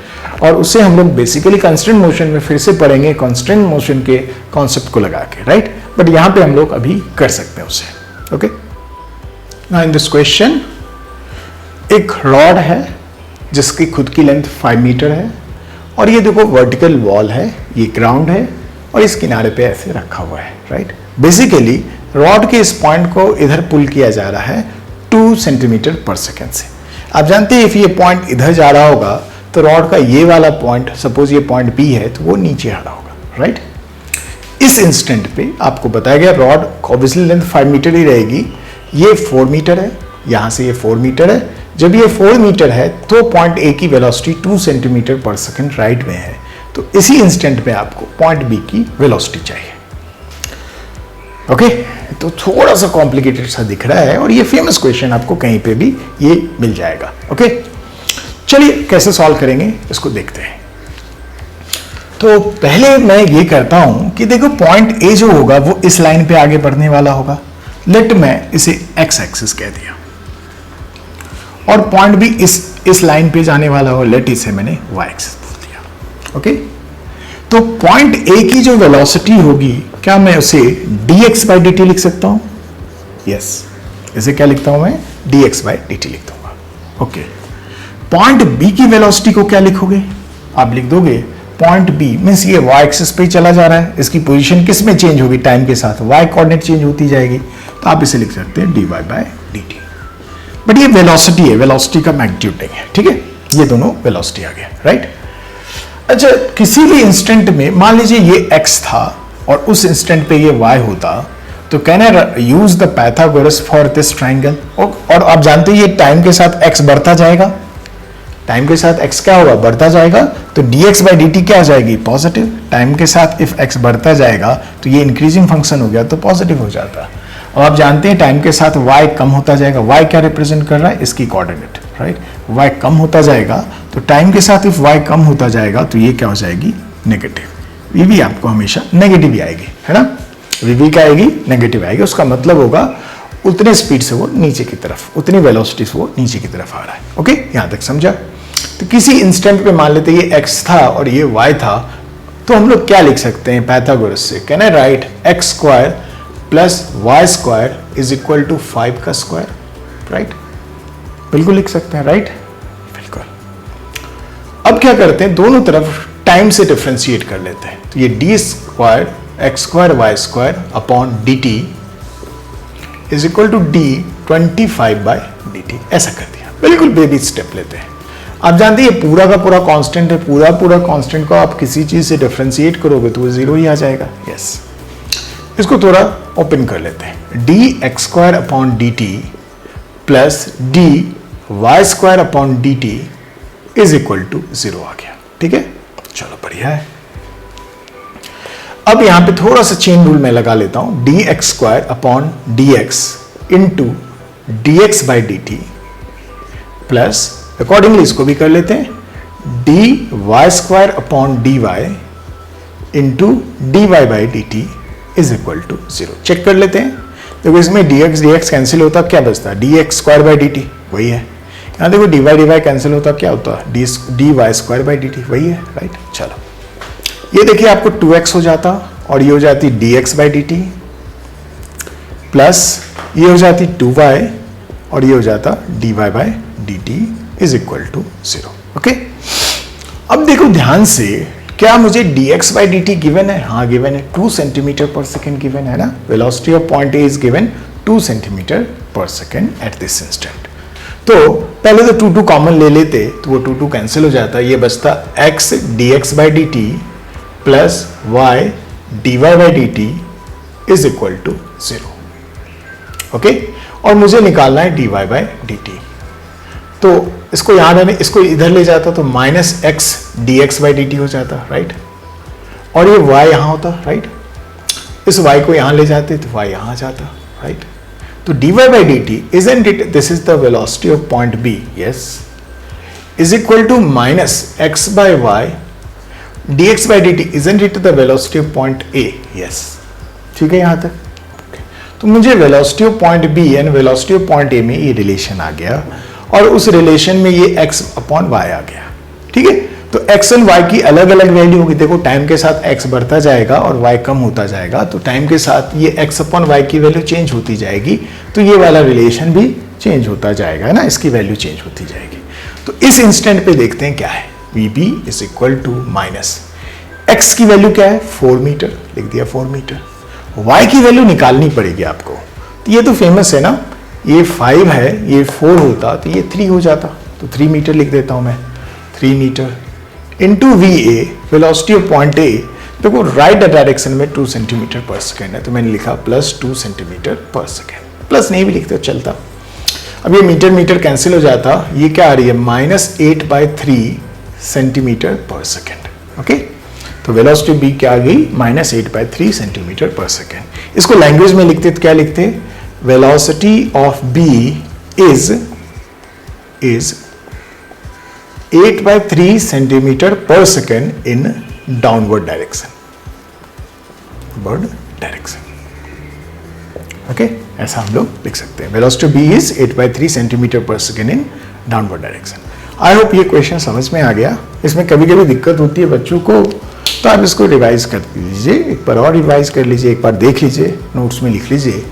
और उसे हम लोग बेसिकली कांस्टेंट मोशन में फिर से पढ़ेंगे, कांस्टेंट मोशन के कॉन्सेप्ट को लगा के, राइट। बट यहाँ पे हम लोग अभी कर सकते हैं उसे। Okay, now in this question एक रॉड है जिसकी खुद की लेंथ 5 मीटर है और ये देखो वर्टिकल वॉल है, ये ग्राउंड है और इस किनारे पे ऐसे रखा हुआ है, राइट। बेसिकली रॉड के इस पॉइंट को इधर पुल किया जा रहा है 2 सेंटीमीटर पर सेकेंड से। आप जानते हैं इफ ये पॉइंट इधर जा रहा होगा तो रॉड का ये वाला पॉइंट, सपोज ये पॉइंट बी है, तो वो नीचे आ रहा होगा, राइट। इस इंस्टेंट पे आपको बताया गया रॉड ऑब्वियसली लेंथ 5 मीटर ही रहेगी, ये 4 मीटर है, यहां से ये 4 मीटर है। जब ये 4 मीटर है तो पॉइंट ए की velocity 2 centimetre per second right में है, तो इसी इंस्टेंट पे आपको पॉइंट बी की वेलोसिटी चाहिए। ओके, तो थोड़ा सा कॉम्प्लिकेटेड सा दिख रहा है और ये फेमस क्वेश्चन आपको कहीं पे भी ये मिल जाएगा। ओके, चलिए कैसे सॉल्व करेंगे इसको देखते हैं। तो पहले मैं ये करता हूं कि देखो पॉइंट ए जो होगा वो इस लाइन पे आगे बढ़ने वाला होगा, लेट मैं इसे एक्स एक्सिस कह दिया, और पॉइंट बी इस लाइन पे जाने वाला होगा, लेट इसे मैंने वाई एक्सिस बोल दिया। ओके, तो पॉइंट ए की जो वेलोसिटी होगी, क्या मैं उसे dx बाई dt लिख सकता हूं? यस, इसे क्या लिखता हूं मैं? dx बाई dt लिख दूंगा। ओके, पॉइंट बी की वेलोसिटी को क्या लिखोगे? आप लिख दोगे पॉइंट बी मीन्स ये y एक्सिस पे चला जा रहा है, इसकी पोजीशन किस में चेंज होगी? टाइम के साथ y कोऑर्डिनेट चेंज होती जाएगी, तो आप इसे लिख सकते हैं dy बाई dt। बट ये वेलोसिटी है, वेलोसिटी का मैग्नीट्यूड नहीं है, ठीक है। ये दोनों वेलोसिटी आ गया, राइट। अच्छा, किसी भी इंस्टेंट में मान लीजिए ये x था और उस इंस्टेंट पे ये y होता, तो can I use the Pythagoras for this triangle. और आप जानते हैं ये टाइम के साथ x बढ़ता जाएगा, टाइम के साथ x क्या होगा? बढ़ता जाएगा, तो dx बाई dt क्या हो जाएगी? पॉजिटिव। टाइम के साथ इफ x बढ़ता जाएगा तो ये इंक्रीजिंग फंक्शन हो गया तो पॉजिटिव हो जाता। अब आप जानते हैं टाइम के साथ y कम होता जाएगा, y क्या रिप्रेजेंट कर रहा है? इसकी कोऑर्डिनेट, राइट। y कम होता जाएगा, तो टाइम के साथ इफ y कम होता जाएगा तो ये क्या हो जाएगी? नेगेटिव। v भी आपको हमेशा नेगेटिव ही आएगी, है ना। v क्या आएगी? नेगेटिव आएगी। उसका मतलब होगा उतने स्पीड से वो नीचे की तरफ, उतनी वेलोसिटी से वो नीचे की तरफ आ रहा है। ओके, यहां तक समझा। तो किसी इंस्टेंट पे मान लेते ये x था और ये y था, तो हम लोग क्या लिख सकते हैं पाइथागोरस से? Can I write x square plus y square is equal to 5 का स्क्वायर, राइट। बिल्कुल लिख सकते हैं, राइट, बिल्कुल। अब क्या करते हैं, दोनों तरफ टाइम से डिफरेंशिएट कर लेते हैं। तो ये d square x square y square upon d t is equal to d 25 by d t, ऐसा कर दिया। बिल्कुल बेबी स्टेप लेते हैं। आप जानते हैं ये पूरा का पूरा कांस्टेंट है, पूरा कांस्टेंट को आप किसी चीज से डिफरेंशिएट करोगे तो वो जीरो ही आ जाएगा। यस, इसको थोड़ा ओपन कर लेते हैं। D x square upon d t plus d y square upon d t is equal to 0 आ गया, ठीक है। चलो बढ़िया है। अब यहां पे थोड़ा सा चेन रूल मैं लगा लेता हूं, d x square upon d x into d x by d t plus accordingly इसको भी कर लेते हैं d y square upon d y into d y by d t is equal to 0। Check कर लेते हैं। देखो इसमें dx कैंसिल होता, क्या बचता? dx square by d T, वही है। यहाँ देखो dy dy कैंसिल होता, क्या होता? dy square by d T, वही है, राइट। चलो ये देखिए आपको 2x हो जाता और ये हो जाती dx by d t plus ये हो जाती 2y और ये हो जाता dy by d t is equal to 0। Okay, अब देखो ध्यान से, क्या मुझे dx by d t given है? हाँ गिवन है, 2 सेंटीमीटर पर सेकेंड गिवन है ना। Velocity of point A is given 2 centimetre per second at this instant. तो पहले तो 2 2 कॉमन ले लेते तो वो 2 2 कैंसिल हो जाता, ये बचता x dx by d t plus y dy by d t is equal to 0। Okay, और मुझे निकालना है dy बाई डी टी। तो इसको यहां रहने, इसको इधर ले जाता तो minus x D x by d T हो जाता, राइट। और ये y यहां होता, राइट। इस y को यहां ले जाते तो y यहां आ जाता, राइट। तो dy by d T isn't it, this is the velocity of point B, yes, is equal to minus x by y dx by dt isn't it the velocity of point A? Yes. ठीक है यहां तक? Okay. तो मुझे velocity of point B and velocity of point A में ये relation आ गया और उस रिलेशन में ये x अपॉन y आ गया. ठीक है, तो x और y की अलग अलग वैल्यू होगी. देखो टाइम के साथ x बढ़ता जाएगा और y कम होता जाएगा, तो टाइम के साथ ये x अपॉन y की वैल्यू चेंज होती जाएगी, तो ये वाला रिलेशन भी चेंज होता जाएगा, है ना, इसकी वैल्यू चेंज होती जाएगी. तो इस इंस्टेंट पे देखते हैं क्या है. Vb is equal to minus x की वैल्यू क्या है 4 मीटर, लिख दिया 4 मीटर. y की वैल्यू निकालनी पड़ेगी आपको. तो ये तो फेमस है ना, ये 5 है, ये 4 होता तो ये 3 हो जाता, तो 3 मीटर लिख देता हूं मैं. 3 metre into VA velocity of point A. देखो राइट डायरेक्शन में 2 सेंटीमीटर पर सेकेंड है, तो मैंने लिखा plus 2 centimetre per second. Plus नहीं भी लिखते चलता. अब ये मीटर मीटर कैंसिल हो जाता, ये क्या आ रही है -8/3 सेंटीमीटर पर सेकेंड. ओके, तो वेलोसिटी B क्या आ गई -8/3 सेंटीमीटर पर सेकेंड. इसको लैंग्वेज में लिखते तो क्या लिखते, velocity of B is 8/3 centimetre per second in downward direction. Okay, ऐसा हम लोग लिख सकते हैं. Velocity B is 8/3 centimetre per second in downward direction. I hope ये क्वेश्चन समझ में आ गया. इसमें कभी कभी दिक्कत होती है बच्चों को, तो आप इसको रिवाइज कर लीजिए, एक बार और रिवाइज कर लीजिए, एक बार देख लीजिए, नोट्स में लिख लीजिए,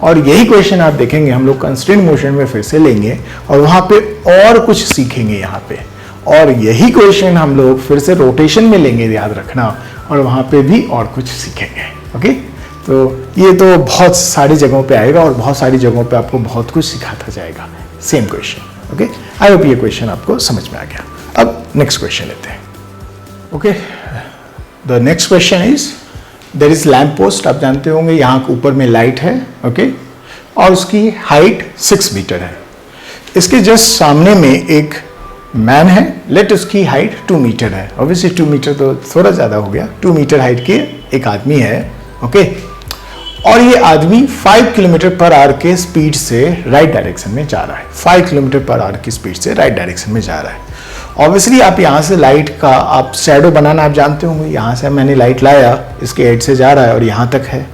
और यही क्वेश्चन आप देखेंगे हम लोग कंस्ट्रेंट मोशन में फिर से लेंगे और वहां पे और कुछ सीखेंगे यहाँ पे, और यही क्वेश्चन हम लोग फिर से रोटेशन में लेंगे, याद रखना, और वहां पे भी और कुछ सीखेंगे. ओके, तो ये तो बहुत सारी जगहों पे आएगा और बहुत सारी जगहों पे आपको बहुत कुछ सिखाता जाएगा, सेम क्वेश्चन. ओके, आई होप ये क्वेश्चन आपको समझ में आ गया. अब नेक्स्ट क्वेश्चन लेते हैं. Okay, the next question is there is lamp post. आप जानते होंगे यहाँ ऊपर में लाइट है. ओके, और उसकी हाइट 6 मीटर है. इसके जस्ट सामने में एक मैन है, लेट उसकी हाइट 2 मीटर है. ऑब्वियसली 2 मीटर तो थोड़ा ज्यादा हो गया. 2 मीटर हाइट के एक आदमी है. ओके, और ये आदमी 5 किलोमीटर पर आवर के स्पीड से राइट डायरेक्शन में जा रहा है. 5 किलोमीटर पर आवर की स्पीड से राइट डायरेक्शन में जा रहा है. ऑब्वियसली आप यहाँ से लाइट का आप शैडो बनाना आप जानते होंगे. यहाँ से मैंने लाइट लाया, इसके एड से जा रहा है और यहाँ तक है.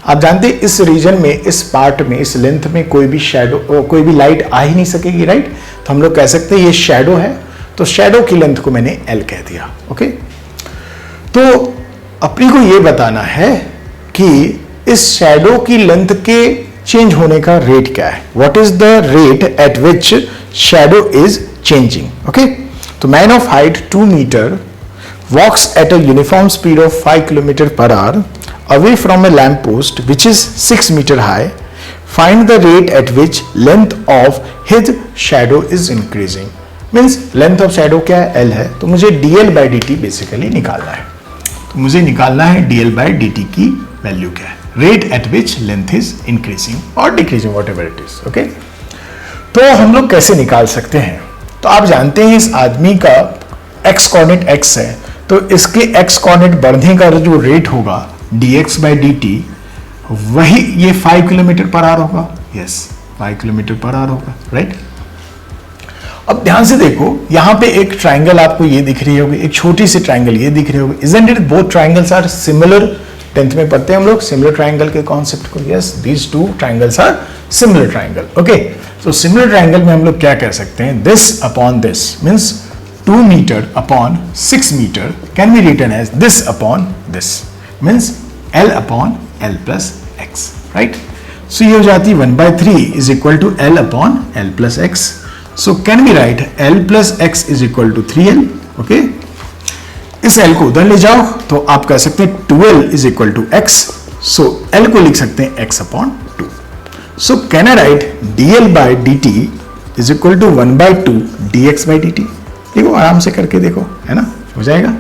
आप जानते हैं इस रीजन में, इस पार्ट में, इस लेंथ में कोई भी शैडो, कोई भी लाइट आ ही नहीं सकेगी, राइट. तो हम लोग कह सकते हैं ये शैडो है, तो शैडो की लेंथ को मैंने L कह दिया. ओके, तो अपनी को ये बताना है कि इस शैडो की लेंथ के चेंज होने का रेट क्या है. What is the rate at which shadow is changing. Okay, तो man of height 2 metre walks at a uniform speed of 5 km per hour away from a lamp post which is 6 meter high. Find the rate at which length of his shadow is increasing. Means length of shadow क्या है, L है, तो मुझे dl by dt basically निकालना है. तो मुझे निकालना है dl by dt की वैल्यू क्या है, rate at which length is increasing or decreasing, whatever it is. Okay, तो हम लोग कैसे निकाल सकते हैं. तो आप जानते हैं इस आदमी का x कोऑर्डिनेट x है, तो इसके x कोऑर्डिनेट बढ़ने का जो रेट होगा dx by dt, वही ये 5 किलोमीटर पर आवर होगा. यस, 5 किलोमीटर पर आवर होगा, राइट. अब ध्यान से देखो, यहां पे एक ट्राइंगल आपको ये दिख रही होगी, एक छोटी सी ट्राइंगल ये दिख रही होगी. Isn't it both triangles are similar. 10th में पढ़ते हैं हम लोग सिमिलर ट्राइंगल के कॉन्सेप्ट को. Yes, these two triangles are similar triangle. Okay, तो सिमिलर ट्राइंगल में हम लोग क्या कह सकते हैं, this upon this means 2 meter upon 6 meter can be written as this upon this, means L upon L plus X, right. So ये हो जाती 1/3 is equal to L upon L plus X. So can we write L plus X is equal to 3L. okay, इस L को उधर ले जाओ तो आप कह सकते हैं 2L is equal to X. So L को लिख सकते हैं X upon 2. So can I write dl by dt is equal to 1/2 dx by dt. देखो आराम से करके देखो, है ना, हो जाएगा.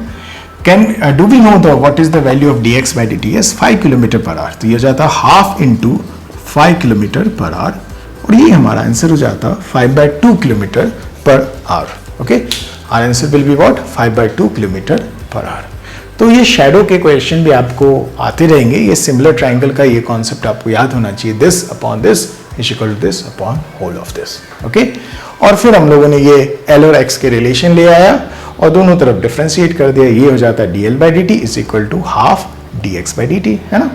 Can do we know the what is the value of dx by dt. Yes, 5 kilometre per hour, तो ये हो जाता half into 5 kilometre per hour, और ये हमारा आंसर हो जाता 5/2 kilometre per hour. Okay, our answer will be what 5/2 kilometre per hour. तो ये शैडो के क्वेश्चन भी आपको आते रहेंगे. ये सिमिलर ट्राइंगल का ये कॉन्सेप्ट आपको याद होना चाहिए. This upon this is equal to this upon whole of this. Okay, और फिर हम लोगों ने ये L और X के रिलेशन ले आया और दोनों तरफ डिफ्रेंशिएट कर दिया, ये हो जाता है dl by dt is equal to half dx by dt, है ना,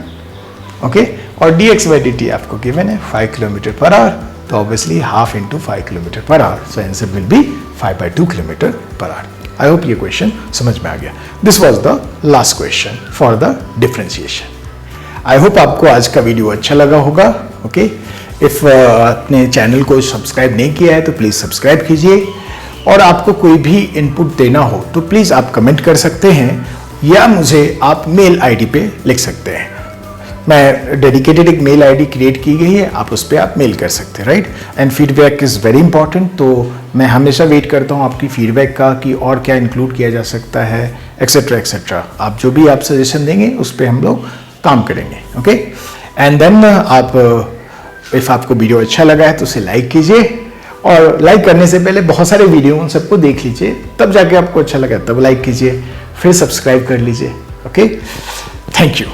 ओके। और dx by dt आपको गिवन है 5 किलोमीटर पर आवर, तो obviously half into 5 kilometre per our, so answer will B 5/2 kilometre per our. I hope ये question समझ में आ गया। This was the last question for the differentiation. I hope आपको आज का वीडियो अच्छा लगा होगा, ओके। इफ अपने चैनल को सब्सक्राइब नहीं किया है तो प्लीज़ सब्सक्राइब कीजिए, और आपको कोई भी इनपुट देना हो तो प्लीज़ आप कमेंट कर सकते हैं, या मुझे आप मेल आईडी पे लिख सकते हैं। मैं डेडिकेटेड एक मेल आईडी क्रिएट की गई है, आप उस पर आप मेल कर सकते हैं, right. And feedback is very important, तो मैं हमेशा वेट करता हूँ आपकी फीडबैक का कि और क्या इंक्लूड किया जा सकता है, एक्सेट्रा एक्सेट्रा। आप जो भी आप सजेशन देंगे उस पर हम लोग काम करेंगे, ओके। एंड देन आप इफ़ आपको वीडियो अच्छा लगा है तो उसे लाइक कीजिए, और लाइक करने से पहले बहुत सारे वीडियो उन सबको देख लीजिए, तब जाके आपको अच्छा लगा तब लाइक कीजिए, फिर सब्सक्राइब कर लीजिए, ओके। Thank you.